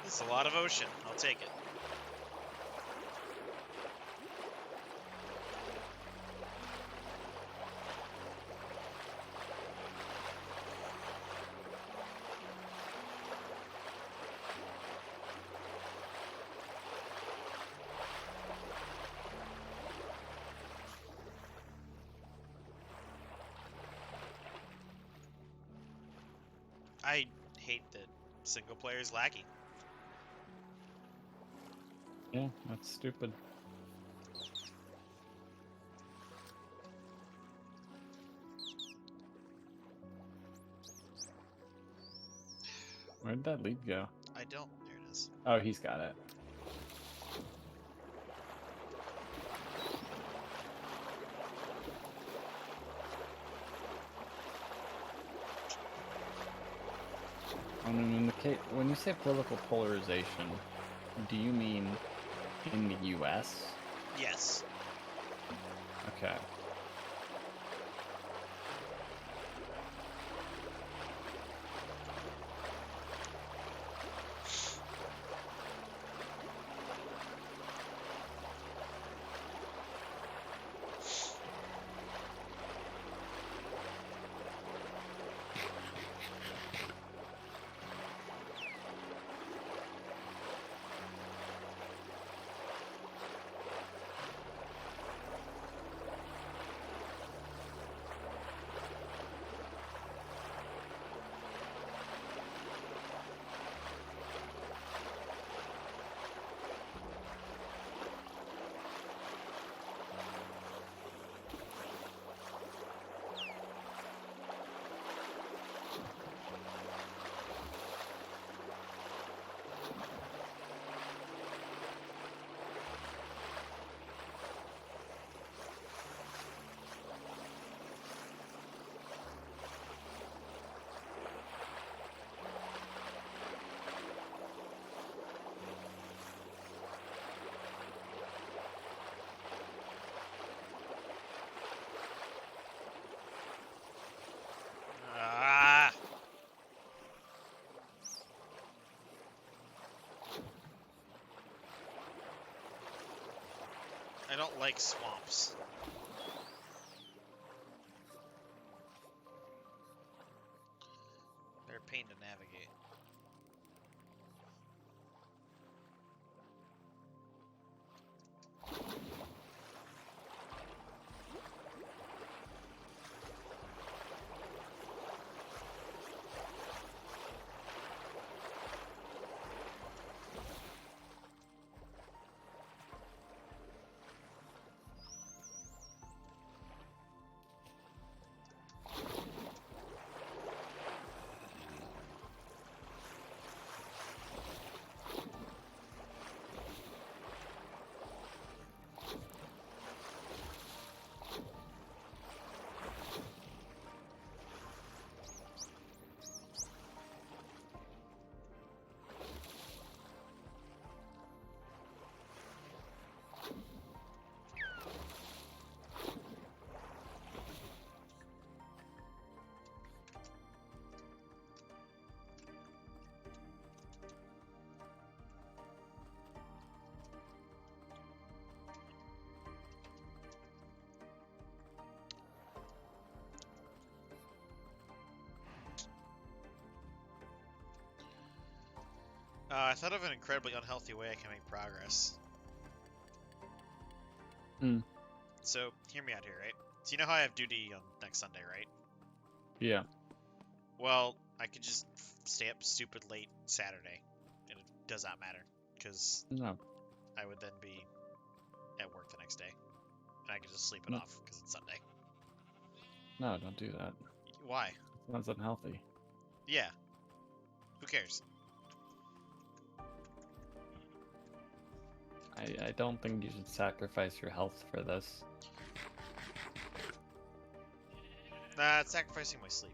It's a lot of ocean. I'll take it. I hate that single player is laggy. Yeah, that's stupid. Where'd that lead go? I don't. There it is. Oh, he's got it. When you say political polarization, do you mean in the U.S.? Yes. Okay. don't like swamps. They're a pain to navigate. I thought of an incredibly unhealthy way I can make progress. Hmm. So, hear me out here, right? So you know how I have duty on next Sunday, right? Yeah. Well, I could just stay up stupid late Saturday, and it does not matter, because No. I would then be at work the next day, and I could just sleep it No. off, because it's Sunday. No, don't do that. Why? Sounds unhealthy. Yeah. Who cares? I don't think you should sacrifice your health for this. Nah, it's sacrificing my sleep.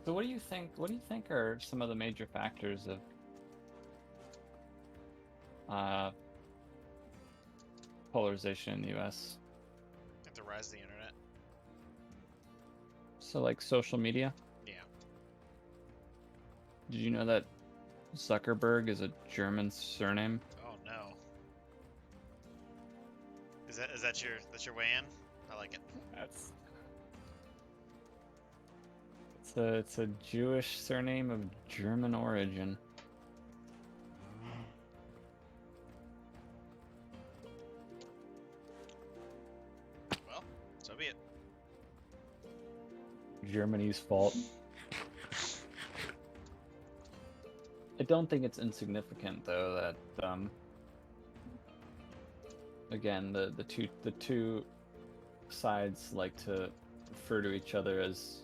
So what do you think? What do you think are some of the major factors of polarization in the U.S.? At the rise of the internet. So like social media. Yeah. Did you know that Zuckerberg is a German surname? Oh no. Is that your way in? I like it. That's it's a Jewish surname of German origin. Well, so be it. Germany's fault. I don't think it's insignificant though that again the two sides like to refer to each other as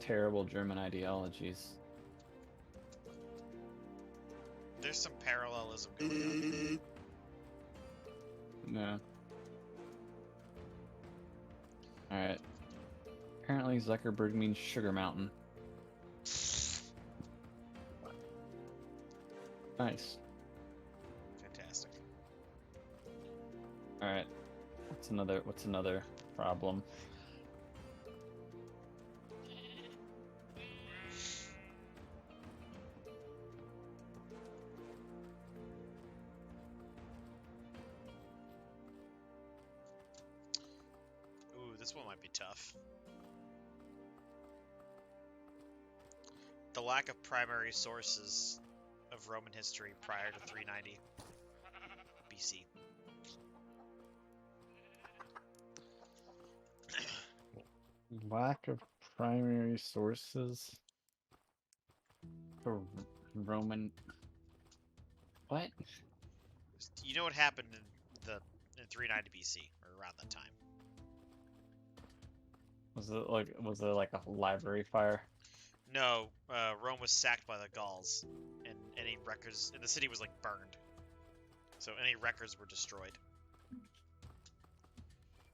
terrible German ideologies. There's some parallelism going on. Yeah. Alright. Apparently Zuckerberg means Sugar Mountain. Nice. Fantastic. Alright. What's another problem? Ooh, this one might be tough. the lack of primary sources of Roman history prior to 390 BC. Lack of primary sources for Roman. What? You know what happened in 390 BC or around that time? Was it like a library fire? No, Rome was sacked by the Gauls, and any records, and the city was like burned. So any records were destroyed.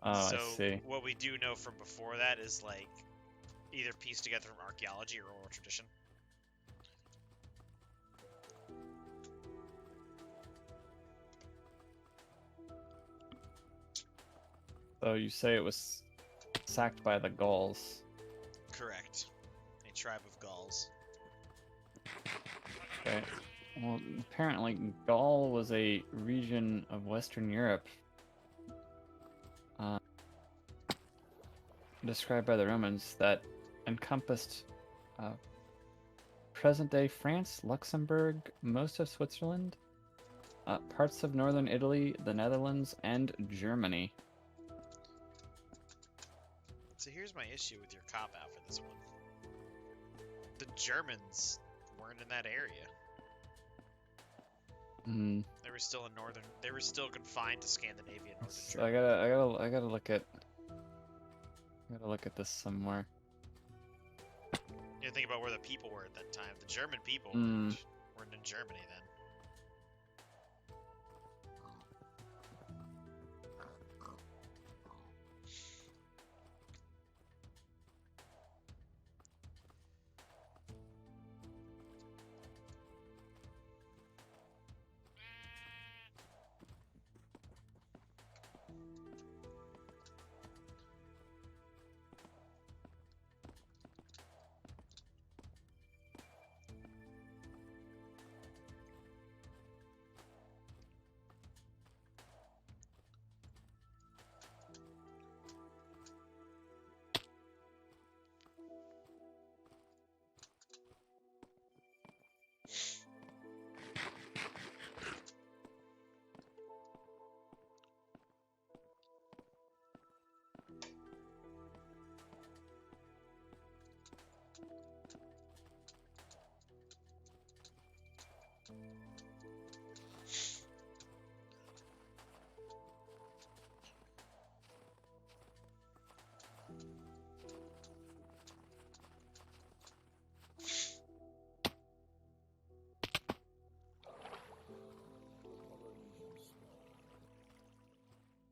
Oh, So I see. what we do know from before that is like either pieced together from archaeology or oral tradition. So you say it was sacked by the Gauls. Correct. A tribe of Gauls. Okay. Well, apparently Gaul was a region of Western Europe described by the Romans that encompassed present-day France, Luxembourg, most of Switzerland, parts of northern Italy, the Netherlands, and Germany. So here's my issue with your cop-out for this one. The Germans weren't in that area. Hmm. They were still in northern. They were still confined to Scandinavia and northern So Germany. I gotta look at. I gotta look at this somewhere. You think about where the people were at that time. The German people Mm. weren't in Germany then.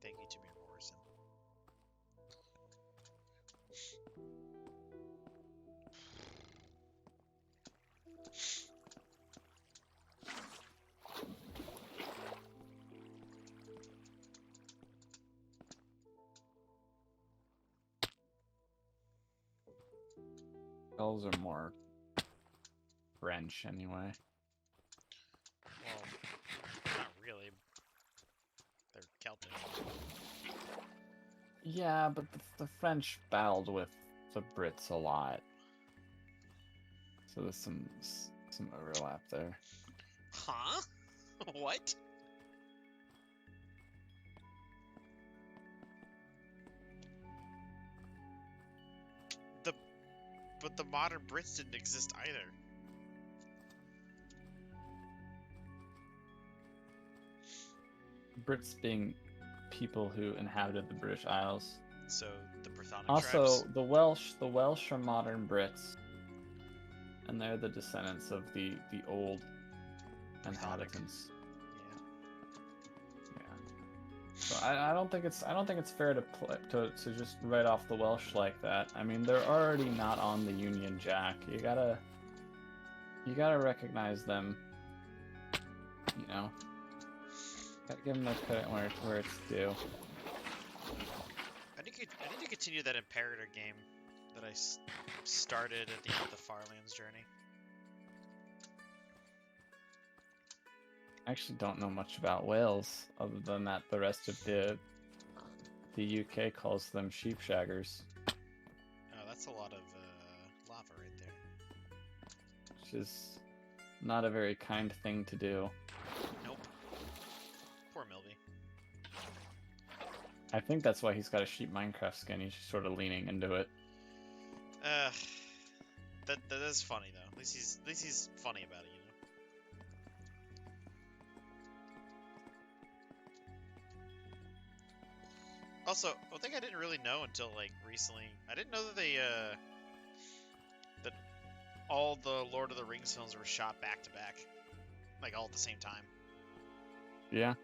Thank you, Jimmy Morrison. Gauls are more French anyway. Well, not really. They're Celtic. Yeah, but the French battled with the Brits a lot, so there's some overlap there. Huh? What? But the modern Brits didn't exist either. Brits being people who inhabited the British Isles. So the Brythonic Also, tribes. the Welsh are modern Brits, and they're the descendants of the old Brythonic. inhabitants. Yeah. Yeah. So I don't think it's fair to just write off the Welsh like that. I mean, they're already not on the Union Jack. You gotta recognize them. You know, gotta give them their credit where it's due. I need to continue that Imperator game that I started at the end of the Farlands journey. I actually don't know much about Wales, other than that the rest of the UK calls them sheepshaggers. Oh, that's a lot of lava right there. which is not a very kind thing to do. Nope. Poor Milby. I think that's why he's got a sheep Minecraft skin. He's just sort of leaning into it. That is funny though. At least he's funny about it, you know. Also, one thing I didn't really know until like recently, I didn't know that that all the Lord of the Rings films were shot back to back, like all at the same time, Yeah.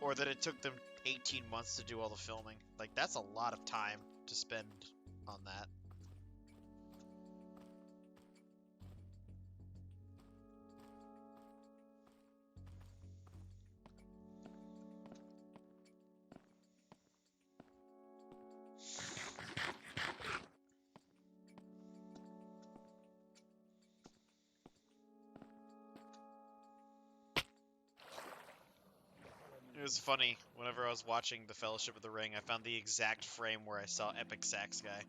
or that it took them 18 months to do all the filming. Like that's a lot of time to spend on that. It was funny, whenever I was watching The Fellowship of the Ring, I found the exact frame where I saw Epic Sax Guy.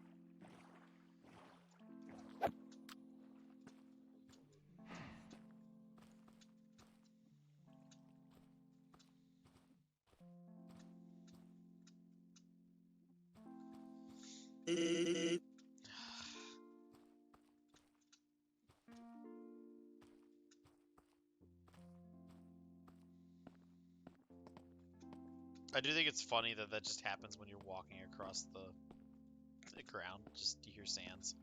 I do think it's funny that that just happens when you're walking across the ground. Just you hear sands.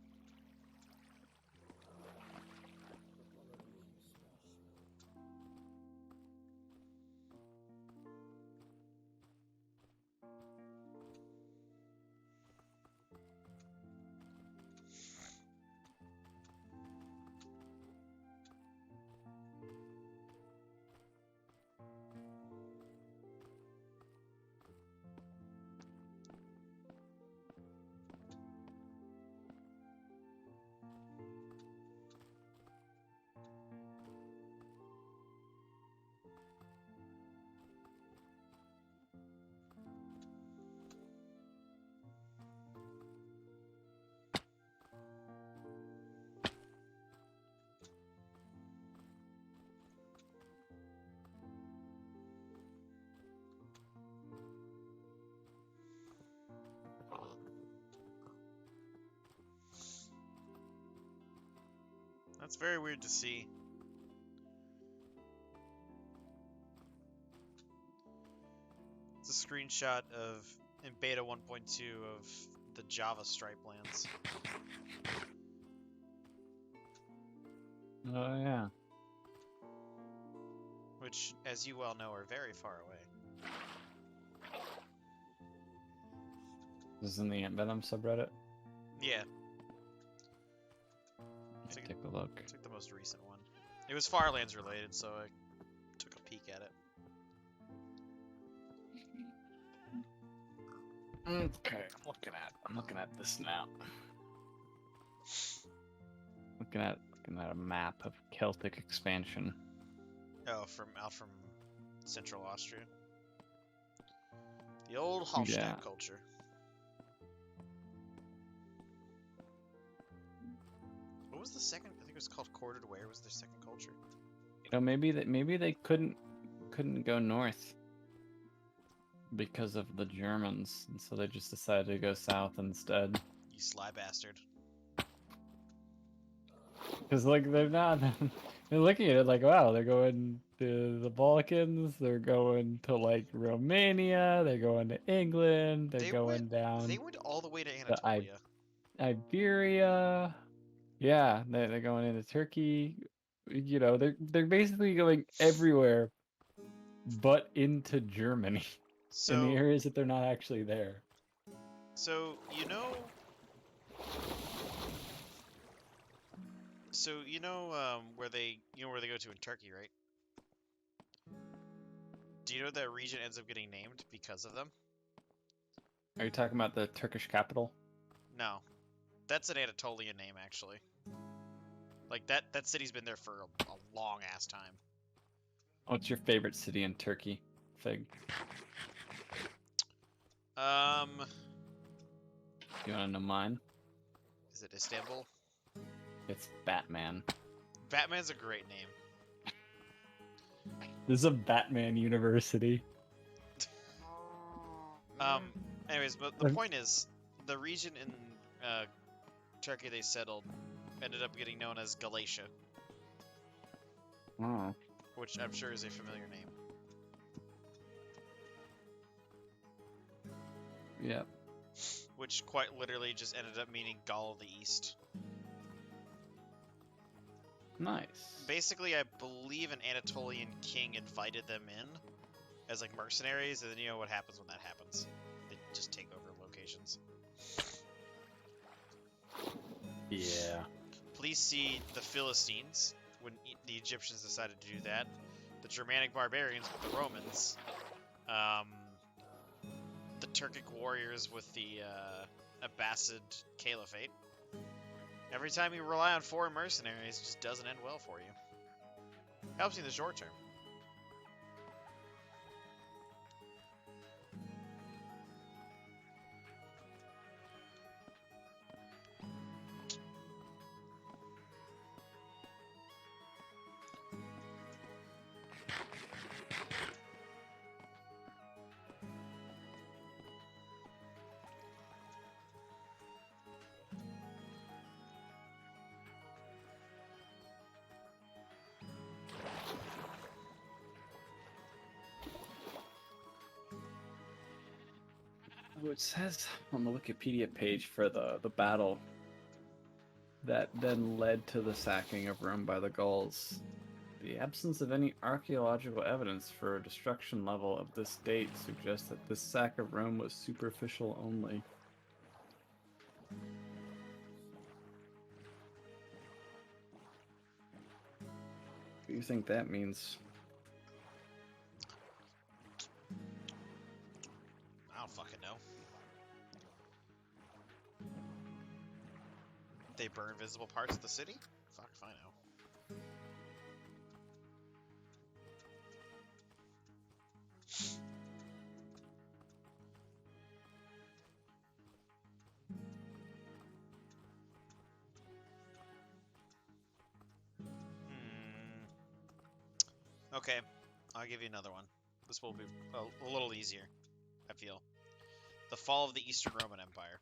That's very weird to see. It's a screenshot of in beta 1.2 of the Java Stripe lands. Oh yeah. Which, as you well know, are very far away. This is in the Ant Venom subreddit. Yeah, Let's take a look. it's like the most recent one. It was Farlands related, so I took a peek at it. Okay, I'm looking at this now. Looking at a map of Celtic expansion. Oh, out from Central Austria. The old Hallstatt Yeah. culture. What was the second? I think it was called Corded Ware. Was their second culture? You know, maybe they couldn't go north because of the Germans, and so they just decided to go south instead. You sly bastard. Because like they're not, they're looking at it like, wow, they're going to the Balkans, they're going to like Romania, they're going to England, they're They going down They went all the way to the Anatolia. Iberia. Yeah, they're going into Turkey. You know, they're basically going everywhere, but into Germany in the So, areas that they're not actually there. so you know, where they go to in Turkey, right? Do you know that region ends up getting named because of them? Are you talking about the Turkish capital? No, that's an Anatolian name actually. Like that city's been there for a long ass time. What's your favorite city in Turkey, Fig? Um, You want to know mine? is it Istanbul? It's Batman. Batman's a great name. This is a Batman University. Anyways, but the point is, the region in Turkey they settled ended up getting known as Galatia, Oh. which I'm sure is a familiar name. Yep. Which quite literally just ended up meaning Gaul of the East. Nice. Basically, I believe an Anatolian king invited them in as like mercenaries, and then you know what happens when that happens. They just take over locations. Yeah. Please see the Philistines when the Egyptians decided to do that. The Germanic barbarians with the Romans. The Turkic warriors with the Abbasid Caliphate. Every time you rely on foreign mercenaries, it just doesn't end well for you. Helps you in the short term. Oh, it says on the Wikipedia page for the battle that then led to the sacking of Rome by the Gauls. The absence of any archaeological evidence for a destruction level of this date suggests that this sack of Rome was superficial only. What do you think that means? I don't fucking know. They burn visible parts of the city? Fuck if I know. Okay, I'll give you another one. This will be a little easier, I feel. The fall of the Eastern Roman Empire.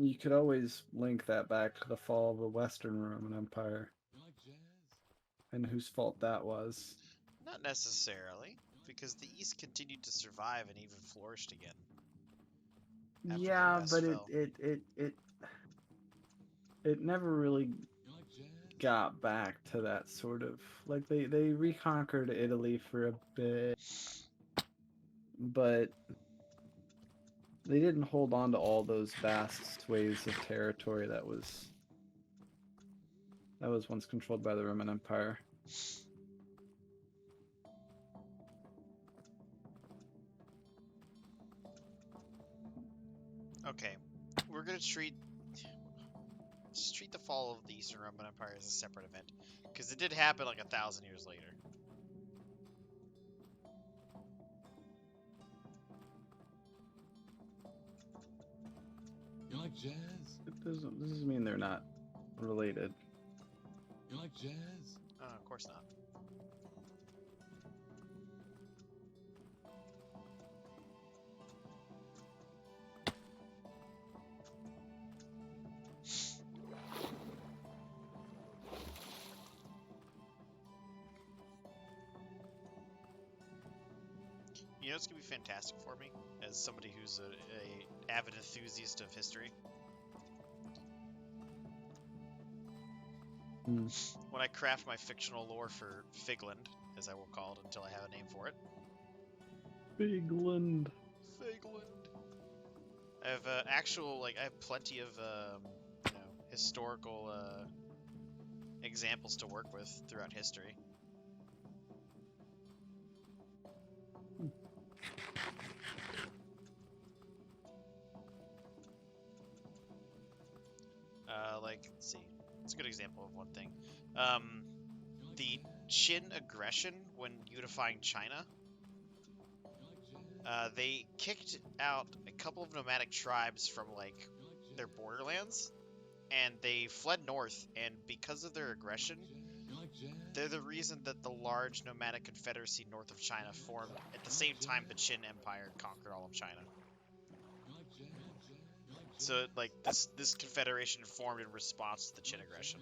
You could always link that back to the fall of the Western Roman Empire and whose fault that was. Not necessarily, because the East continued to survive and even flourished again. After the Yeah, West but fell. it never really got back to that sort of like they reconquered Italy for a bit, but they didn't hold on to all those vast swathes of territory that was once controlled by the Roman Empire. Okay, we're gonna treat the fall of the Eastern Roman Empire as a separate event, because it did happen like 1,000 years later. You like jazz? It doesn't mean they're not related. You like jazz? Of course not. You know what's gonna be fantastic for me, as somebody who's a avid enthusiast of history? When I craft my fictional lore for Figland, as I will call it until I have a name for it. Bigland. Figland. I have I have plenty of historical examples to work with throughout history. Let's see. It's a good example of one thing. The Qin aggression when unifying China. They kicked out a couple of nomadic tribes from like their borderlands, and they fled north. And because of their aggression, they're the reason that the large nomadic confederacy north of China formed at the same time the Qin Empire conquered all of China. So like this confederation formed in response to the Qin aggression.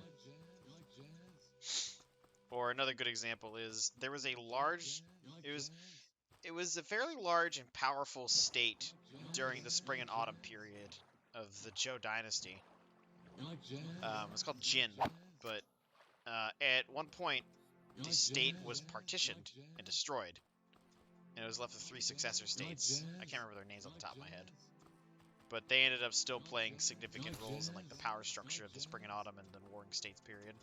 Or another good example is there was a large, it was a fairly large and powerful state during the spring and autumn period of the Zhou dynasty. It's called Jin, but at one point the state was partitioned and destroyed, and it was left with 3 successor states. I can't remember their names off the top of my head, but they ended up still playing significant roles in like the power structure of the spring and autumn and the warring states period.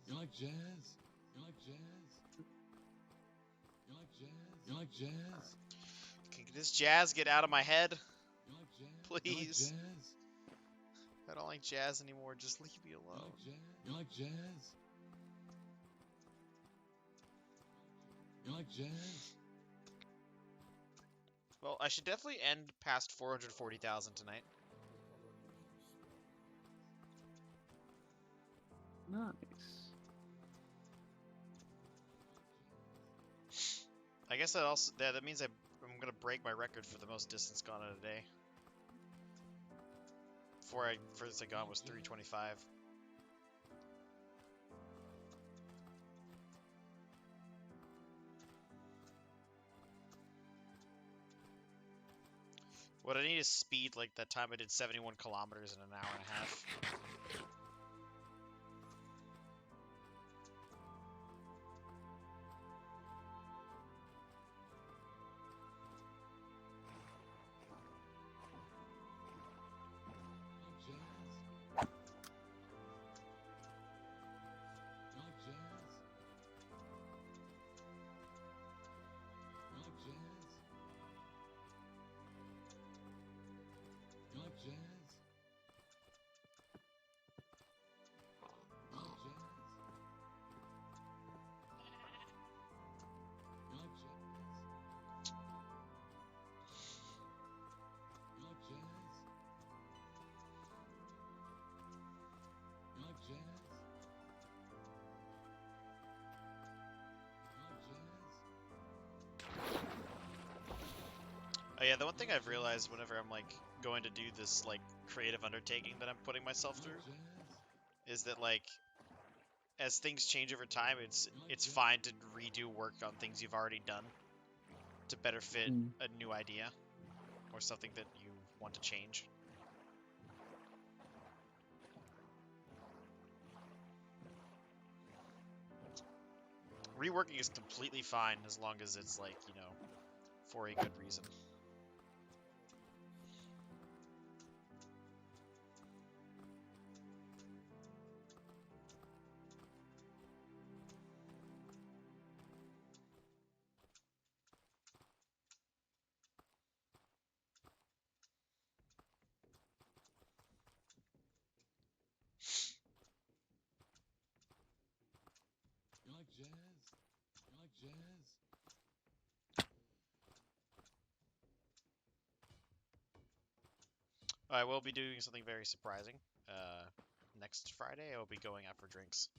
You like jazz? You like jazz? You like jazz? You like jazz? Can this jazz get out of my head? You like jazz? Please. You like jazz? I don't like jazz anymore. Just leave me alone. You like jazz? You like jazz? Well, I should definitely end past 440,000 tonight. Nice. I guess that means I'm gonna break my record for the most distance gone in a day. Furthest I gone was 325. What I need is speed, like that time I did 71 kilometers in an hour and a half. Oh yeah, the one thing I've realized whenever I'm like going to do this like creative undertaking that I'm putting myself through is that like as things change over time, it's fine to redo work on things you've already done to better fit a new idea or something that you want to change. Reworking is completely fine as long as it's like, you know, for a good reason. You like jazz? You like jazz? I will be doing something very surprising. Next Friday, I will be going out for drinks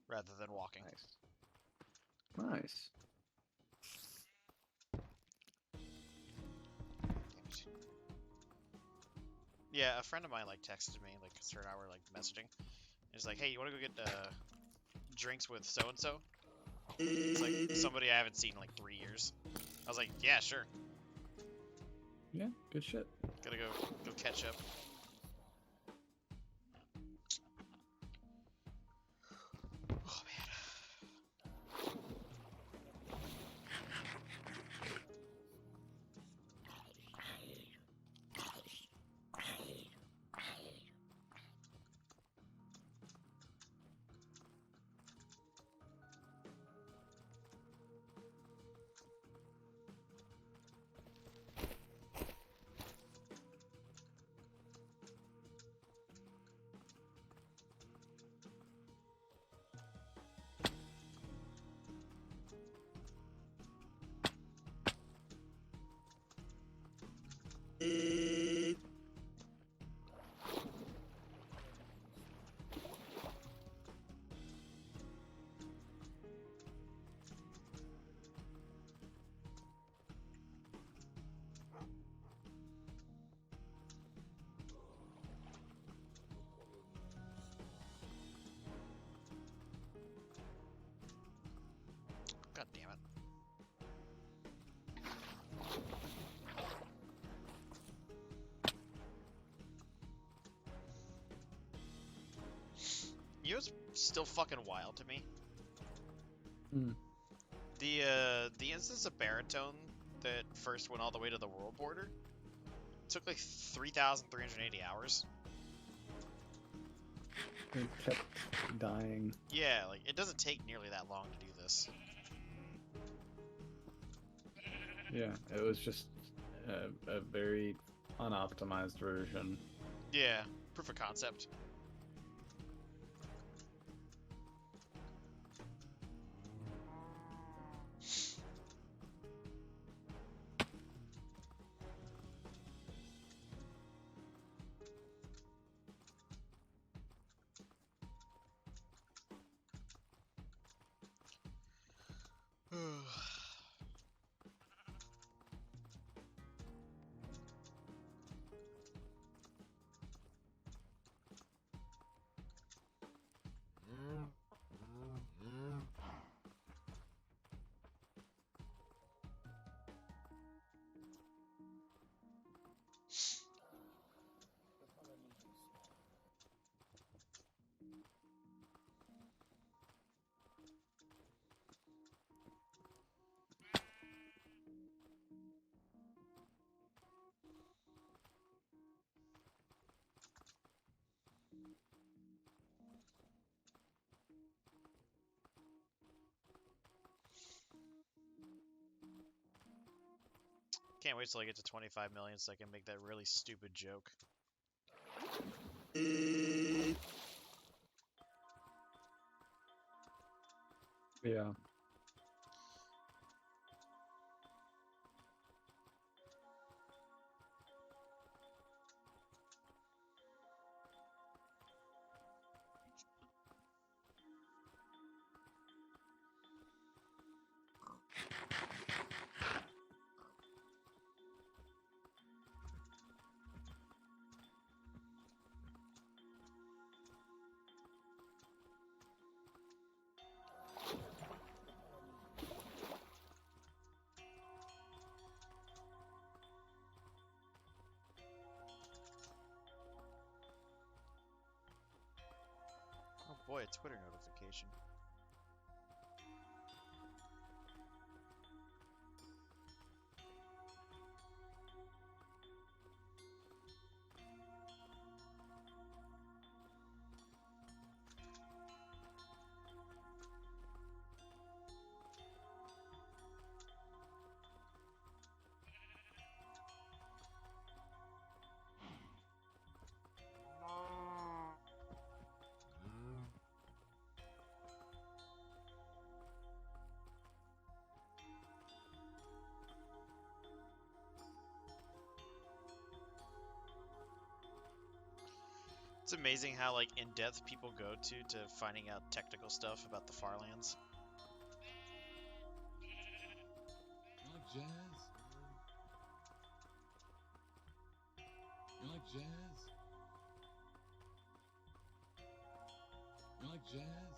rather than walking. Nice. Nice. Yeah, a friend of mine like texted me like a certain hour like messaging. He's like, "Hey, you want to go get drinks with so and so?" It's like somebody I haven't seen in like 3 years. I was like, "Yeah, sure." Yeah, good shit. Gotta go catch up. Oh man. God damn it. You know what's still fucking wild to me? Hmm. The instance of Baritone that first went all the way to the world border took like 3,380 hours. It kept dying. Yeah, like it doesn't take nearly that long to do this. Yeah, it was just a very unoptimized version. Yeah, proof of concept. Can't wait till I get to 25 million so I can make that really stupid joke. Yeah. Oh boy, a Twitter notification. It's amazing how like in depth people go to finding out technical stuff about the Farlands. You like jazz? You like jazz? You like jazz?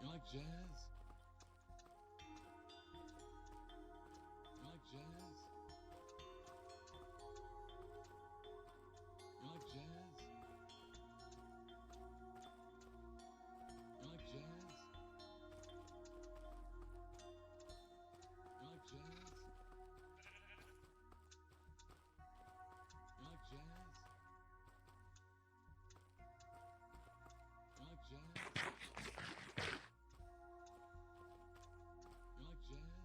You like jazz? You like jazz? You like jazz? You like jazz? You like jazz? You like jazz? You like jazz? You like jazz?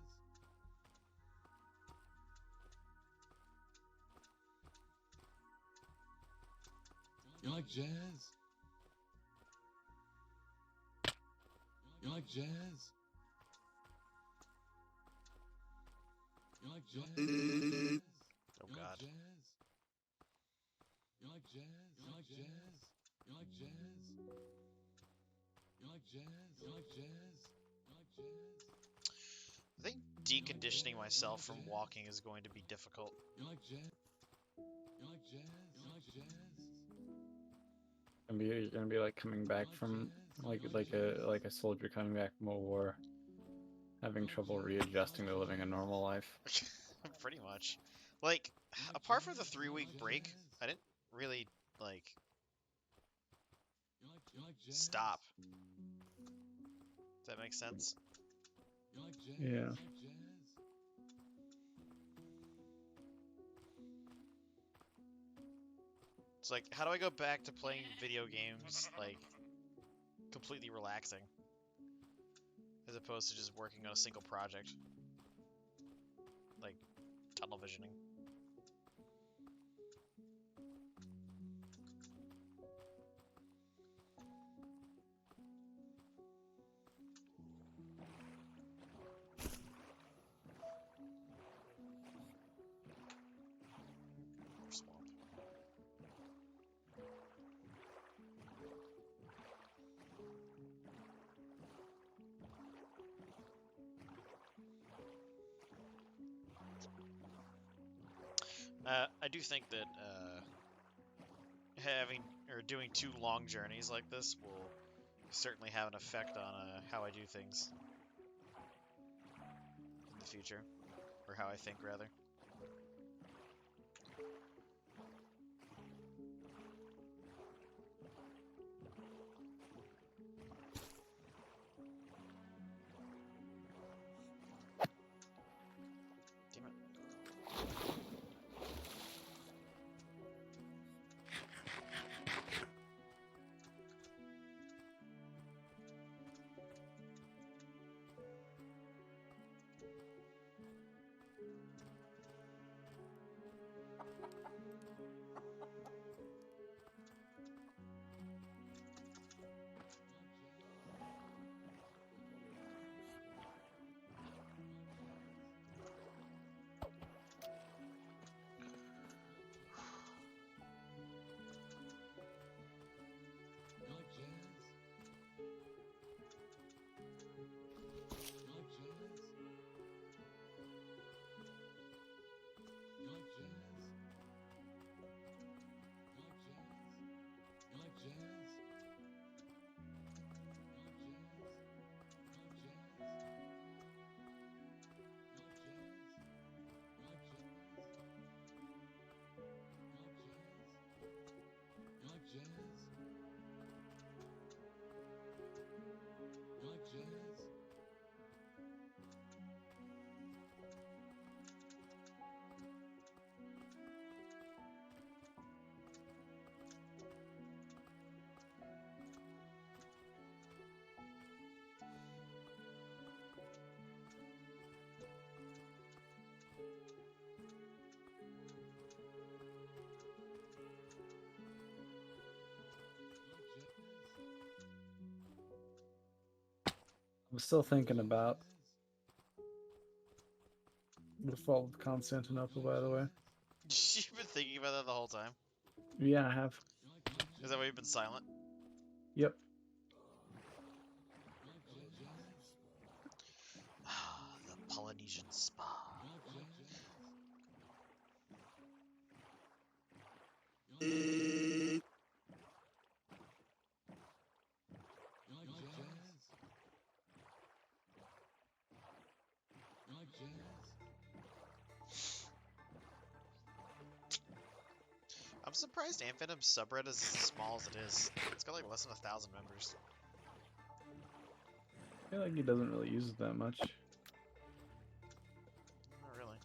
You like jazz? You like jazz? You like jazz? You Oh like god. jazz? You like jazz? You like jazz? You like jazz? You like jazz? You like jazz? You like jazz? I think deconditioning myself from walking is going to be difficult. You like jazz? You like jazz? You like jazz? You're gonna be like coming back from like a soldier coming back from a war, having trouble readjusting to living a normal life. Pretty much. Like, apart from the 3-week break, I didn't really, like, You like jazz? stop. Does that make sense? You like jazz? Yeah. You like jazz? It's like, how do I go back to playing video games, like, completely relaxing? As opposed to just working on a single project. Like, tunnel visioning. Swamp. I do think that having or doing 2 long journeys like this will certainly have an effect on how I do things in the future, or how I think rather. Damn it. You like jazz? You like jazz? You like jazz? You like jazz? You like jazz? You like jazz? You like jazz? I'm still thinking about the fall of Constantinople, by the way. You've been thinking about that the whole time? Yeah, I have. Is that why you've been silent? Yep. The Polynesian spa. I'm surprised Amphantom's subreddit is as small as it is. It's got like less than 1,000 members. I feel like he doesn't really use it that much. Not really.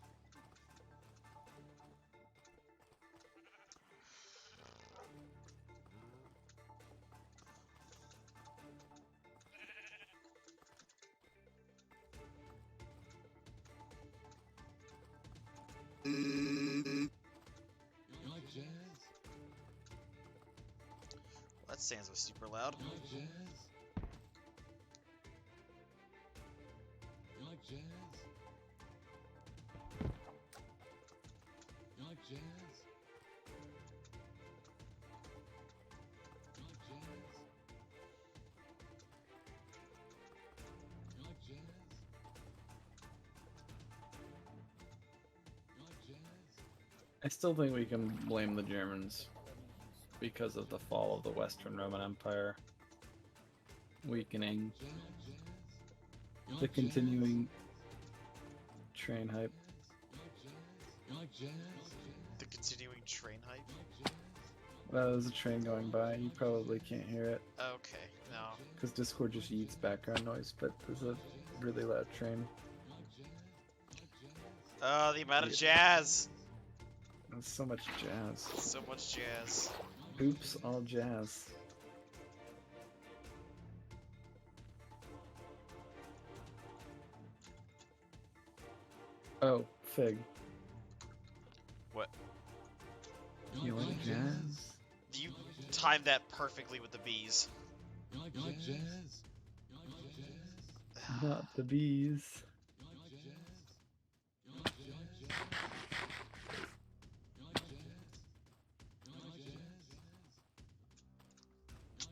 You like jazz? Well, that Sans was super loud. You like jazz? You like jazz? jazz? You like jazz? You like jazz? You like jazz? I still think we can blame the Germans because of the fall of the Western Roman Empire, weakening, Jazz? You the like jazz? continuing train hype. You like jazz? The continuing train hype. You like jazz? Well, there's a train going by. You probably can't hear it Okay, no. because Discord just eats background noise, but there's a really loud train. Oh, the amount of jazz. There's so much jazz. So much jazz. Oops, all jazz. Oh, Fig. What? You like jazz? You timed that perfectly with the bees. You like jazz? You like jazz? Not the bees. You like jazz? You like jazz? You like jazz? You like jazz?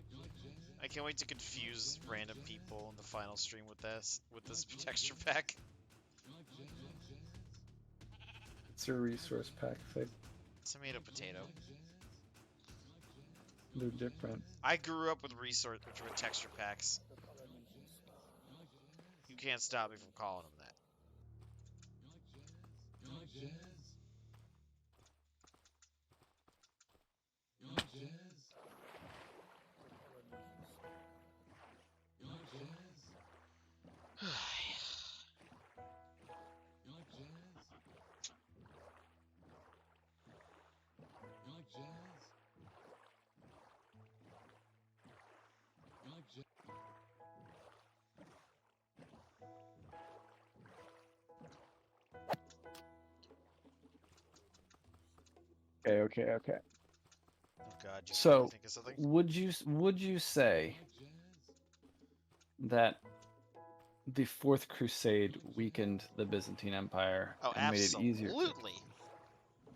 You like jazz? I can't wait to confuse random people in the final stream with this texture pack. You like jazz? It's a resource pack, Fig. Tomato potato. They're different. I grew up with texture packs. You can't stop me from calling them that. You like jazz? You like jazz? You like jazz? You like jazz? You like jazz? You like jazz? Okay. Oh god, you So, think of something? would you say that the Fourth Crusade weakened the Byzantine Empire Oh, and made it easier? absolutely.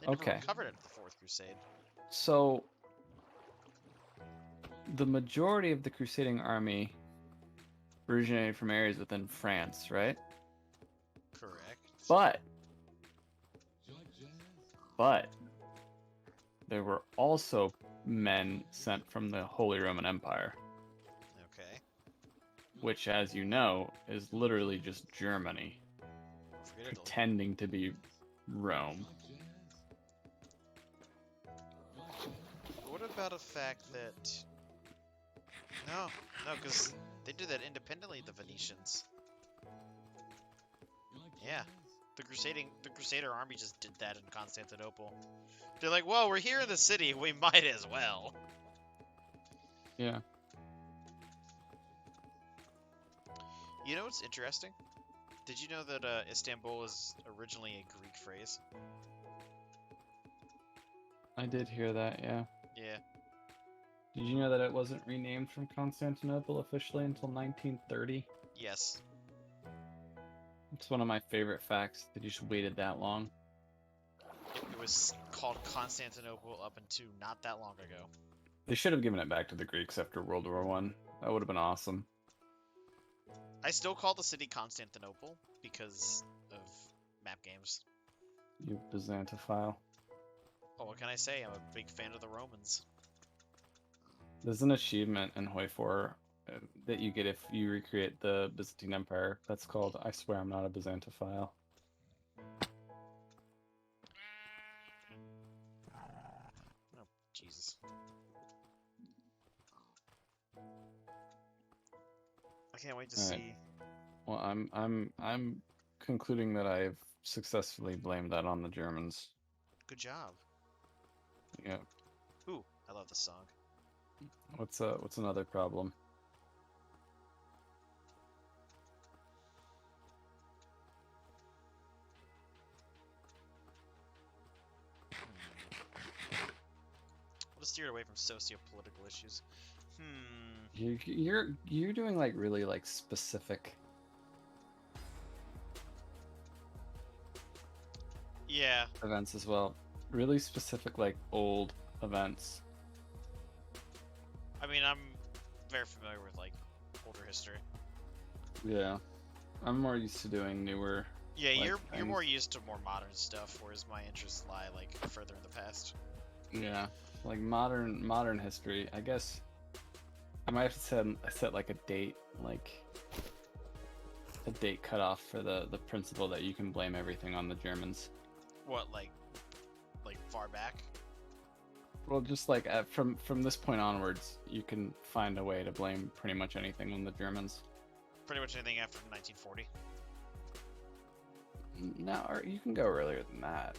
They never Okay. recovered it at the Fourth Crusade. So, the majority of the crusading army originated from areas within France, right? Correct. But You like jazz? But there were also men sent from the Holy Roman Empire, Okay. which, as you know, is literally just Germany Forget it. pretending to be Rome. What about a fact that... No, because they did that independently, the Venetians. Yeah. The Crusader army just did that in Constantinople. They're like, well, we're here in the city, we might as well. Yeah. You know what's interesting? Did you know that Istanbul is originally a Greek phrase? I did hear that, yeah. Yeah. Did you know that it wasn't renamed from Constantinople officially until 1930? Yes. It's one of my favorite facts that you just waited that long. It was called Constantinople up until not that long ago. They should have given it back to the Greeks after World War One. That would have been awesome. I still call the city Constantinople because of map games. You Byzantophile. Oh, what can I say? I'm a big fan of the Romans. There's an achievement in Hoi 4 that you get if you recreate the Byzantine Empire. That's called I Swear I'm Not a Byzantophile. Oh, Jesus. I can't wait to All right. see. Well, I'm concluding that I've successfully blamed that on the Germans. Good job. Yeah. Ooh, I love this song. What's another problem? I'll just steer it away from socio-political issues. You're doing like really like specific. Yeah. Events as well. really specific, like old events. I mean, I'm very familiar with like older history. Yeah, I'm more used to doing newer. Yeah, Like you're things. more used to more modern stuff, whereas my interests lie like further in the past. Yeah, like modern history. I guess I might have to set like a date, like a date cutoff for the principle that you can blame everything on the Germans. What, like far back? Well, just like from this point onwards, you can find a way to blame pretty much anything on the Germans. Pretty much anything after 1940. No, or you can go earlier than that.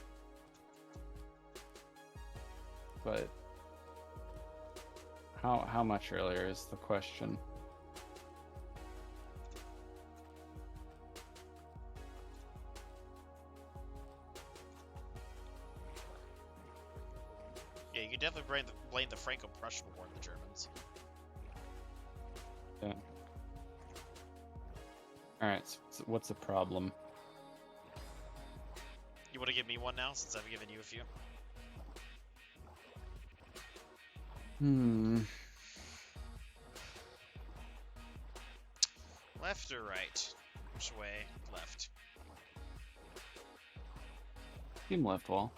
But how much earlier is the question? Yeah, you could definitely blame the Franco-Prussian War on the Germans. Yeah. All right. So what's the problem? You want to give me one now, since I've given you a few? Left or right? Which way? Left. Team left wall.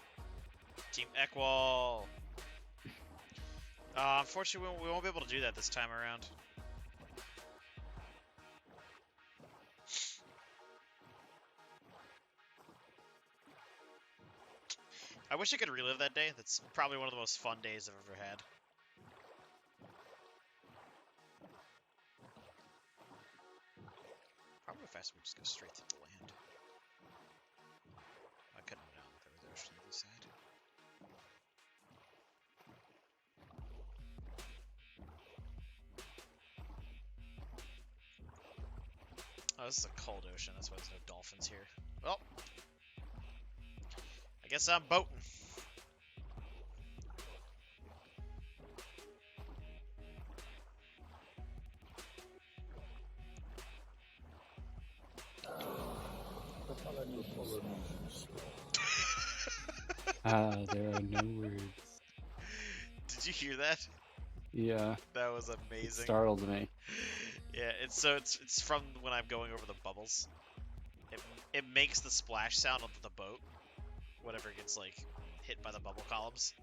Team Ekwall. Unfortunately, we won't be able to do that this time around. I wish I could relive that day. That's probably one of the most fun days I've ever had. Probably faster we just go straight to the land. I couldn't have known that there was ocean on the other side. Oh, this is a cold ocean. That's why there's no dolphins here. Well, I guess I'm boating. There are no words. Did you hear that? Yeah, That was it amazing. startled me. Yeah, it's from when I'm going over the bubbles. It makes the splash sound onto the boat whenever it gets like hit by the bubble columns,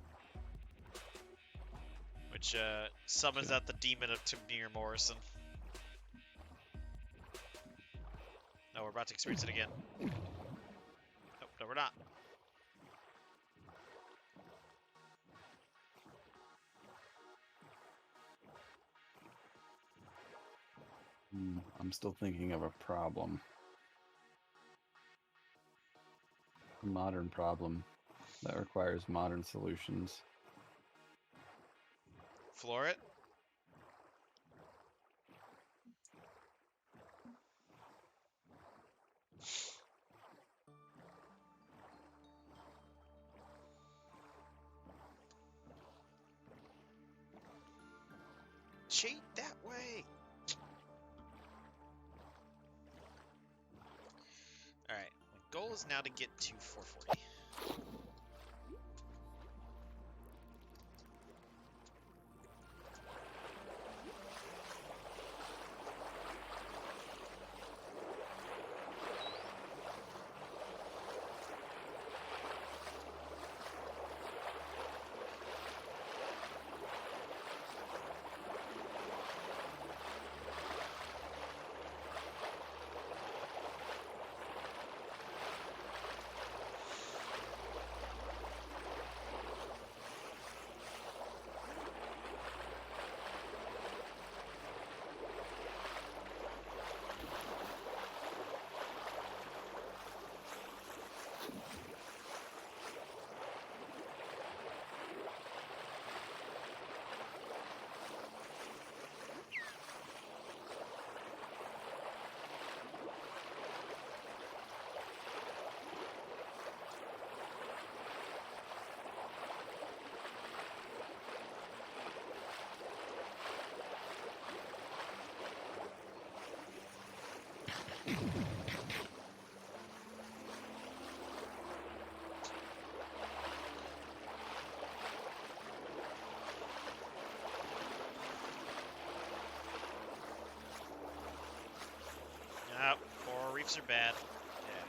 which summons out the demon of Tamir Morrison. No, we're about to experience it again. Oh, no, we're not. I'm still thinking of a problem. A modern problem that requires modern solutions. Floor it. Cheat that way. Alright, my goal is now to get to 440. Reefs are bad. Yeah.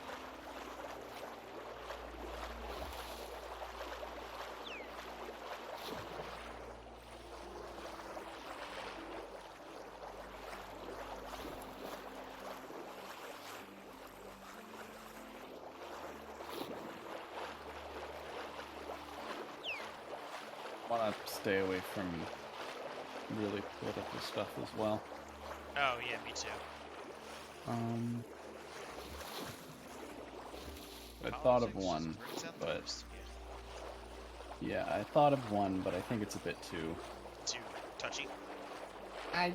Want to stay away from really political stuff as well. Oh yeah, me too. I thought of Politics one, brings out the but worst. yeah, I thought of one, but I think it's a bit too. Too touchy. I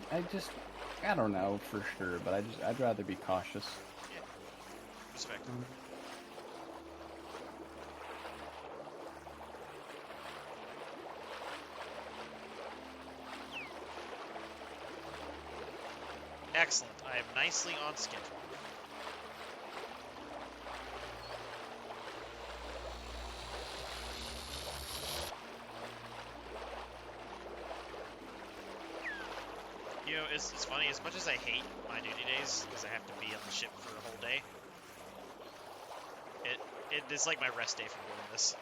don't know for sure, but I'd rather be cautious. Respect. Excellent. I am nicely on schedule. You know, it's funny, as much as I hate my duty days, because I have to be on the ship for a whole day, it's like my rest day from doing this.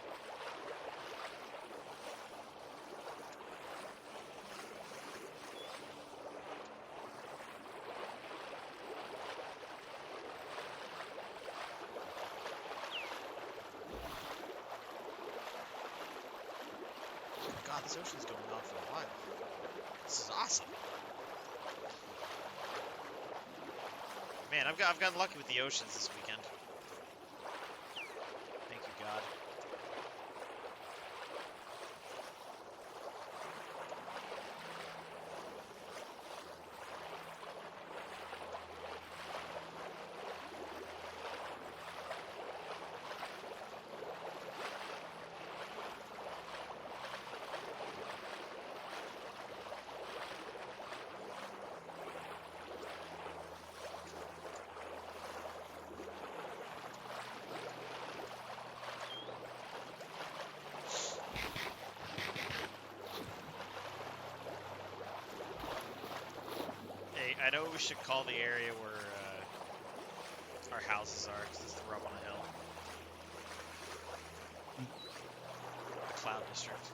God, this ocean's going on for a while. This is awesome. Man, I've gotten lucky with the oceans this weekend. Thank you, God. Hey, I know we should call the area where our houses are, because we're up on a hill. The Cloud District.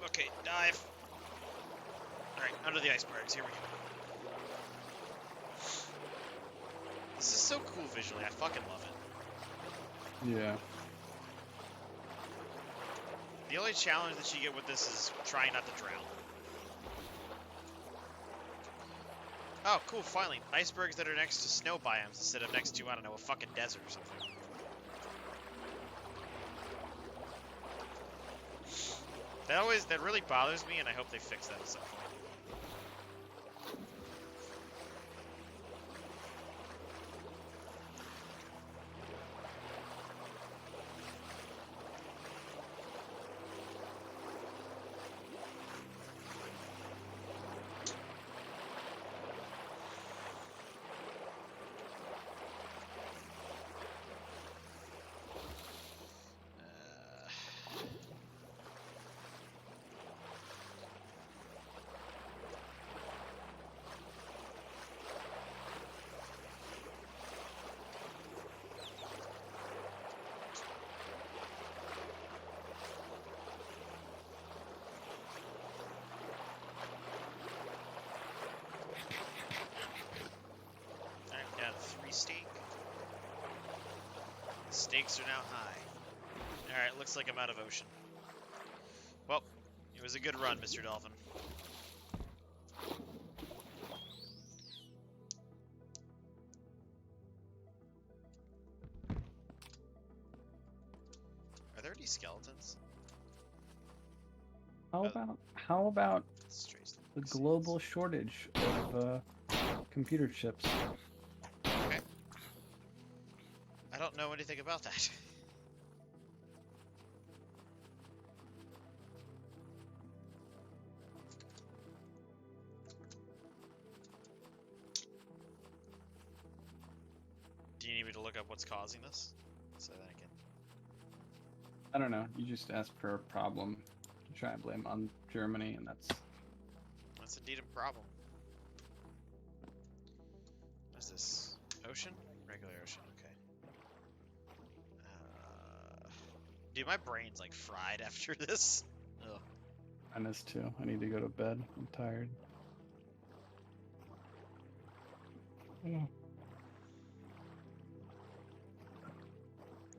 Okay, dive. Alright, under the icebergs, here we go. This is so cool visually, I fucking love it. Yeah. The only challenge that you get with this is trying not to drown. Oh, cool, finally. Icebergs that are next to snow biomes instead of next to, I don't know, a fucking desert or something. That really bothers me, and I hope they fix that at some point. I'm down to 3 steak. The stakes are now high. Alright, looks like I'm out of ocean. Well, it was a good run, Mr. Dolphin. any skeletons? How about Strays the Legacies. global shortage of computer chips? Okay. I don't know anything about that. Do you need me to look up what's causing this? So that I can. I don't know. You just asked for a problem to try and blame on Germany, and That's indeed a problem. What is this? Ocean? Regular ocean, okay. Dude, my brain's like fried after this. Ugh. mine is too. I need to go to bed. I'm tired. Yeah.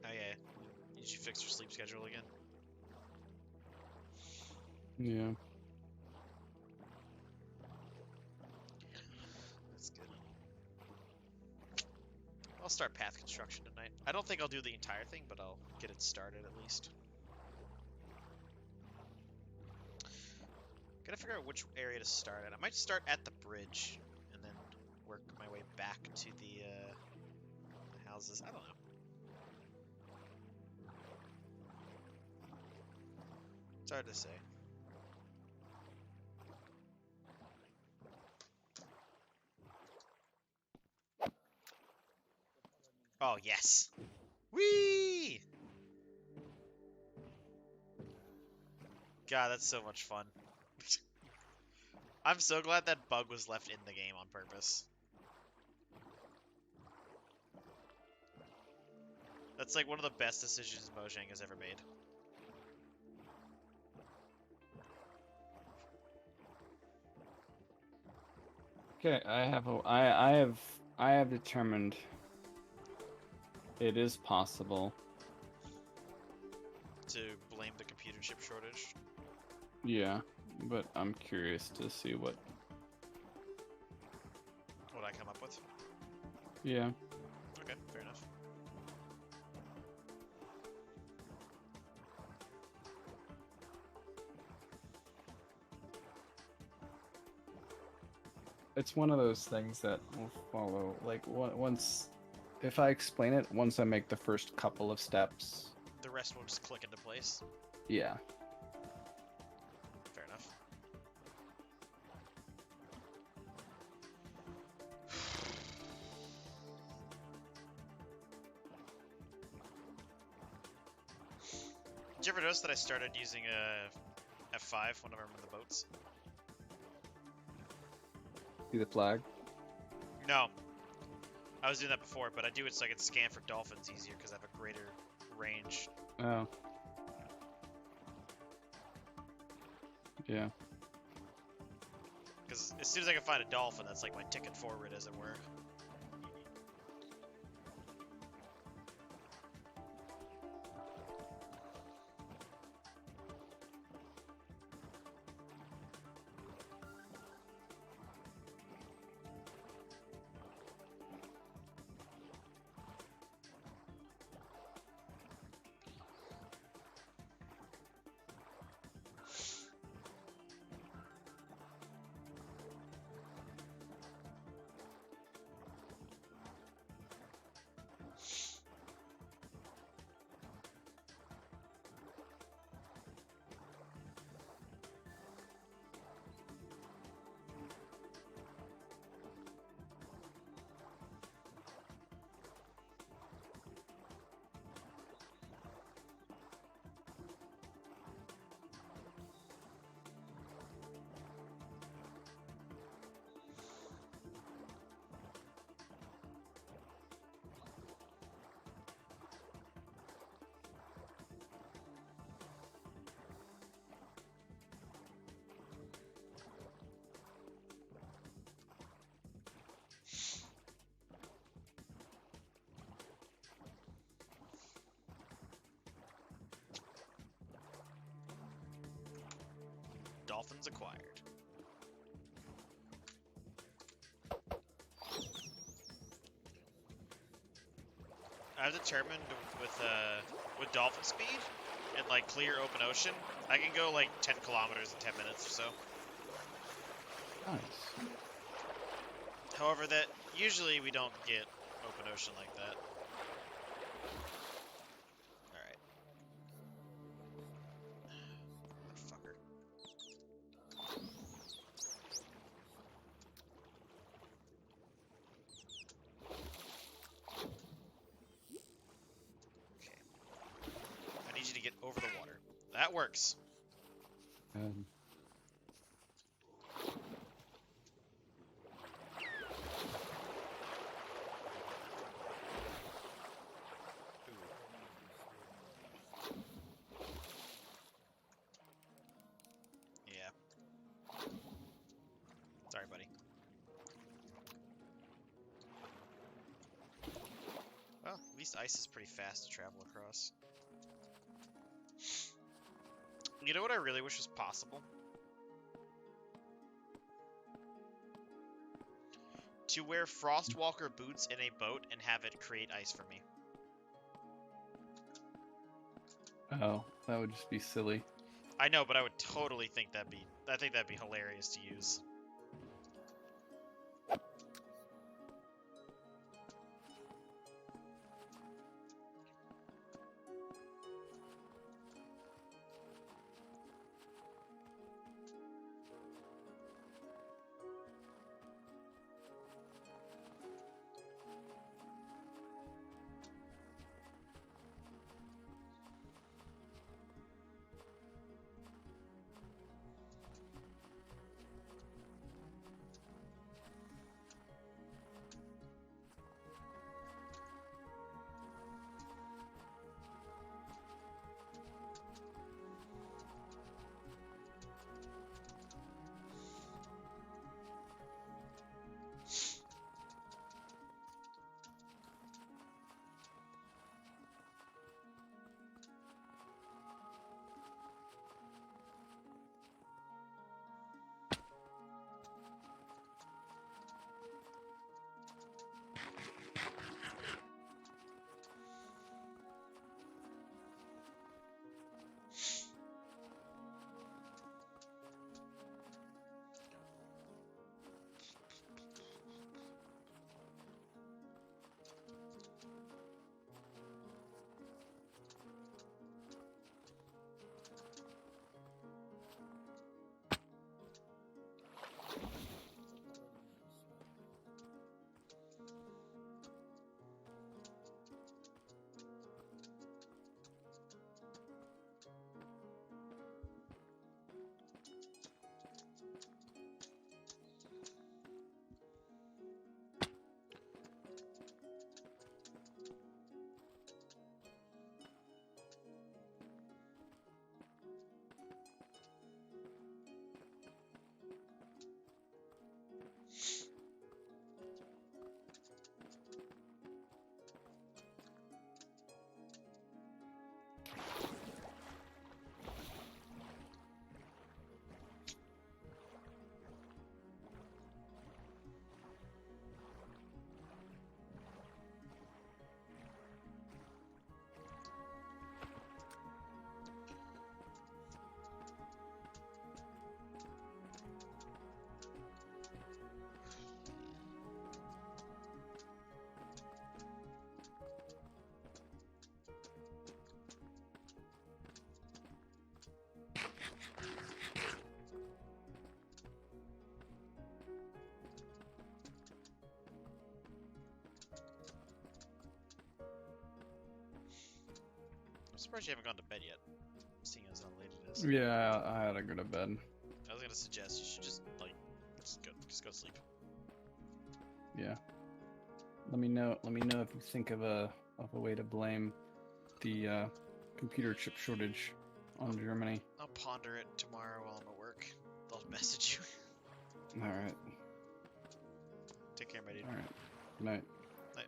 Oh yeah. Did you fix your sleep schedule again? Yeah. That's good. I'll start path construction tonight. I don't think I'll do the entire thing, but I'll get it started at least. Gotta figure out which area to start at. I might start at the bridge and then work my way back to the houses. I don't know. It's hard to say. Oh, yes. Whee! God, that's so much fun. I'm so glad that bug was left in the game on purpose. That's like one of the best decisions Mojang has ever made. Okay, I have determined it is possible. To blame the computer chip shortage. Yeah, but I'm curious to see what. What I come up with. Yeah. Okay, fair enough. It's one of those things that will follow. Like once, if I explain it, once I make the first couple of steps. The rest will just click into place. Yeah. Fair enough. Did you ever notice that I started using a F5 whenever I'm in the boats? See the flag? No. I was doing that before, but I do it so I can scan for dolphins easier because I have a greater range. Oh. Yeah. Because as soon as I can find a dolphin, that's like my ticket forward, as it were. Dolphins acquired. I've determined with dolphin speed, in like clear open ocean, I can go like 10 kilometers in 10 minutes or so. Nice. However, that usually we don't get open ocean like that. Alright. Motherfucker. Okay. I need you to get over the water. That works. Good. Yeah. Sorry, buddy. Well, at least ice is pretty fast to travel across. You know what I really wish was possible? To wear Frostwalker boots in a boat and have it create ice for me. Oh, that would just be silly. I know, but I would totally think I think that'd be hilarious to use. I'm surprised you haven't gone to bed yet, seeing as how late it is. Yeah, I had to go to bed. I was gonna suggest you should just just go to sleep. Yeah. Let me know. Let me know if you think of a way to blame the computer chip shortage on Germany. I'll ponder it tomorrow while I'm at work. I'll message you. All right. Take care, my dude. All right. Good night. Night.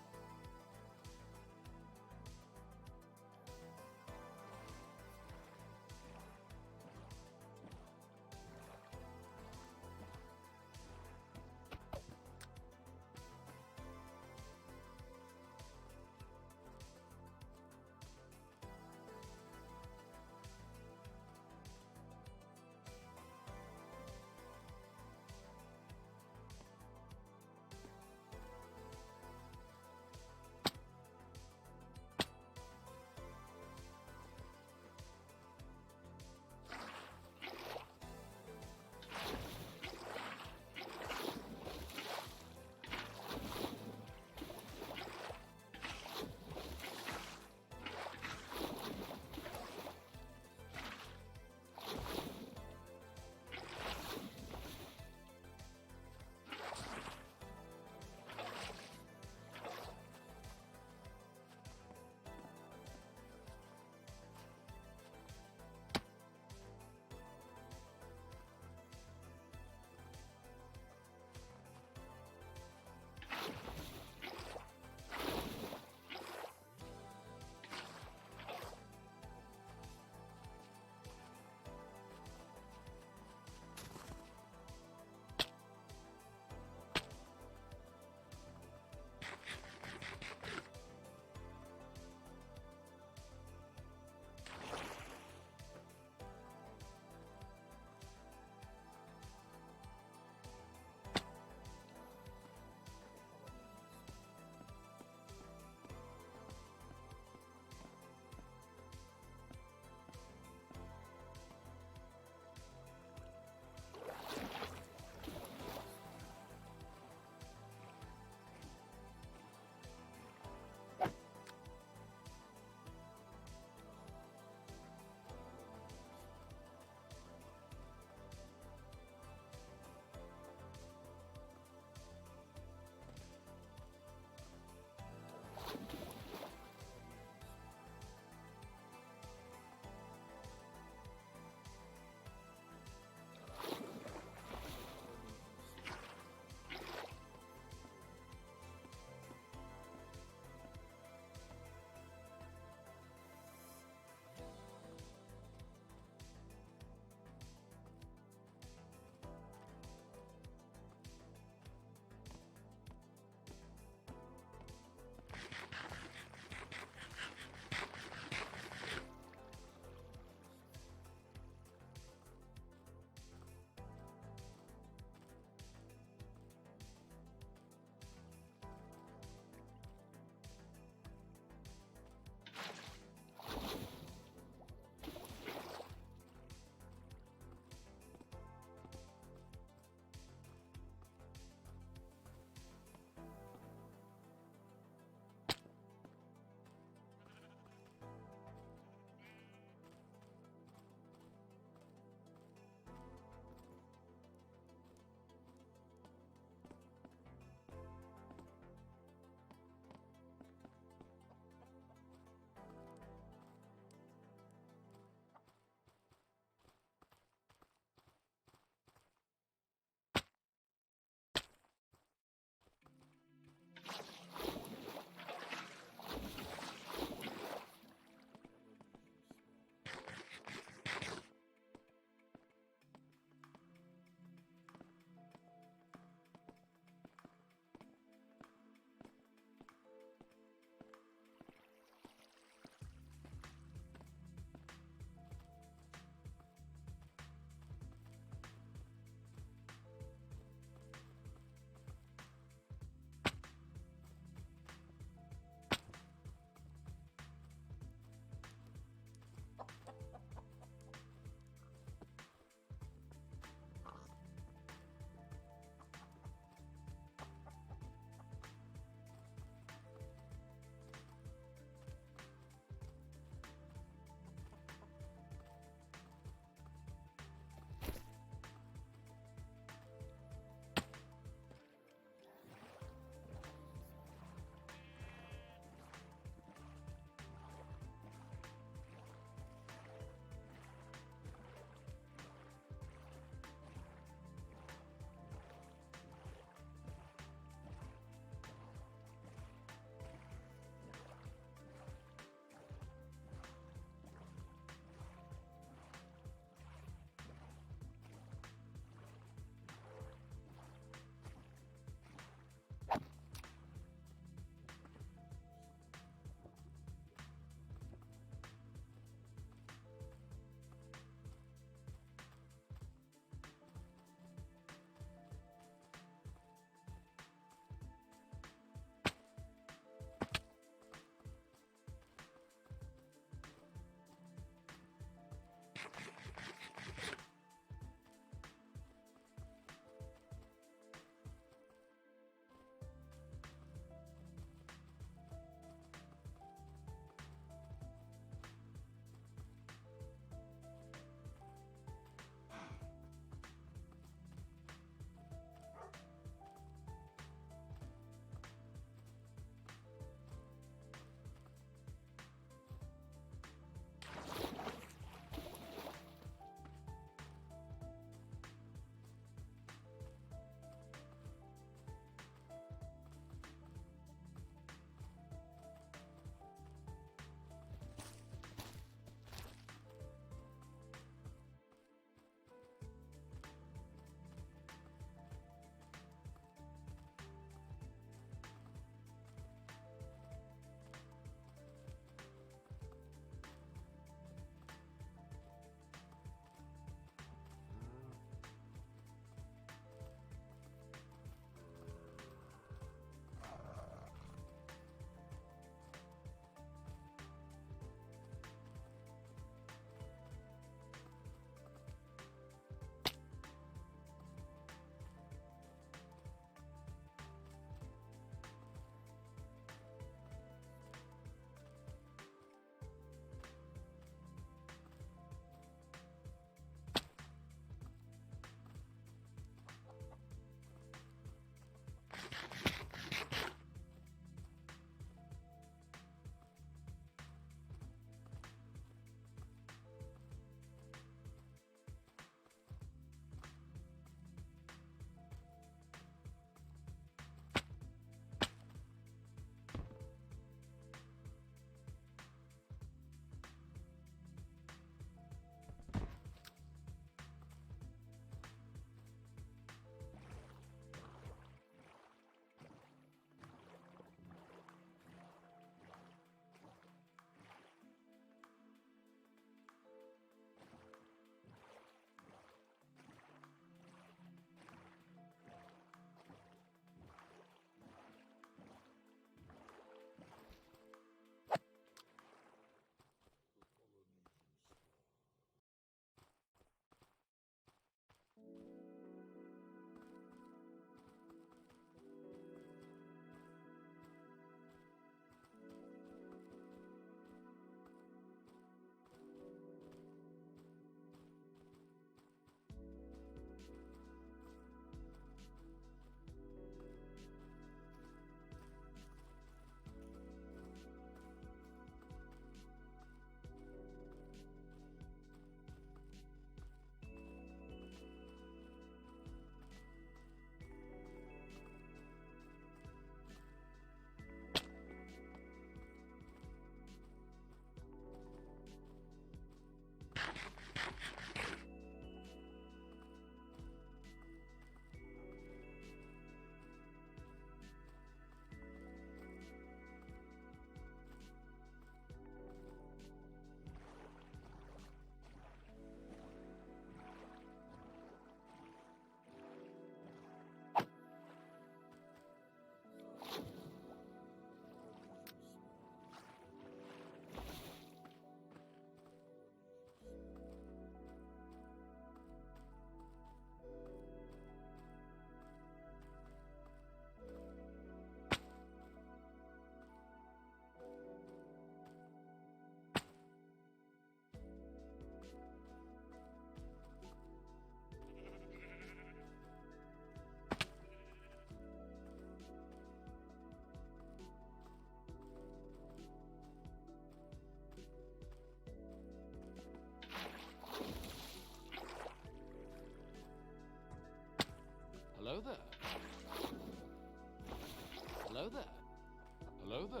Hello there.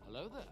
Hello there.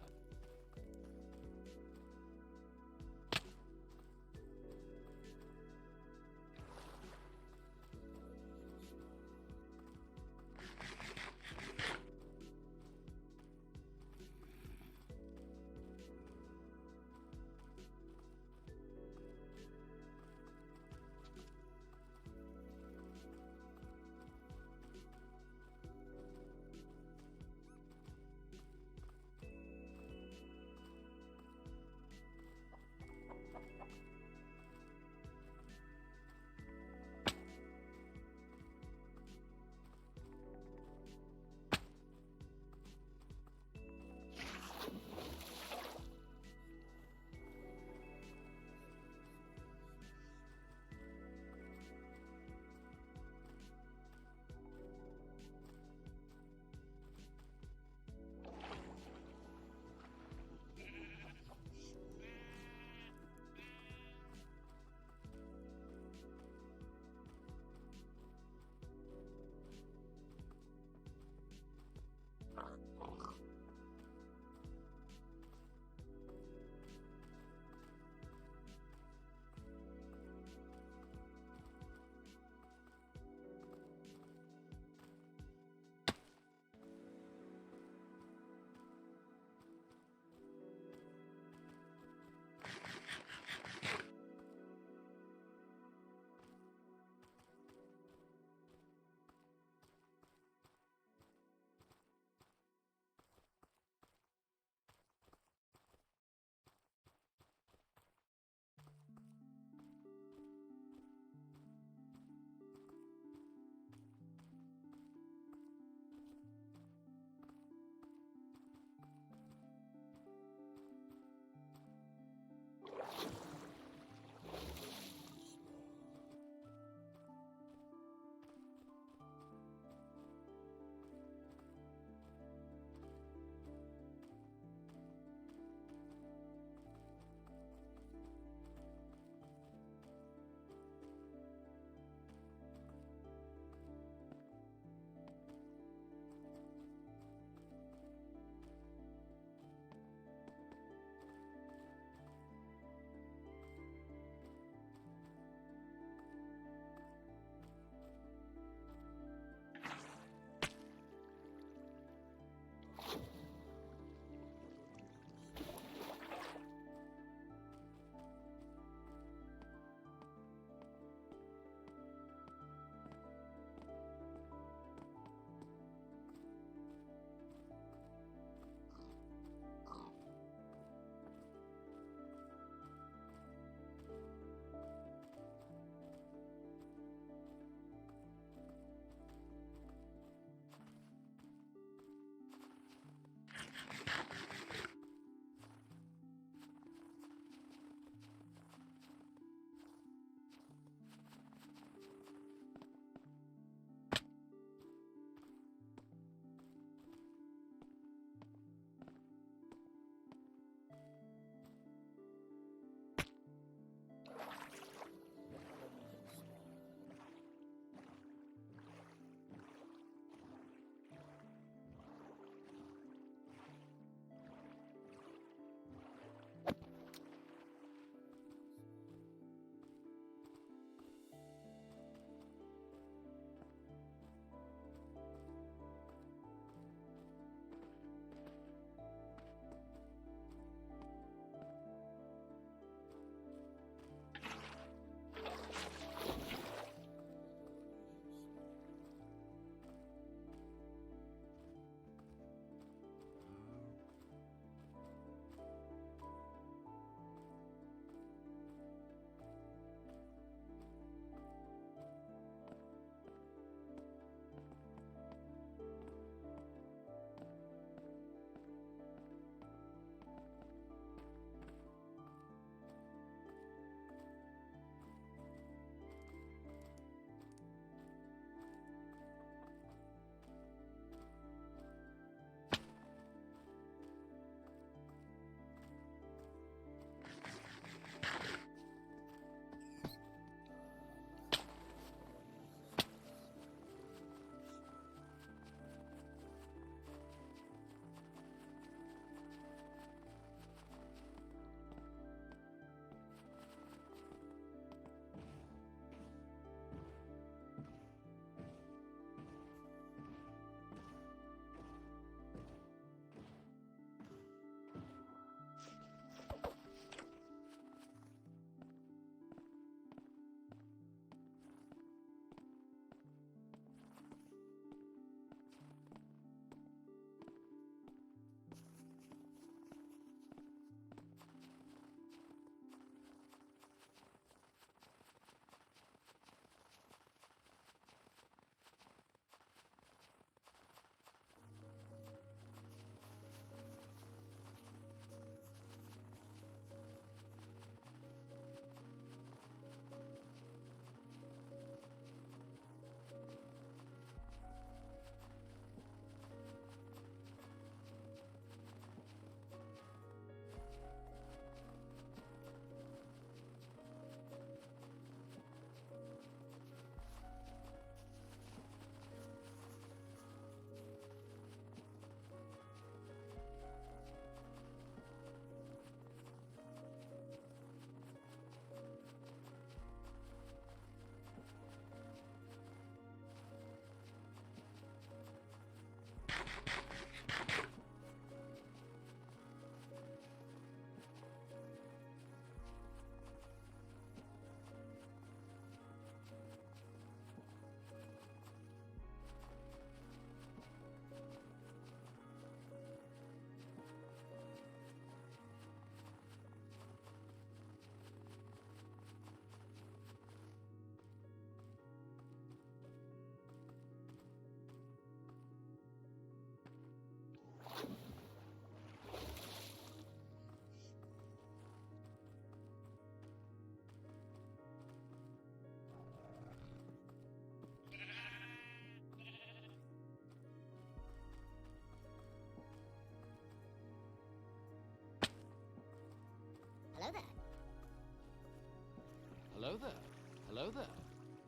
Hello there.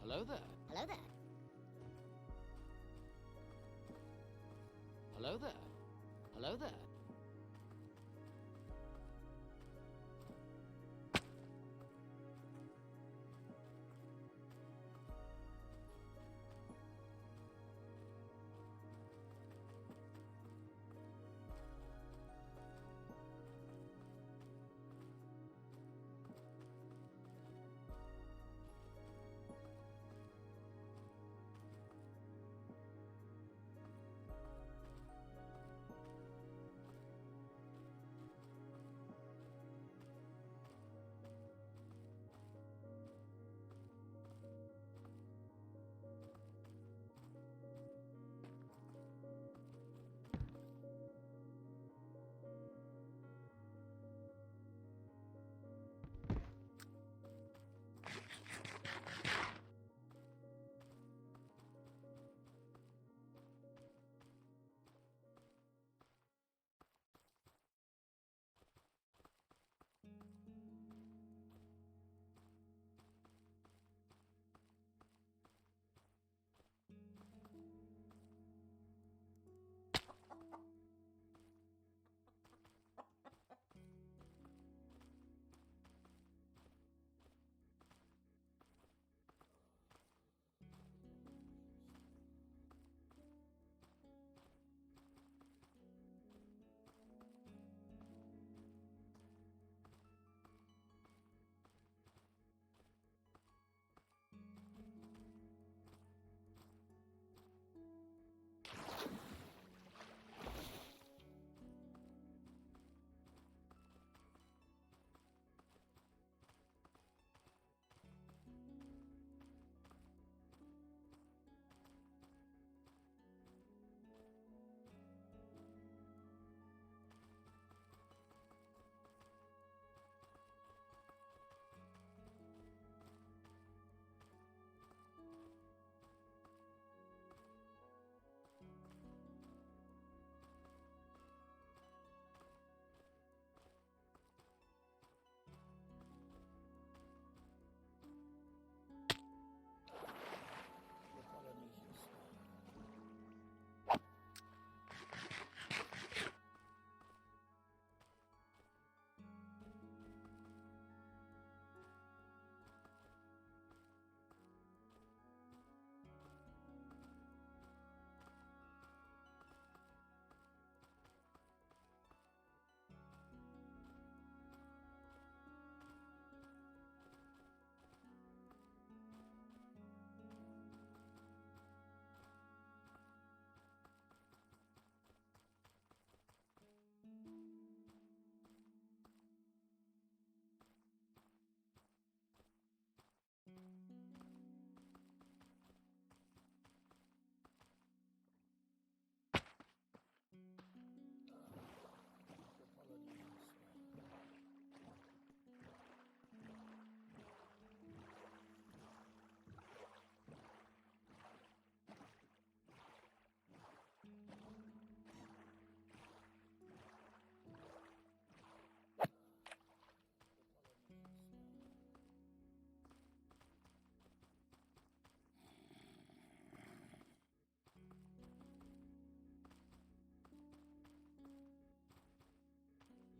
Hello there. Hello there. Hello there. Hello there.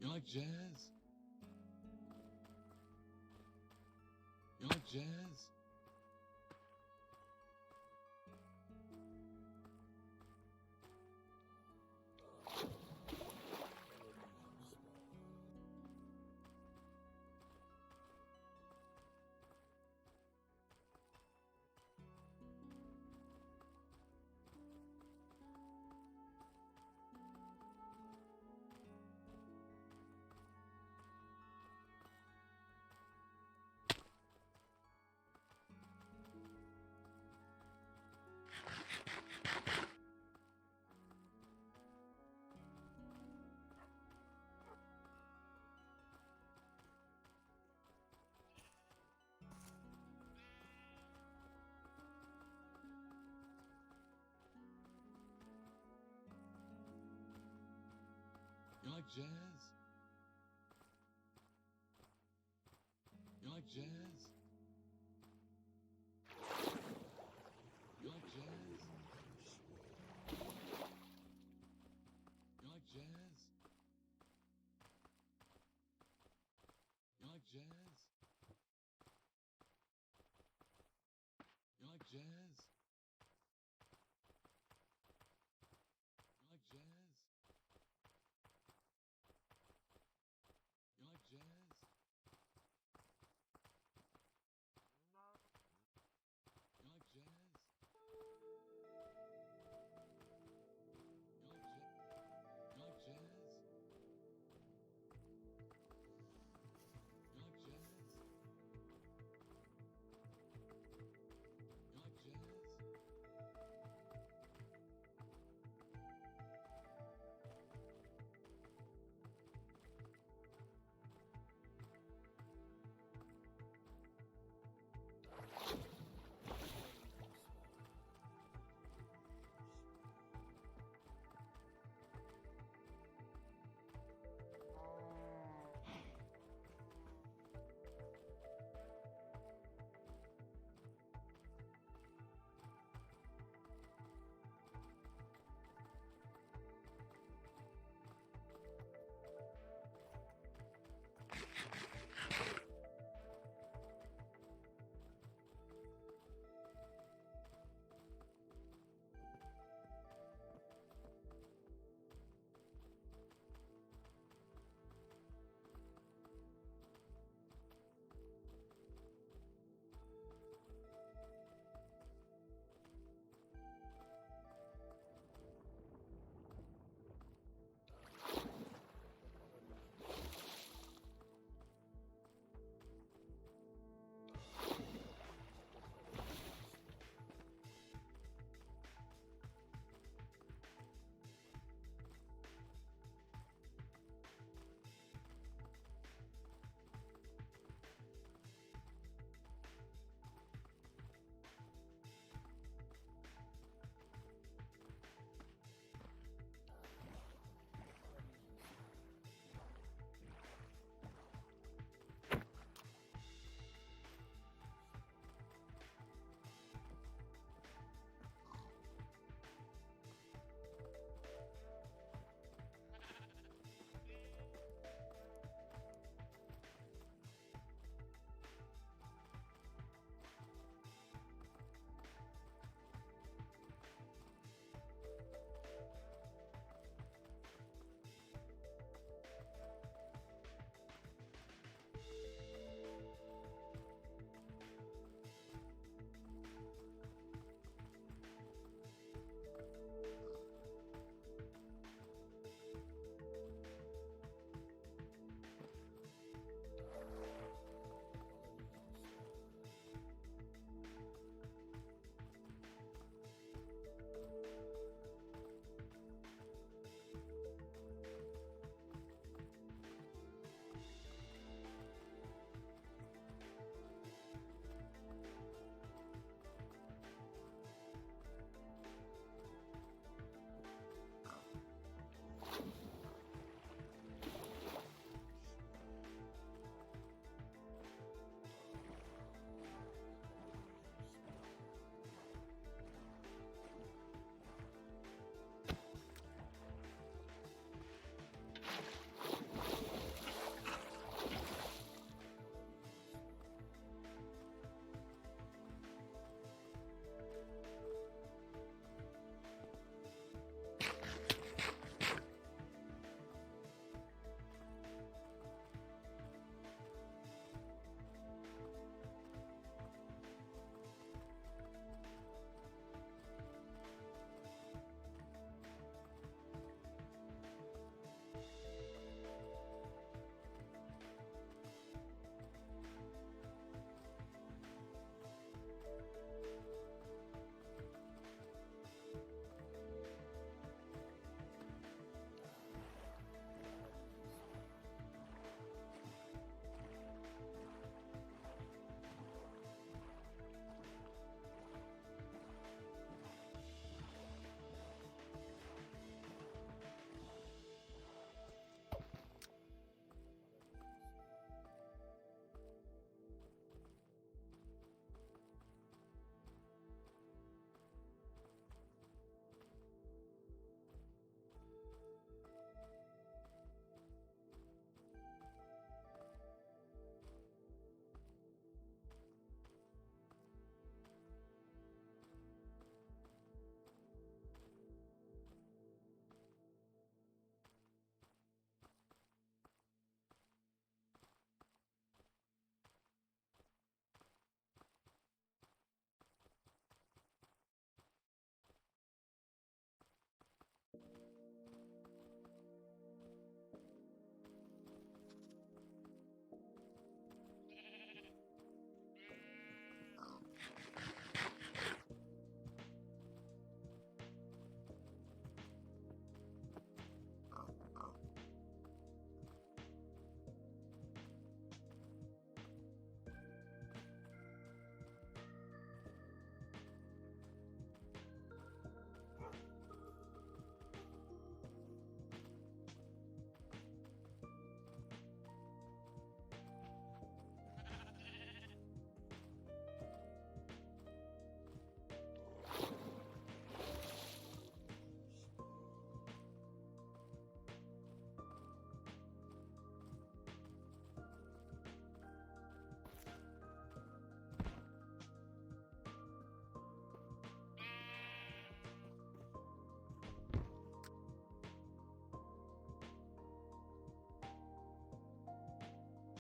You like jazz? You like jazz? You like jazz? You like jazz? like jazz? You like jazz? You like jazz?